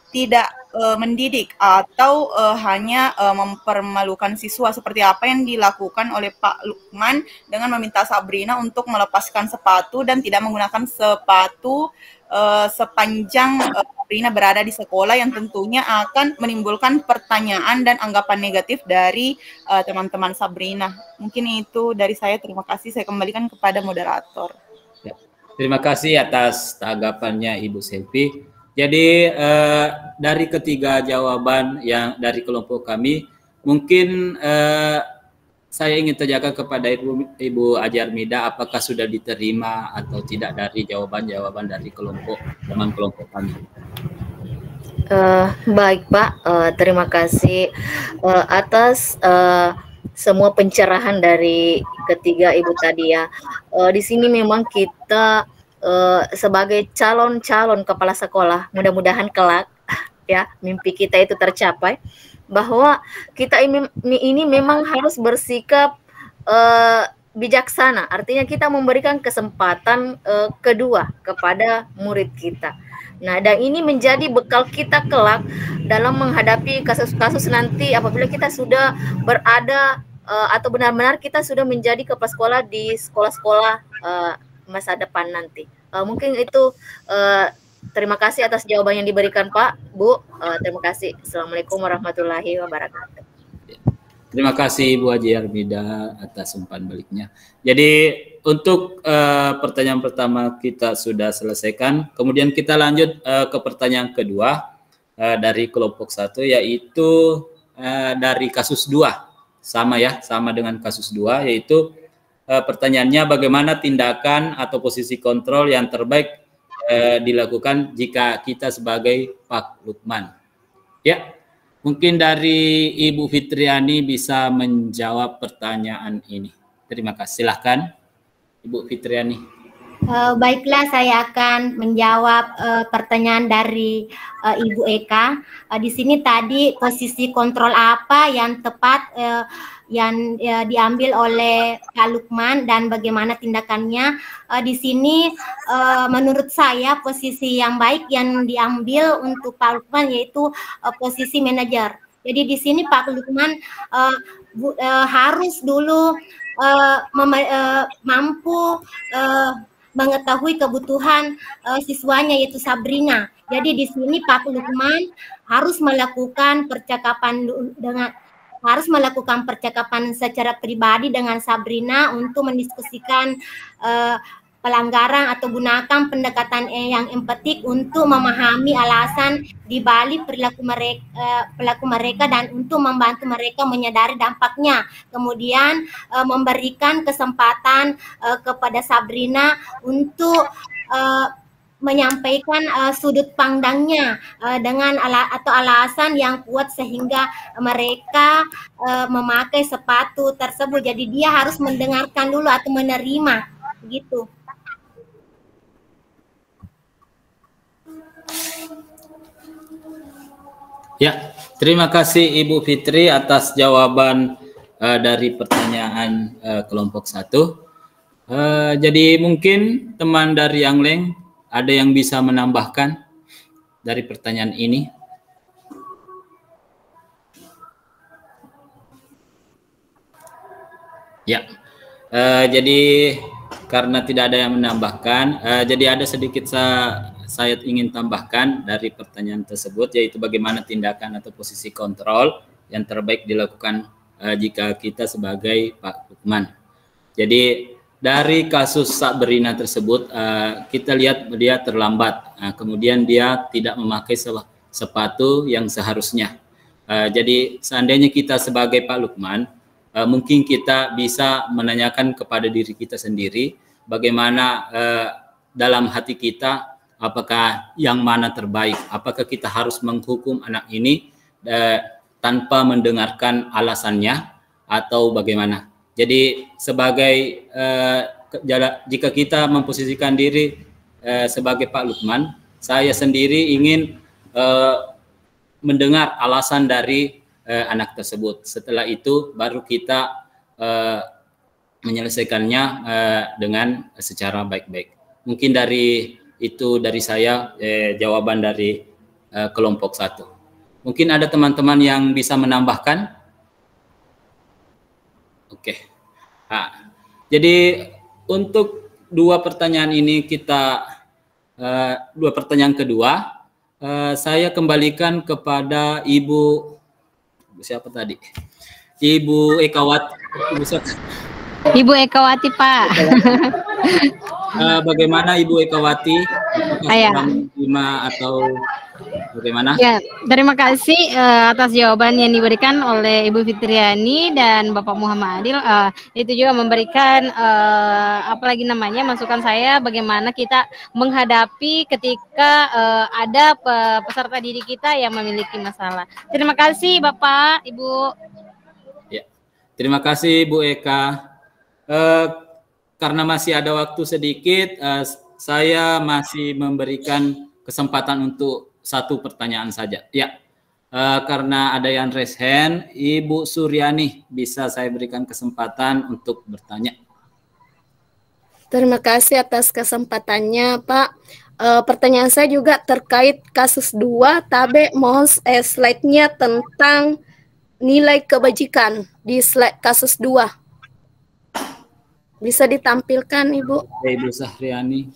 tidak mendidik atau hanya mempermalukan siswa, seperti apa yang dilakukan oleh Pak Lukman dengan meminta Sabrina untuk melepaskan sepatu dan tidak menggunakan sepatu sepanjang Sabrina berada di sekolah, yang tentunya akan menimbulkan pertanyaan dan anggapan negatif dari teman-teman Sabrina. Mungkin itu dari saya. Terima kasih. Saya kembalikan kepada moderator. Ya. Terima kasih atas tanggapannya Ibu Selvi. Jadi dari ketiga jawaban yang dari kelompok kami, mungkin saya ingin tanyakan kepada Ibu Ajarmida, apakah sudah diterima atau tidak dari jawaban-jawaban dari teman kelompok kami. Baik Pak, terima kasih atas semua pencerahan dari ketiga Ibu tadi ya. Di sini memang kita sebagai calon-calon kepala sekolah, mudah-mudahan kelak ya mimpi kita itu tercapai, bahwa kita ini memang harus bersikap bijaksana. Artinya kita memberikan kesempatan kedua kepada murid kita. Nah, dan ini menjadi bekal kita kelak dalam menghadapi kasus-kasus nanti apabila kita sudah berada atau benar-benar kita sudah menjadi kepala sekolah di sekolah-sekolah masa depan nanti. Mungkin itu. Terima kasih atas jawaban yang diberikan Pak, Bu. Terima kasih. Assalamualaikum warahmatullahi wabarakatuh. Terima kasih Bu Haji Armida atas umpan baliknya. Jadi untuk pertanyaan pertama kita sudah selesaikan. Kemudian kita lanjut ke pertanyaan kedua dari kelompok 1, yaitu dari kasus 2. Sama ya, sama dengan kasus 2, yaitu pertanyaannya bagaimana tindakan atau posisi kontrol yang terbaik dilakukan jika kita sebagai Pak Lukman. Ya, mungkin dari Ibu Fitriani bisa menjawab pertanyaan ini. Terima kasih. Silahkan Ibu Fitriani. Baiklah, saya akan menjawab pertanyaan dari Ibu Eka. Di sini tadi posisi kontrol apa yang tepat yang diambil oleh Pak Lukman dan bagaimana tindakannya. Di sini menurut saya posisi yang baik yang diambil untuk Pak Lukman yaitu posisi manajer. Jadi di sini Pak Lukman harus dulu mampu mengetahui kebutuhan siswanya yaitu Sabrina. Jadi di sini Pak Lukman harus melakukan percakapan secara pribadi dengan Sabrina untuk mendiskusikan pelanggaran atau gunakan pendekatan yang empatik untuk memahami alasan di balik perilaku mereka dan untuk membantu mereka menyadari dampaknya. Kemudian memberikan kesempatan kepada Sabrina untuk menyampaikan sudut pandangnya dengan alasan yang kuat sehingga mereka memakai sepatu tersebut. Jadi dia harus mendengarkan dulu atau menerima, gitu. Ya, terima kasih Ibu Fitri atas jawaban dari pertanyaan kelompok 1. Jadi mungkin teman dari yang lain ada yang bisa menambahkan dari pertanyaan ini? Ya, jadi karena tidak ada yang menambahkan, jadi ada sedikit saya ingin tambahkan dari pertanyaan tersebut, yaitu bagaimana tindakan atau posisi kontrol yang terbaik dilakukan jika kita sebagai Pak Lukman. Jadi dari kasus Sabrina tersebut, kita lihat dia terlambat, kemudian dia tidak memakai sepatu yang seharusnya. Jadi seandainya kita sebagai Pak Lukman mungkin kita bisa menanyakan kepada diri kita sendiri bagaimana dalam hati kita, apakah yang mana terbaik, apakah kita harus menghukum anak ini tanpa mendengarkan alasannya atau bagaimana. Jadi sebagai jika kita memposisikan diri sebagai Pak Lukman, saya sendiri ingin mendengar alasan dari anak tersebut. Setelah itu baru kita menyelesaikannya dengan secara baik-baik. Mungkin dari saya jawaban dari kelompok 1. Mungkin ada teman-teman yang bisa menambahkan. Oke. Nah, jadi untuk dua pertanyaan ini dua pertanyaan kedua, saya kembalikan kepada Ibu siapa tadi? Ibu Ekawati. Ibu Ekawati, Pak. Bagaimana Ibu Ekawati? Lima atau bagaimana? Ya, terima kasih atas jawaban yang diberikan oleh Ibu Fitriani dan Bapak Muhammad Adil. Itu juga memberikan masukan saya bagaimana kita menghadapi ketika ada peserta didik kita yang memiliki masalah. Terima kasih Bapak, Ibu. Ya, terima kasih Bu Eka. Karena masih ada waktu sedikit, saya masih memberikan kesempatan untuk satu pertanyaan saja. Ya, karena ada yang raise hand, Ibu Suryani, bisa saya berikan kesempatan untuk bertanya. Terima kasih atas kesempatannya, Pak. Pertanyaan saya juga terkait kasus 2, tapi mohon slide-nya tentang nilai kebajikan di slide kasus 2. Bisa ditampilkan, Ibu? Ibu Sahriani.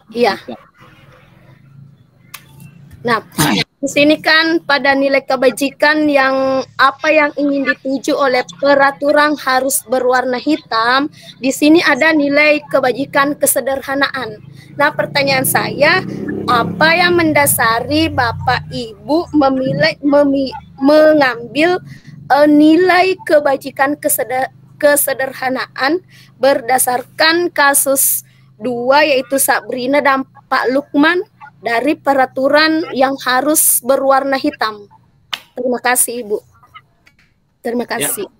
Iya. Nah, di sini kan pada nilai kebajikan yang ingin dituju oleh peraturan harus berwarna hitam, di sini ada nilai kebajikan kesederhanaan. Nah, pertanyaan saya, apa yang mendasari Bapak Ibu mengambil nilai kebajikan kesederhanaan berdasarkan kasus 2 yaitu Sabrina dan Pak Lukman dari peraturan yang harus berwarna hitam. Terima kasih Ibu. Terima kasih.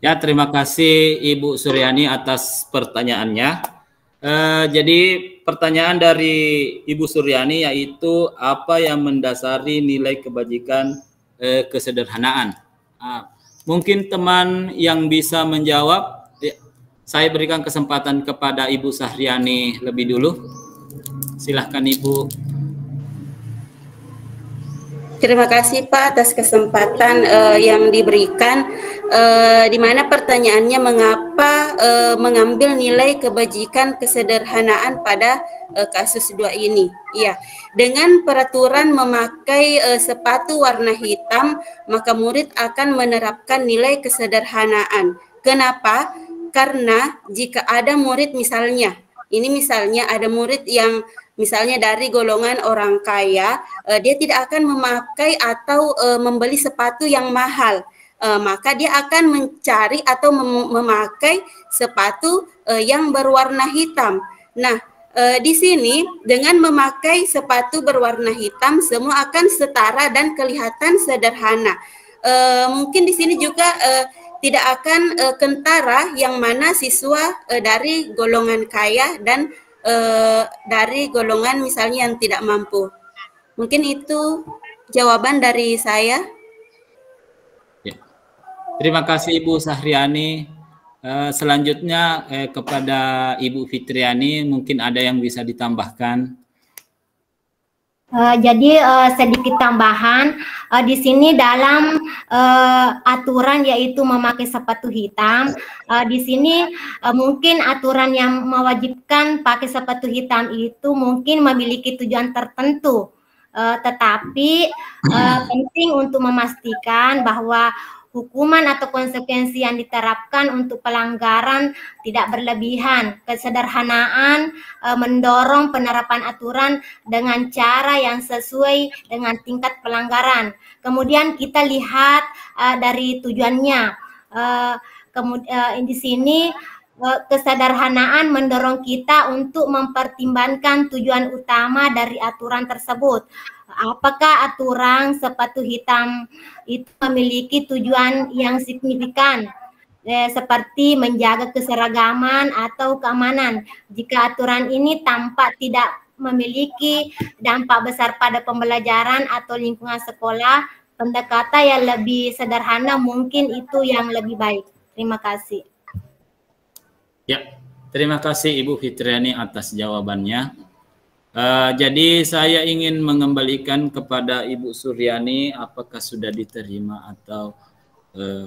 Ya, terima kasih Ibu Suryani atas pertanyaannya. Jadi pertanyaan dari Ibu Suryani yaitu apa yang mendasari nilai kebajikan kesederhanaan. Mungkin teman yang bisa menjawab, saya berikan kesempatan kepada Ibu Sahriani lebih dulu. Silahkan Ibu. Terima kasih Pak atas kesempatan yang diberikan, di mana pertanyaannya mengapa mengambil nilai kebajikan kesederhanaan pada kasus 2 ini. Iya, dengan peraturan memakai sepatu warna hitam, maka murid akan menerapkan nilai kesederhanaan. Kenapa? Karena jika ada murid misalnya ada murid yang misalnya dari golongan orang kaya, dia tidak akan memakai atau membeli sepatu yang mahal, maka dia akan mencari atau memakai sepatu yang berwarna hitam. Nah, di sini dengan memakai sepatu berwarna hitam semua akan setara dan kelihatan sederhana. Mungkin di sini juga tidak akan kentara yang mana siswa dari golongan kaya dan dari golongan misalnya yang tidak mampu. Mungkin itu jawaban dari saya. Ya. Terima kasih Ibu Sahriani. Selanjutnya kepada Ibu Fitriani, mungkin ada yang bisa ditambahkan. Jadi sedikit tambahan di sini dalam aturan yaitu memakai sepatu hitam. Di sini mungkin aturan yang mewajibkan pakai sepatu hitam itu mungkin memiliki tujuan tertentu, tetapi penting untuk memastikan bahwa hukuman atau konsekuensi yang diterapkan untuk pelanggaran tidak berlebihan. Kesederhanaan mendorong penerapan aturan dengan cara yang sesuai dengan tingkat pelanggaran. Kemudian kita lihat dari tujuannya. Kemudian di sini kesederhanaan mendorong kita untuk mempertimbangkan tujuan utama dari aturan tersebut. Apakah aturan sepatu hitam itu memiliki tujuan yang signifikan, seperti menjaga keseragaman atau keamanan? Jika aturan ini tampak tidak memiliki dampak besar pada pembelajaran atau lingkungan sekolah, pendekatan yang lebih sederhana mungkin itu yang lebih baik. Terima kasih. Ya, terima kasih Ibu Fitriani atas jawabannya. Jadi saya ingin mengembalikan kepada Ibu Suryani, apakah sudah diterima atau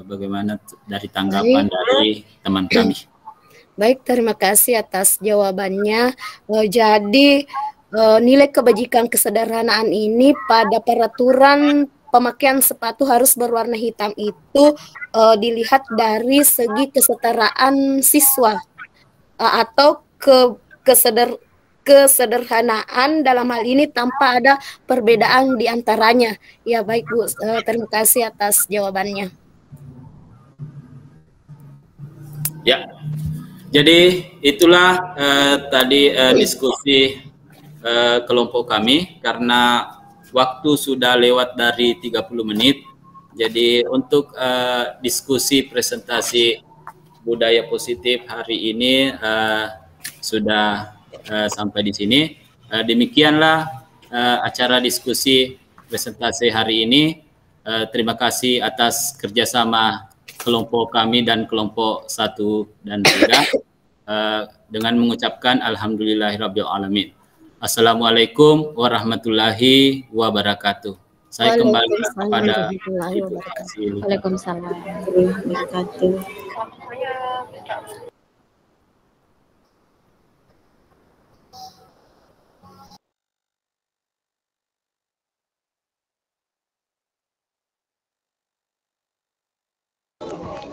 bagaimana dari tanggapan dari teman kami. Baik, terima kasih atas jawabannya. Jadi nilai kebajikan kesederhanaan ini pada peraturan pemakaian sepatu harus berwarna hitam itu dilihat dari segi kesetaraan siswa atau kesederhanaan dalam hal ini tanpa ada perbedaan di antaranya. Ya baik Bu, terima kasih atas jawabannya. Ya, jadi itulah tadi diskusi kelompok kami, karena waktu sudah lewat dari 30 menit. Jadi untuk diskusi presentasi budaya positif hari ini sudah sampai di sini. Demikianlah acara diskusi presentasi hari ini. Terima kasih atas kerjasama kelompok kami dan kelompok 1 dan 3 dengan mengucapkan alhamdulillahirabbil alamin. Assalamualaikum warahmatullahi wabarakatuh. Saya kembali kepada Ibu Asili. Waalaikumsalam warahmatullahi wabarakatuh.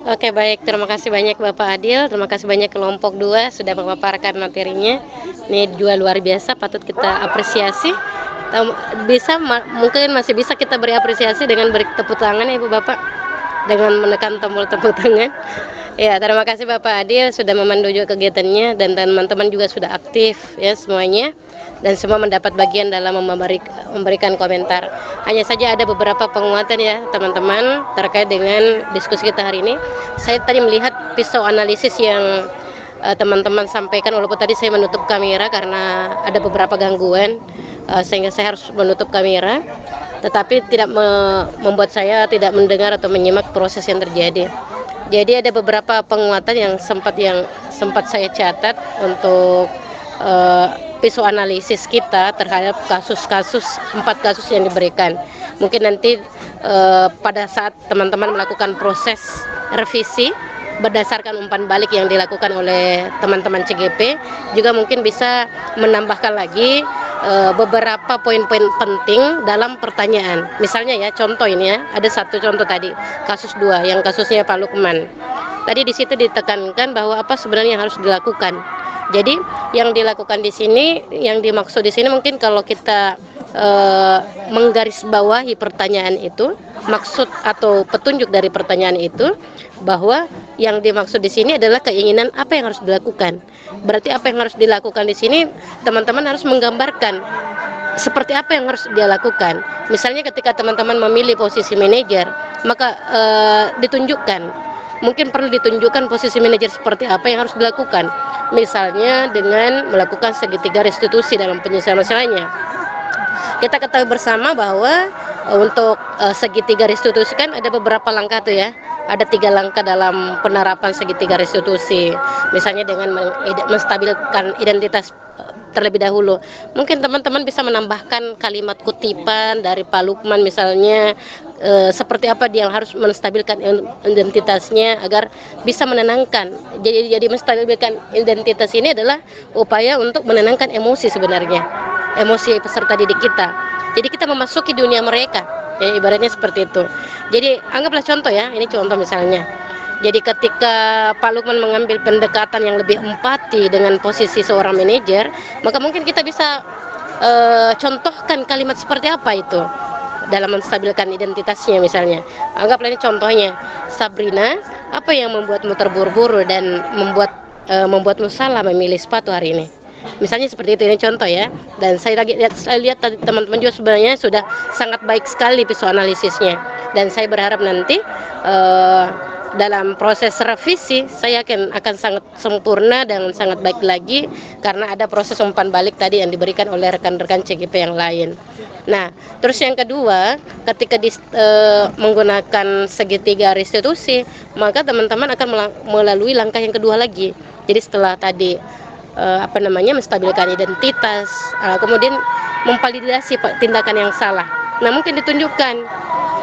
Oke, baik, terima kasih banyak Bapak Adil, terima kasih banyak kelompok 2 sudah memaparkan materinya. Ini juga luar biasa, patut kita apresiasi. Mungkin masih bisa kita beri apresiasi dengan beri tepuk tangan ya Ibu Bapak, dengan menekan tombol tepuk tangan. Ya, terima kasih Bapak Adil sudah memandu juga kegiatannya, dan teman-teman juga sudah aktif ya semuanya, dan semua mendapat bagian dalam memberikan komentar. Hanya saja ada beberapa penguatan ya teman-teman terkait dengan diskusi kita hari ini. Saya tadi melihat pisau analisis yang teman-teman sampaikan, walaupun tadi saya menutup kamera karena ada beberapa gangguan, sehingga saya harus menutup kamera, tetapi tidak membuat saya tidak mendengar atau menyimak proses yang terjadi. Jadi ada beberapa penguatan yang sempat saya catat untuk pisau analisis kita terhadap kasus-kasus 4 kasus yang diberikan. Mungkin nanti pada saat teman-teman melakukan proses revisi berdasarkan umpan balik yang dilakukan oleh teman-teman CGP, juga mungkin bisa menambahkan lagi beberapa poin-poin penting dalam pertanyaan. Misalnya ya, contoh ini ya, ada satu contoh tadi, kasus 2 yang kasusnya Pak Lukman. Tadi di situ ditekankan bahwa apa sebenarnya yang harus dilakukan. Jadi yang dilakukan di sini, yang dimaksud di sini mungkin kalau kita menggarisbawahi pertanyaan itu, maksud atau petunjuk dari pertanyaan itu, bahwa yang dimaksud di sini adalah keinginan apa yang harus dilakukan. Berarti apa yang harus dilakukan di sini, teman-teman harus menggambarkan seperti apa yang harus dia lakukan. Misalnya ketika teman-teman memilih posisi manajer, maka ditunjukkan, mungkin perlu ditunjukkan posisi manajer seperti apa yang harus dilakukan. Misalnya dengan melakukan segitiga restitusi dalam penyelesaian masalahnya. Kita ketahui bersama bahwa untuk segitiga restitusi kan ada beberapa langkah tuh ya. Ada 3 langkah dalam penerapan segitiga restitusi. Misalnya dengan menstabilkan identitas terlebih dahulu. Mungkin teman-teman bisa menambahkan kalimat kutipan dari Pak Lukman misalnya, seperti apa dia yang harus menstabilkan identitasnya agar bisa menenangkan. Jadi menstabilkan identitas ini adalah upaya untuk menenangkan emosi sebenarnya, emosi peserta didik kita. Jadi kita memasuki dunia mereka. Ya, ibaratnya seperti itu. Jadi anggaplah contoh ya, ini contoh misalnya. Jadi ketika Pak Lukman mengambil pendekatan yang lebih empati dengan posisi seorang manajer, maka mungkin kita bisa contohkan kalimat seperti apa itu dalam menstabilkan identitasnya misalnya. Anggaplah ini contohnya, Sabrina, apa yang membuatmu terburu-buru dan membuatmu salah memilih sepatu hari ini? Misalnya seperti itu, ini contoh ya. Dan saya lihat tadi teman-teman juga sebenarnya sudah sangat baik sekali visualisisnya. Dan saya berharap nanti dalam proses revisi saya akan sangat sempurna dan sangat baik lagi, karena ada proses umpan balik tadi yang diberikan oleh rekan-rekan CGP yang lain. Nah, terus yang kedua, ketika menggunakan segitiga restitusi, maka teman-teman akan melalui langkah yang kedua lagi. Jadi setelah tadi menstabilkan identitas, kemudian memvalidasi tindakan yang salah. Nah, mungkin ditunjukkan,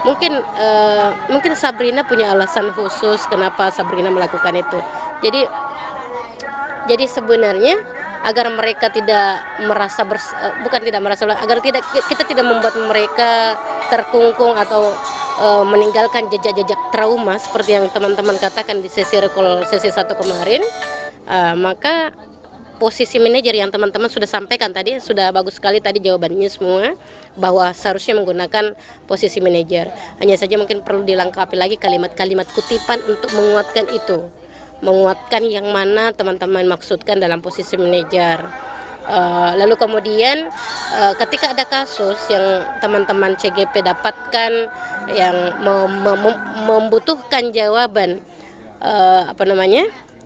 mungkin Sabrina punya alasan khusus kenapa Sabrina melakukan itu. Jadi sebenarnya agar mereka tidak merasa agar kita tidak membuat mereka terkungkung atau meninggalkan jejak-jejak trauma seperti yang teman-teman katakan di sesi 1 kemarin, maka posisi manajer yang teman-teman sudah sampaikan tadi sudah bagus sekali tadi jawabannya semua, bahwa seharusnya menggunakan posisi manajer. Hanya saja mungkin perlu dilengkapi lagi kalimat-kalimat kutipan untuk menguatkan itu, menguatkan yang mana teman-teman maksudkan dalam posisi manajer. Lalu kemudian ketika ada kasus yang teman-teman CGP dapatkan yang membutuhkan jawaban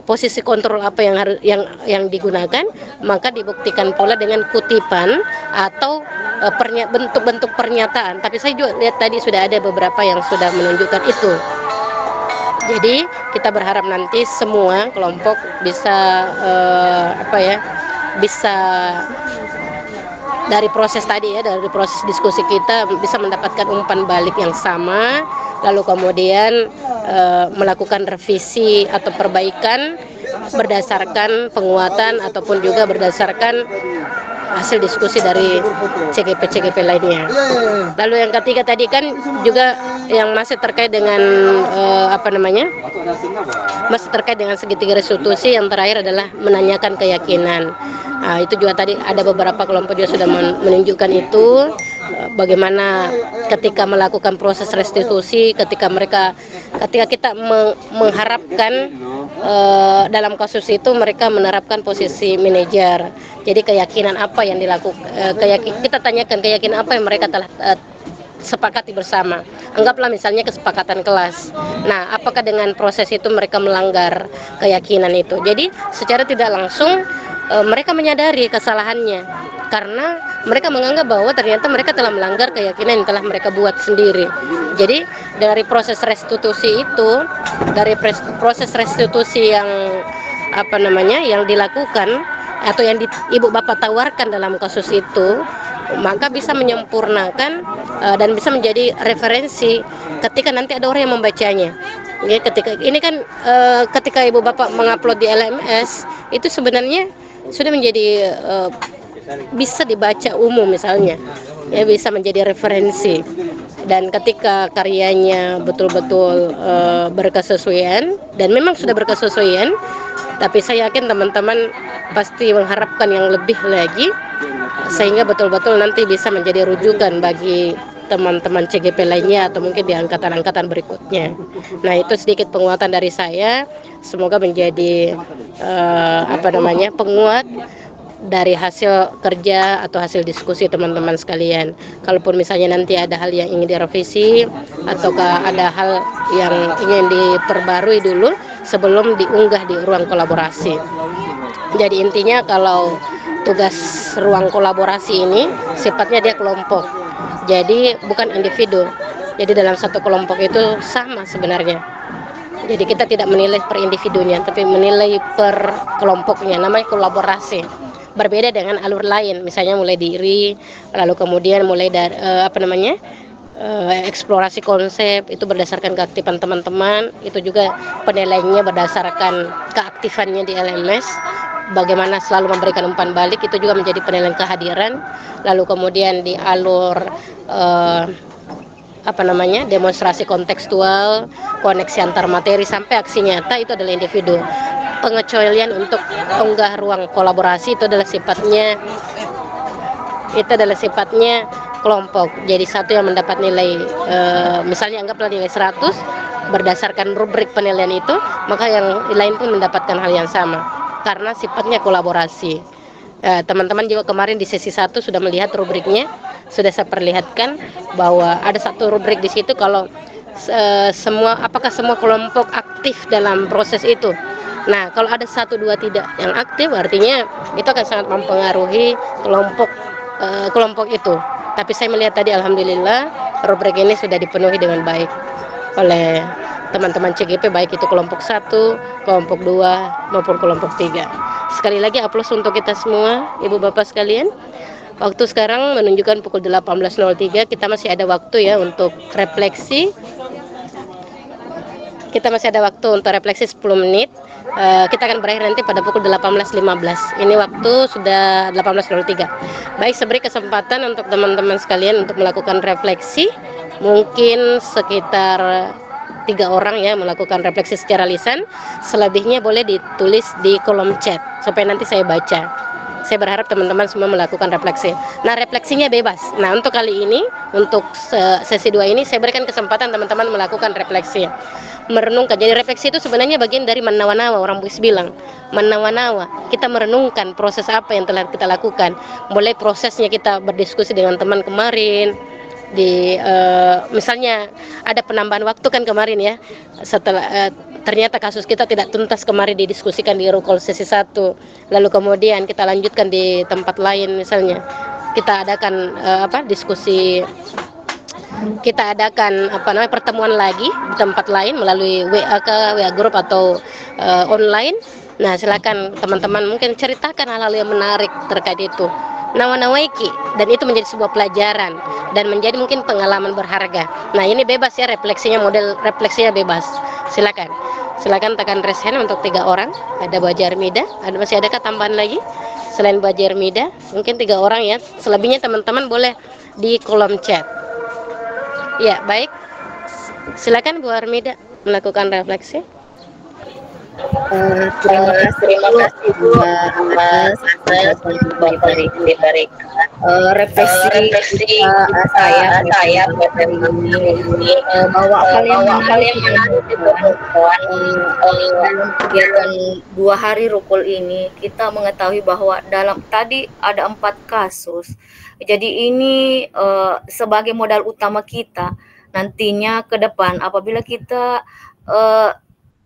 posisi kontrol apa yang digunakan, maka dibuktikan pula dengan kutipan atau bentuk-bentuk pernyataan. Tapi saya juga lihat tadi sudah ada beberapa yang sudah menunjukkan itu. Jadi kita berharap nanti semua kelompok bisa bisa dari proses tadi ya, dari proses diskusi kita bisa mendapatkan umpan balik yang sama, lalu kemudian melakukan revisi atau perbaikan berdasarkan penguatan ataupun juga berdasarkan hasil diskusi dari CGP lainnya. Lalu yang ketiga tadi kan juga yang masih terkait dengan masih terkait dengan segitiga restitusi, yang terakhir adalah menanyakan keyakinan. Itu juga tadi ada beberapa kelompok juga sudah menunjukkan itu, bagaimana ketika melakukan proses restitusi, ketika kita mengharapkan dalam kasus itu mereka menerapkan posisi manajer. Jadi keyakinan apa yang dilakukan, kita tanyakan keyakinan apa yang mereka telah sepakati bersama. Anggaplah misalnya kesepakatan kelas. Nah, apakah dengan proses itu mereka melanggar keyakinan itu? Jadi secara tidak langsung mereka menyadari kesalahannya, karena mereka menganggap bahwa ternyata mereka telah melanggar keyakinan yang telah mereka buat sendiri. Jadi dari proses restitusi itu, dari proses restitusi yang yang dilakukan atau yang Ibu Bapak tawarkan dalam kasus itu, maka bisa menyempurnakan dan bisa menjadi referensi ketika nanti ada orang yang membacanya. Ya, ketika Ibu Bapak mengupload di LMS, itu sebenarnya sudah menjadi bisa dibaca umum misalnya, ya, bisa menjadi referensi. Dan ketika karyanya betul-betul berkesesuaian, dan memang sudah berkesesuaian, tapi saya yakin teman-teman pasti mengharapkan yang lebih lagi, sehingga betul-betul nanti bisa menjadi rujukan bagi teman-teman CGP lainnya atau mungkin di angkatan-angkatan berikutnya. Nah, itu sedikit penguatan dari saya, semoga menjadi penguat dari hasil kerja atau hasil diskusi teman-teman sekalian. Kalaupun misalnya nanti ada hal yang ingin direvisi ataukah ada hal yang ingin diperbarui dulu sebelum diunggah di ruang kolaborasi. Jadi intinya kalau tugas ruang kolaborasi ini sifatnya dia kelompok, jadi bukan individu. Jadi dalam satu kelompok itu sama sebenarnya. Jadi kita tidak menilai per individunya, tapi menilai per kelompoknya, namanya kolaborasi. Berbeda dengan alur lain, misalnya mulai diri, lalu kemudian mulai dari eksplorasi konsep, itu berdasarkan keaktifan teman-teman, itu juga penilaiannya berdasarkan keaktifannya di LMS, bagaimana selalu memberikan umpan balik, itu juga menjadi penilaian kehadiran. Lalu kemudian di alur demonstrasi kontekstual, koneksi antar materi sampai aksi nyata itu adalah individu. Pengecualian untuk unggah ruang kolaborasi itu adalah sifatnya kelompok. Jadi satu yang mendapat nilai misalnya anggaplah nilai 100 berdasarkan rubrik penilaian itu, maka yang lain pun mendapatkan hal yang sama karena sifatnya kolaborasi. Teman-teman juga kemarin di sesi 1 sudah melihat rubriknya, sudah saya perlihatkan bahwa ada satu rubrik di situ kalau apakah semua kelompok aktif dalam proses itu. Nah, kalau ada 1, 2 tidak yang aktif, artinya itu akan sangat mempengaruhi kelompok itu. Tapi saya melihat tadi alhamdulillah rubrik ini sudah dipenuhi dengan baik oleh teman-teman CGP, baik itu kelompok 1, kelompok 2 maupun kelompok 3. Sekali lagi aplaus untuk kita semua, Ibu Bapak sekalian. Waktu sekarang menunjukkan pukul 18.03, kita masih ada waktu ya untuk refleksi. Kita masih ada waktu untuk refleksi 10 menit. Kita akan berakhir nanti pada pukul 18.15. Ini waktu sudah 18.03. Baik, saya beri kesempatan untuk teman-teman sekalian untuk melakukan refleksi. Mungkin sekitar 3 orang ya melakukan refleksi secara lisan. Selebihnya boleh ditulis di kolom chat supaya nanti saya baca. Saya berharap teman-teman semua melakukan refleksi. Nah, refleksinya bebas. Nah, untuk kali ini, untuk sesi 2 ini, saya berikan kesempatan teman-teman melakukan refleksi. Merenungkan. Jadi refleksi itu sebenarnya bagian dari menawa-nawa, orang Bugis bilang. Menawa-nawa. Kita merenungkan proses apa yang telah kita lakukan. Mulai prosesnya kita berdiskusi dengan teman kemarin. Misalnya ada penambahan waktu kan kemarin ya. Setelah ternyata kasus kita tidak tuntas kemarin didiskusikan di Rukol sesi 1, lalu kemudian kita lanjutkan di tempat lain, misalnya kita adakan diskusi, kita adakan pertemuan lagi di tempat lain melalui WA group atau online. Nah, silakan teman-teman mungkin ceritakan hal-hal yang menarik terkait itu. Nawa-nawaiki, dan itu menjadi sebuah pelajaran dan menjadi mungkin pengalaman berharga. Nah, ini bebas ya, refleksinya, model refleksinya bebas. Silakan tekan raise hand untuk 3 orang. Ada Bu Haji Armida, masih adakah tambahan lagi selain Bu Haji Armida? Mungkin 3 orang ya. Selebihnya teman-teman boleh di kolom chat. Ya, baik. Silakan Bu Armida melakukan refleksi. Terima kasih Bu atas refleksi saya pada ini bahwa hal yang menarik dalam kegiatan 2 hari Rukul ini, kita mengetahui bahwa dalam tadi ada 4 kasus. Jadi ini sebagai modal utama kita nantinya ke depan apabila kita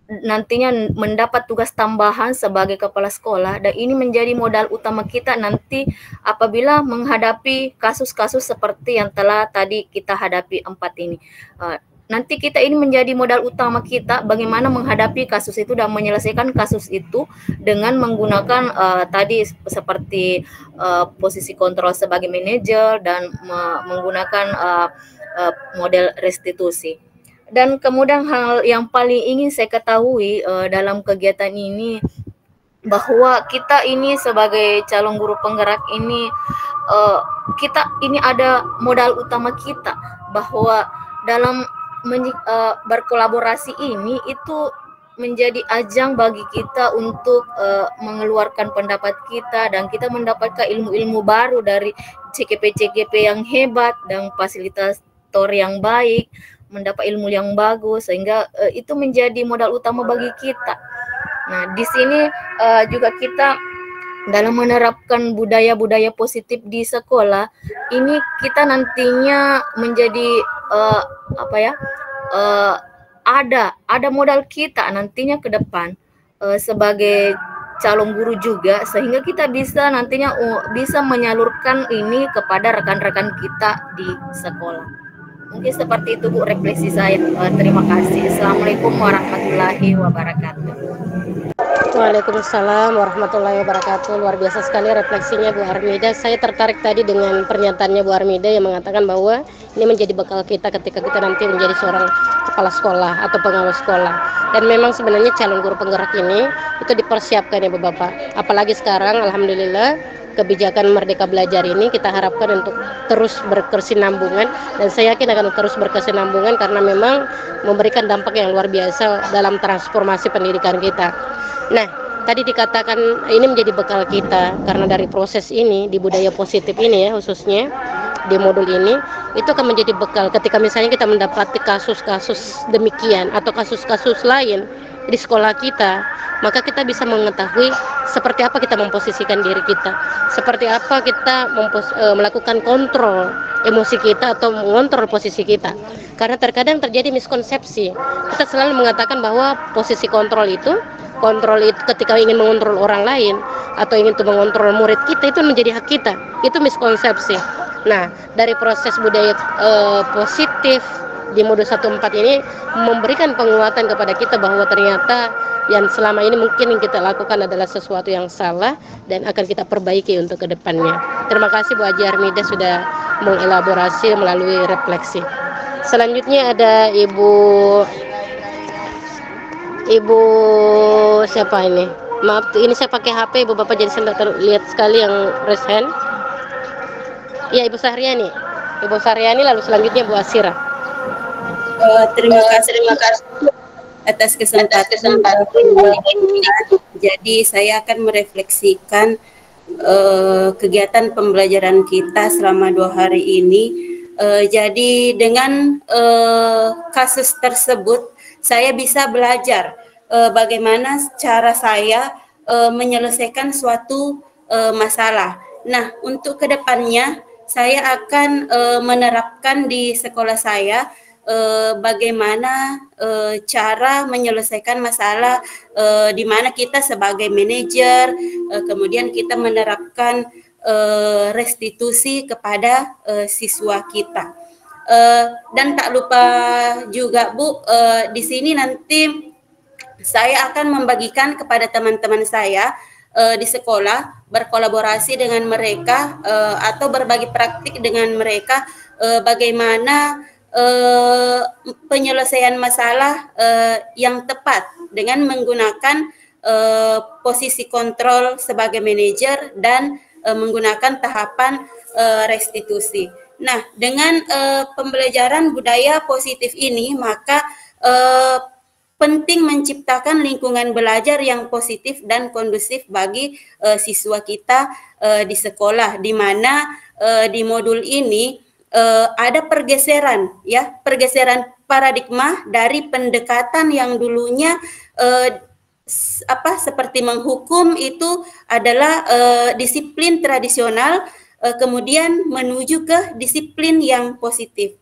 nantinya mendapat tugas tambahan sebagai kepala sekolah, dan ini menjadi modal utama kita nanti apabila menghadapi kasus-kasus seperti yang telah tadi kita hadapi 4 ini. Nanti kita ini menjadi modal utama kita bagaimana menghadapi kasus itu dan menyelesaikan kasus itu dengan menggunakan tadi seperti posisi kontrol sebagai manajer dan menggunakan model restitusi. Dan kemudian hal yang paling ingin saya ketahui dalam kegiatan ini bahwa kita ini sebagai calon guru penggerak ini kita ini ada modal utama kita bahwa dalam berkolaborasi ini itu menjadi ajang bagi kita untuk mengeluarkan pendapat kita dan kita mendapatkan ilmu-ilmu baru dari CGP yang hebat dan fasilitator yang baik, mendapat ilmu yang bagus sehingga itu menjadi modal utama bagi kita. Nah, di sini juga kita dalam menerapkan budaya-budaya positif di sekolah ini kita nantinya menjadi ada modal kita nantinya ke depan sebagai calon guru juga sehingga kita bisa nantinya bisa menyalurkan ini kepada rekan-rekan kita di sekolah. Mungkin seperti itu Bu refleksi saya. Terima kasih. Assalamualaikum warahmatullahi wabarakatuh. Waalaikumsalam warahmatullahi wabarakatuh. Luar biasa sekali refleksinya Bu Armida. Saya tertarik tadi dengan pernyataannya Bu Armida yang mengatakan bahwa ini menjadi bekal kita ketika kita nanti menjadi seorang kepala sekolah atau pengawas sekolah. Dan memang sebenarnya calon guru penggerak ini itu dipersiapkan ya Bapak. Apalagi sekarang alhamdulillah kebijakan Merdeka Belajar ini kita harapkan untuk terus berkesinambungan, dan saya yakin akan terus berkesinambungan karena memang memberikan dampak yang luar biasa dalam transformasi pendidikan kita. Nah, tadi dikatakan ini menjadi bekal kita karena dari proses ini di budaya positif ini ya, khususnya di modul ini itu akan menjadi bekal ketika misalnya kita mendapati kasus-kasus demikian atau kasus-kasus lain di sekolah kita, maka kita bisa mengetahui seperti apa kita memposisikan diri kita, seperti apa kita melakukan kontrol emosi kita atau mengontrol posisi kita. Karena terkadang terjadi miskonsepsi, kita selalu mengatakan bahwa posisi kontrol itu ketika ingin mengontrol orang lain atau ingin mengontrol murid kita, itu menjadi hak kita. Itu miskonsepsi. Nah, dari proses budaya positif di modul 14 ini memberikan penguatan kepada kita bahwa ternyata yang selama ini mungkin yang kita lakukan adalah sesuatu yang salah dan akan kita perbaiki untuk kedepannya. Terima kasih Bu Haji Armida sudah mengelaborasi melalui refleksi. Selanjutnya ada Ibu siapa ini? Maaf, ini saya pakai HP Ibu Bapak jadi saya terlihat sekali yang raise hand. Ya, Ibu Sahriani. Ibu Sahriani, lalu selanjutnya Bu Asira. Terima kasih atas kesempatan. Jadi saya akan merefleksikan kegiatan pembelajaran kita selama 2 hari ini. Jadi dengan kasus tersebut saya bisa belajar bagaimana cara saya menyelesaikan suatu masalah. Nah, untuk kedepannya saya akan menerapkan di sekolah saya bagaimana cara menyelesaikan masalah di mana kita sebagai manajer, kemudian kita menerapkan restitusi kepada siswa kita. Dan tak lupa juga Bu, di sini nanti saya akan membagikan kepada teman-teman saya di sekolah, berkolaborasi dengan mereka atau berbagi praktik dengan mereka bagaimana penyelesaian masalah yang tepat dengan menggunakan posisi kontrol sebagai manajer dan menggunakan tahapan restitusi. Nah, dengan pembelajaran budaya positif ini, maka penting menciptakan lingkungan belajar yang positif dan kondusif bagi siswa kita di sekolah, di mana di modul ini ada pergeseran paradigma dari pendekatan yang dulunya seperti menghukum itu adalah disiplin tradisional, kemudian menuju ke disiplin yang positif,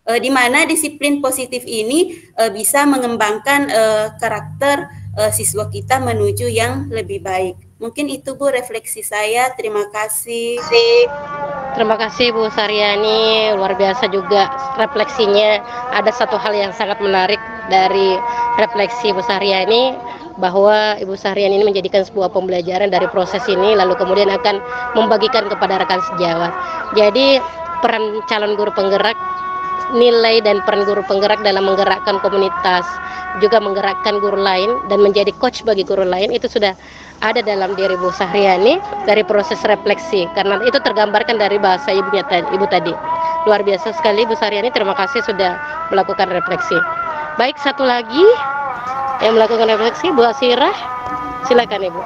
di mana disiplin positif ini bisa mengembangkan karakter siswa kita menuju yang lebih baik. Mungkin itu Bu refleksi saya. Terima kasih. Terima kasih Bu Saryani, luar biasa juga refleksinya. Ada satu hal yang sangat menarik dari refleksi Bu Saryani, bahwa Ibu Saryani ini menjadikan sebuah pembelajaran dari proses ini, lalu kemudian akan membagikan kepada rekan sejawat. Jadi peran calon guru penggerak, nilai dan peran guru penggerak dalam menggerakkan komunitas, juga menggerakkan guru lain dan menjadi coach bagi guru lain, itu sudah ada dalam diri Bu Sahriani dari proses refleksi, karena itu tergambarkan dari bahasa ibu tadi. Luar biasa sekali Bu Sahriani, terima kasih sudah melakukan refleksi. Baik, satu lagi yang melakukan refleksi Bu Asira, silakan Ibu.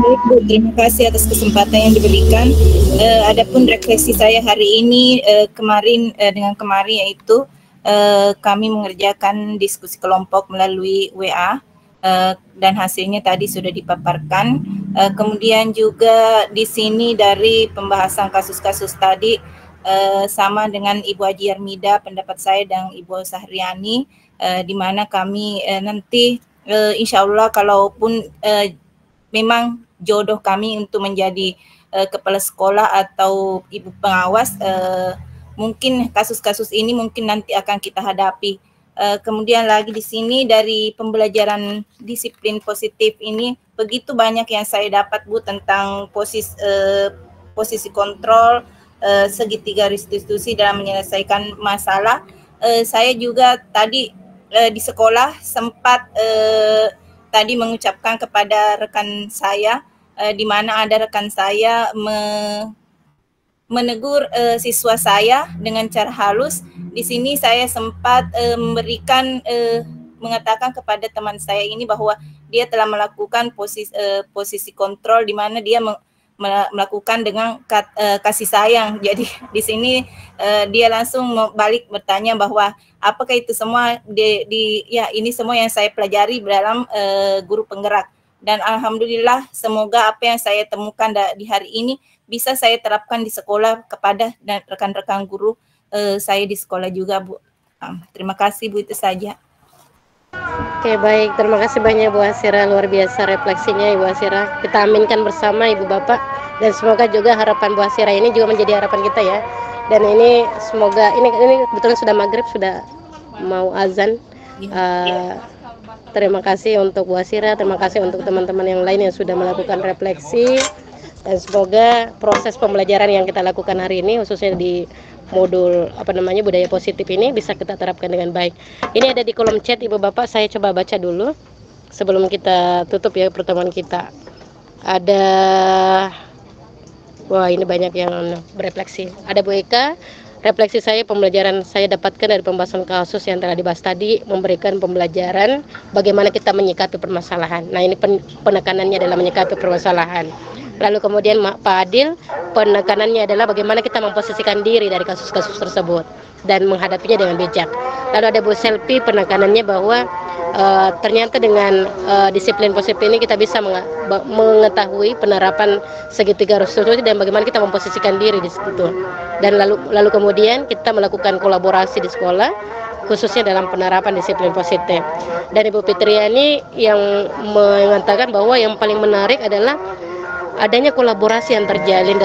Baik Bu, terima kasih atas kesempatan yang diberikan. Adapun refleksi saya hari ini dengan kemarin yaitu kami mengerjakan diskusi kelompok melalui WA. Dan hasilnya tadi sudah dipaparkan. Kemudian juga di sini dari pembahasan kasus-kasus tadi sama dengan Ibu Haji Armida pendapat saya dan Ibu Sahriani, di mana kami nanti insya Allah kalaupun memang jodoh kami untuk menjadi kepala sekolah atau ibu pengawas, mungkin kasus-kasus ini mungkin nanti akan kita hadapi. Kemudian lagi di sini dari pembelajaran disiplin positif ini begitu banyak yang saya dapat Bu tentang posisi kontrol, segitiga restitusi dalam menyelesaikan masalah. Saya juga tadi di sekolah sempat tadi mengucapkan kepada rekan saya di mana ada rekan saya menegur siswa saya dengan cara halus. Di sini saya sempat mengatakan kepada teman saya ini bahwa dia telah melakukan posisi kontrol di mana dia melakukan dengan kasih sayang. Jadi di sini dia langsung balik bertanya bahwa apakah itu semua ya ini semua yang saya pelajari dalam guru penggerak. Dan alhamdulillah semoga apa yang saya temukan di hari ini bisa saya terapkan di sekolah kepada dan rekan-rekan guru saya di sekolah juga, Bu. Terima kasih, Bu, itu saja. Oke, baik. Terima kasih banyak Bu Hasira, luar biasa refleksinya Ibu Hasira. Kita aminkan bersama Ibu Bapak, dan semoga juga harapan Bu Hasira ini juga menjadi harapan kita ya. Dan ini semoga ini betul sudah maghrib, sudah mau azan. Terima kasih untuk Bu Hasira, terima kasih untuk teman-teman yang lain yang sudah melakukan refleksi. Dan semoga proses pembelajaran yang kita lakukan hari ini, khususnya di modul budaya positif ini, bisa kita terapkan dengan baik. Ini ada di kolom chat Ibu Bapak, saya coba baca dulu sebelum kita tutup ya pertemuan kita. Ada, wah ini banyak yang berefleksi. Ada Bu Eka, refleksi saya pembelajaran saya dapatkan dari pembahasan kasus yang telah dibahas tadi, memberikan pembelajaran bagaimana kita menyikapi permasalahan. Nah ini penekanannya adalah menyikapi permasalahan. Lalu kemudian Pak Adil, penekanannya adalah bagaimana kita memposisikan diri dari kasus-kasus tersebut dan menghadapinya dengan bijak. Lalu ada Bu Selvi, penekanannya bahwa ternyata dengan disiplin positif ini kita bisa mengetahui penerapan segitiga restitusi dan bagaimana kita memposisikan diri di situ. Dan lalu kemudian kita melakukan kolaborasi di sekolah, khususnya dalam penerapan disiplin positif. Dan Ibu Fitriani yang mengatakan bahwa yang paling menarik adalah adanya kolaborasi yang terjalin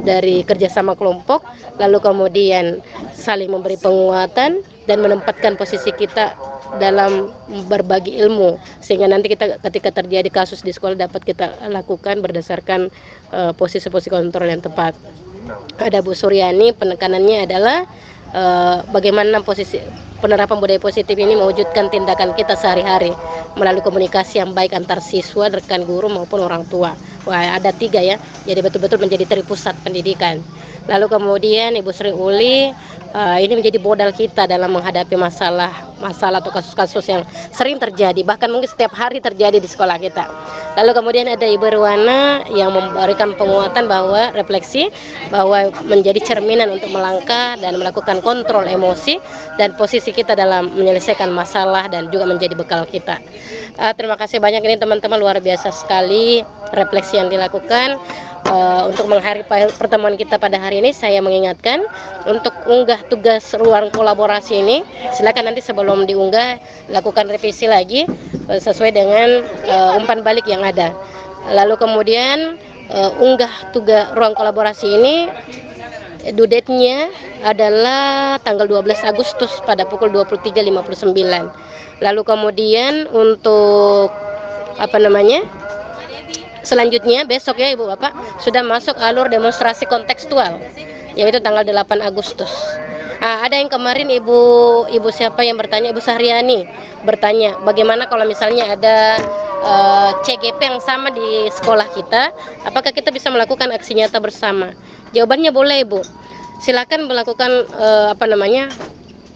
dari kerjasama kelompok, lalu kemudian saling memberi penguatan dan menempatkan posisi kita dalam berbagi ilmu, sehingga nanti kita ketika terjadi kasus di sekolah dapat kita lakukan berdasarkan posisi-posisi kontrol yang tepat. Ada Bu Suryani, penekanannya adalah bagaimana posisi penerapan budaya positif ini mewujudkan tindakan kita sehari-hari melalui komunikasi yang baik antar siswa, rekan guru maupun orang tua. Wah, ada 3 ya, jadi betul-betul menjadi pusat pendidikan. Lalu kemudian Ibu Sri Uli, ini menjadi modal kita dalam menghadapi masalah atau kasus-kasus yang sering terjadi, bahkan mungkin setiap hari terjadi di sekolah kita. Lalu kemudian ada Ibu Irwana yang memberikan penguatan bahwa refleksi bahwa menjadi cerminan untuk melangkah dan melakukan kontrol emosi dan posisi kita dalam menyelesaikan masalah dan juga menjadi bekal kita. Terima kasih banyak, ini teman-teman luar biasa sekali refleksi yang dilakukan. Untuk mengakhiri pertemuan kita pada hari ini, saya mengingatkan untuk unggah tugas ruang kolaborasi ini, silakan nanti sebelum diunggah lakukan revisi lagi sesuai dengan umpan balik yang ada. Lalu kemudian unggah tugas ruang kolaborasi ini, due date-nya adalah tanggal 12 Agustus pada pukul 23.59. Lalu kemudian untuk selanjutnya besok ya Ibu Bapak sudah masuk alur demonstrasi kontekstual, yaitu tanggal 8 Agustus. Ada yang kemarin Ibu siapa yang bertanya, Ibu Sahriani bertanya bagaimana kalau misalnya ada CGP yang sama di sekolah kita, apakah kita bisa melakukan aksi nyata bersama? Jawabannya boleh Ibu, silakan melakukan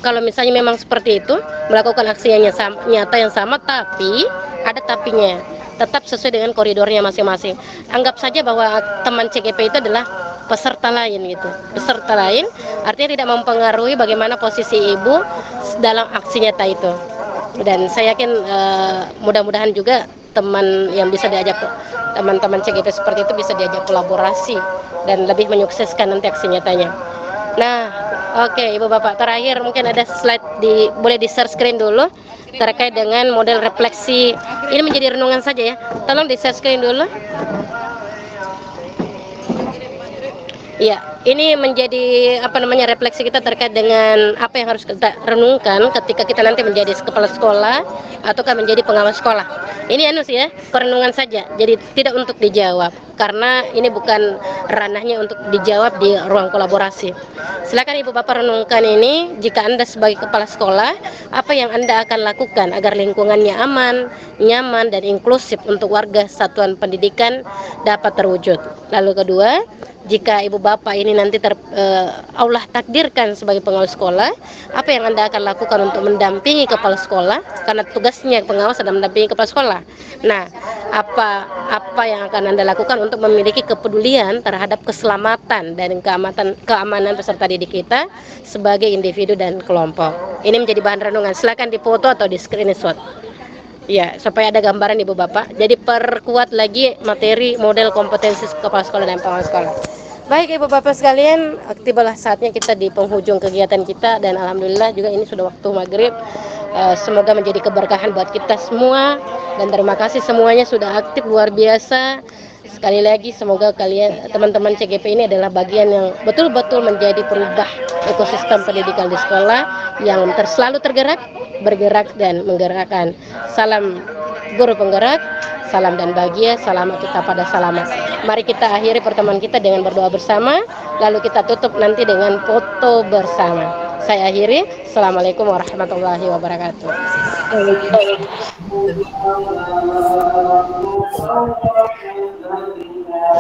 kalau misalnya memang seperti itu, melakukan aksi yang nyata yang sama, tapi ada tapinya, tetap sesuai dengan koridornya masing-masing. Anggap saja bahwa teman CGP itu adalah peserta lain gitu. Peserta lain artinya tidak mempengaruhi bagaimana posisi Ibu dalam aksi nyata itu. Dan saya yakin mudah-mudahan juga teman yang bisa diajak, teman-teman CGP seperti itu bisa diajak kolaborasi dan lebih menyukseskan nanti aksi nyatanya. Nah, oke Ibu Bapak, terakhir mungkin ada slide boleh di share screen dulu terkait dengan model refleksi. Ini menjadi renungan saja ya. Tolong di share screen dulu. Ya, ini menjadi refleksi kita terkait dengan apa yang harus kita renungkan ketika kita nanti menjadi kepala sekolah ataukah menjadi pengawas sekolah. Ini ya, perenungan saja. Jadi tidak untuk dijawab karena ini bukan ranahnya untuk dijawab di ruang kolaborasi. Silakan Ibu Bapak renungkan ini, jika Anda sebagai kepala sekolah, apa yang Anda akan lakukan agar lingkungannya aman, nyaman dan inklusif untuk warga satuan pendidikan dapat terwujud. Lalu kedua, jika Ibu Bapak ini nanti Allah takdirkan sebagai pengawas sekolah, apa yang Anda akan lakukan untuk mendampingi kepala sekolah? Karena tugasnya pengawas adalah mendampingi kepala sekolah. Nah, apa yang akan Anda lakukan untuk memiliki kepedulian terhadap keselamatan dan keamanan peserta didik kita sebagai individu dan kelompok? Ini menjadi bahan renungan. Silakan dipoto atau di screenshot. Ya, supaya ada gambaran Ibu Bapak. Jadi perkuat lagi materi model kompetensi kepala sekolah dan pengawas sekolah. Baik Ibu Bapak sekalian, tibalah saatnya kita di penghujung kegiatan kita dan alhamdulillah juga ini sudah waktu maghrib. Semoga menjadi keberkahan buat kita semua dan terima kasih semuanya sudah aktif luar biasa. Sekali lagi semoga kalian teman-teman CGP ini adalah bagian yang betul-betul menjadi perubah ekosistem pendidikan di sekolah yang selalu tergerak, bergerak dan menggerakkan. Salam guru penggerak, salam dan bahagia, selamat kita pada selamat. Mari kita akhiri pertemuan kita dengan berdoa bersama, lalu kita tutup nanti dengan foto bersama. Saya akhiri. Assalamualaikum warahmatullahi wabarakatuh.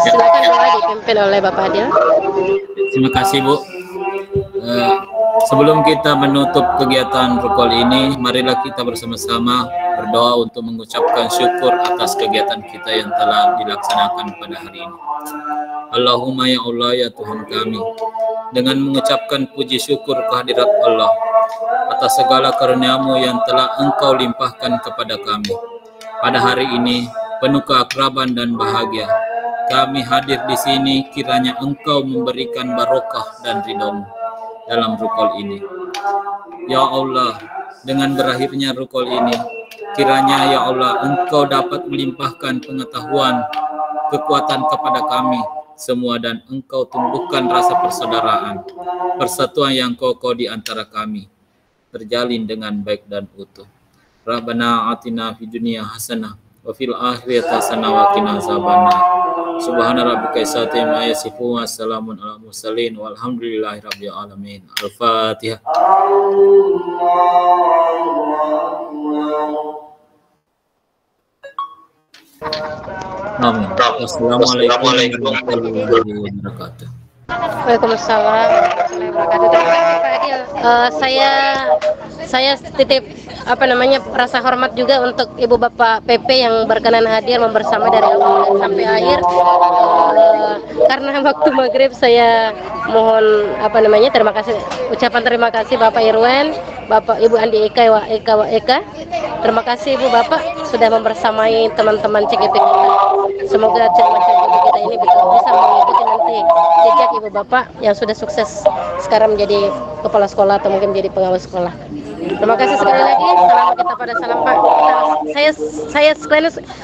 Silakan doa dipimpin oleh Bapak Adil. Terima kasih Bu. Sebelum kita menutup kegiatan rukol ini, marilah kita bersama-sama berdoa untuk mengucapkan syukur atas kegiatan kita yang telah dilaksanakan pada hari ini. Allahumma ya Allah ya Tuhan kami, dengan mengucapkan puji syukur kehadirat Allah atas segala karunia-Mu yang telah Engkau limpahkan kepada kami. Pada hari ini penuh keakraban dan bahagia, kami hadir di sini, kiranya Engkau memberikan barokah dan ridho-Mu dalam rukol ini. Ya Allah, dengan berakhirnya rukol ini, kiranya ya Allah Engkau dapat melimpahkan pengetahuan, kekuatan kepada kami semua dan Engkau tumbuhkan rasa persaudaraan, persatuan yang kokoh di antara kami, terjalin dengan baik dan utuh. Rabbana atina fid dunya hasanah wa fil akhirati hasanah wa qina azabannar. Subhana rabbika amma yasifun wa salamun alal mursalin walhamdulillahi rabbil alamin. Al-Fatihah. Amin. Assalamualaikum warahmatullahi wabarakatuh. Waalaikumsalam warahmatullahi wabarakatuh. Terima kasih Pak Adil. Saya titip rasa hormat juga untuk Ibu Bapak PP yang berkenan hadir membersama dari awal sampai akhir. Karena waktu maghrib saya mohon ucapan terima kasih Bapak Irwan, Bapak Ibu Andi Eka. Terima kasih Ibu Bapak sudah membersamai teman-teman CGP kita. Semoga teman CGP kita ini bisa mengikuti nanti jejak Ibu Bapak yang sudah sukses sekarang menjadi kepala sekolah atau mungkin menjadi pengawas sekolah. Terima kasih sekali lagi. Salam kita pada salam Pak. Saya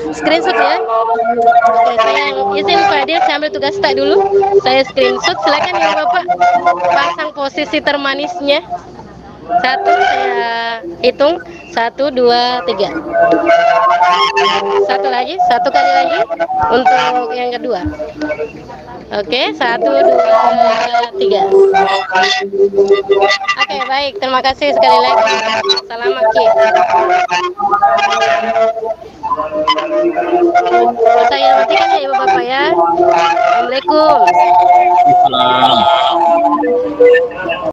screenshot ya. Oke, saya izin Pak Adil, saya ambil tugas tak dulu. Saya screenshot. Silakan Ibu Bapak pasang posisi termanisnya. Satu, saya hitung. 1, 2, 3. Satu lagi, satu kali lagi untuk yang kedua. Oke, 1, 2, 3. Oke, baik. Terima kasih sekali lagi. Salam Maki. Saya matikan ya Ibu Bapak ya. Assalamualaikum. Assalamualaikum.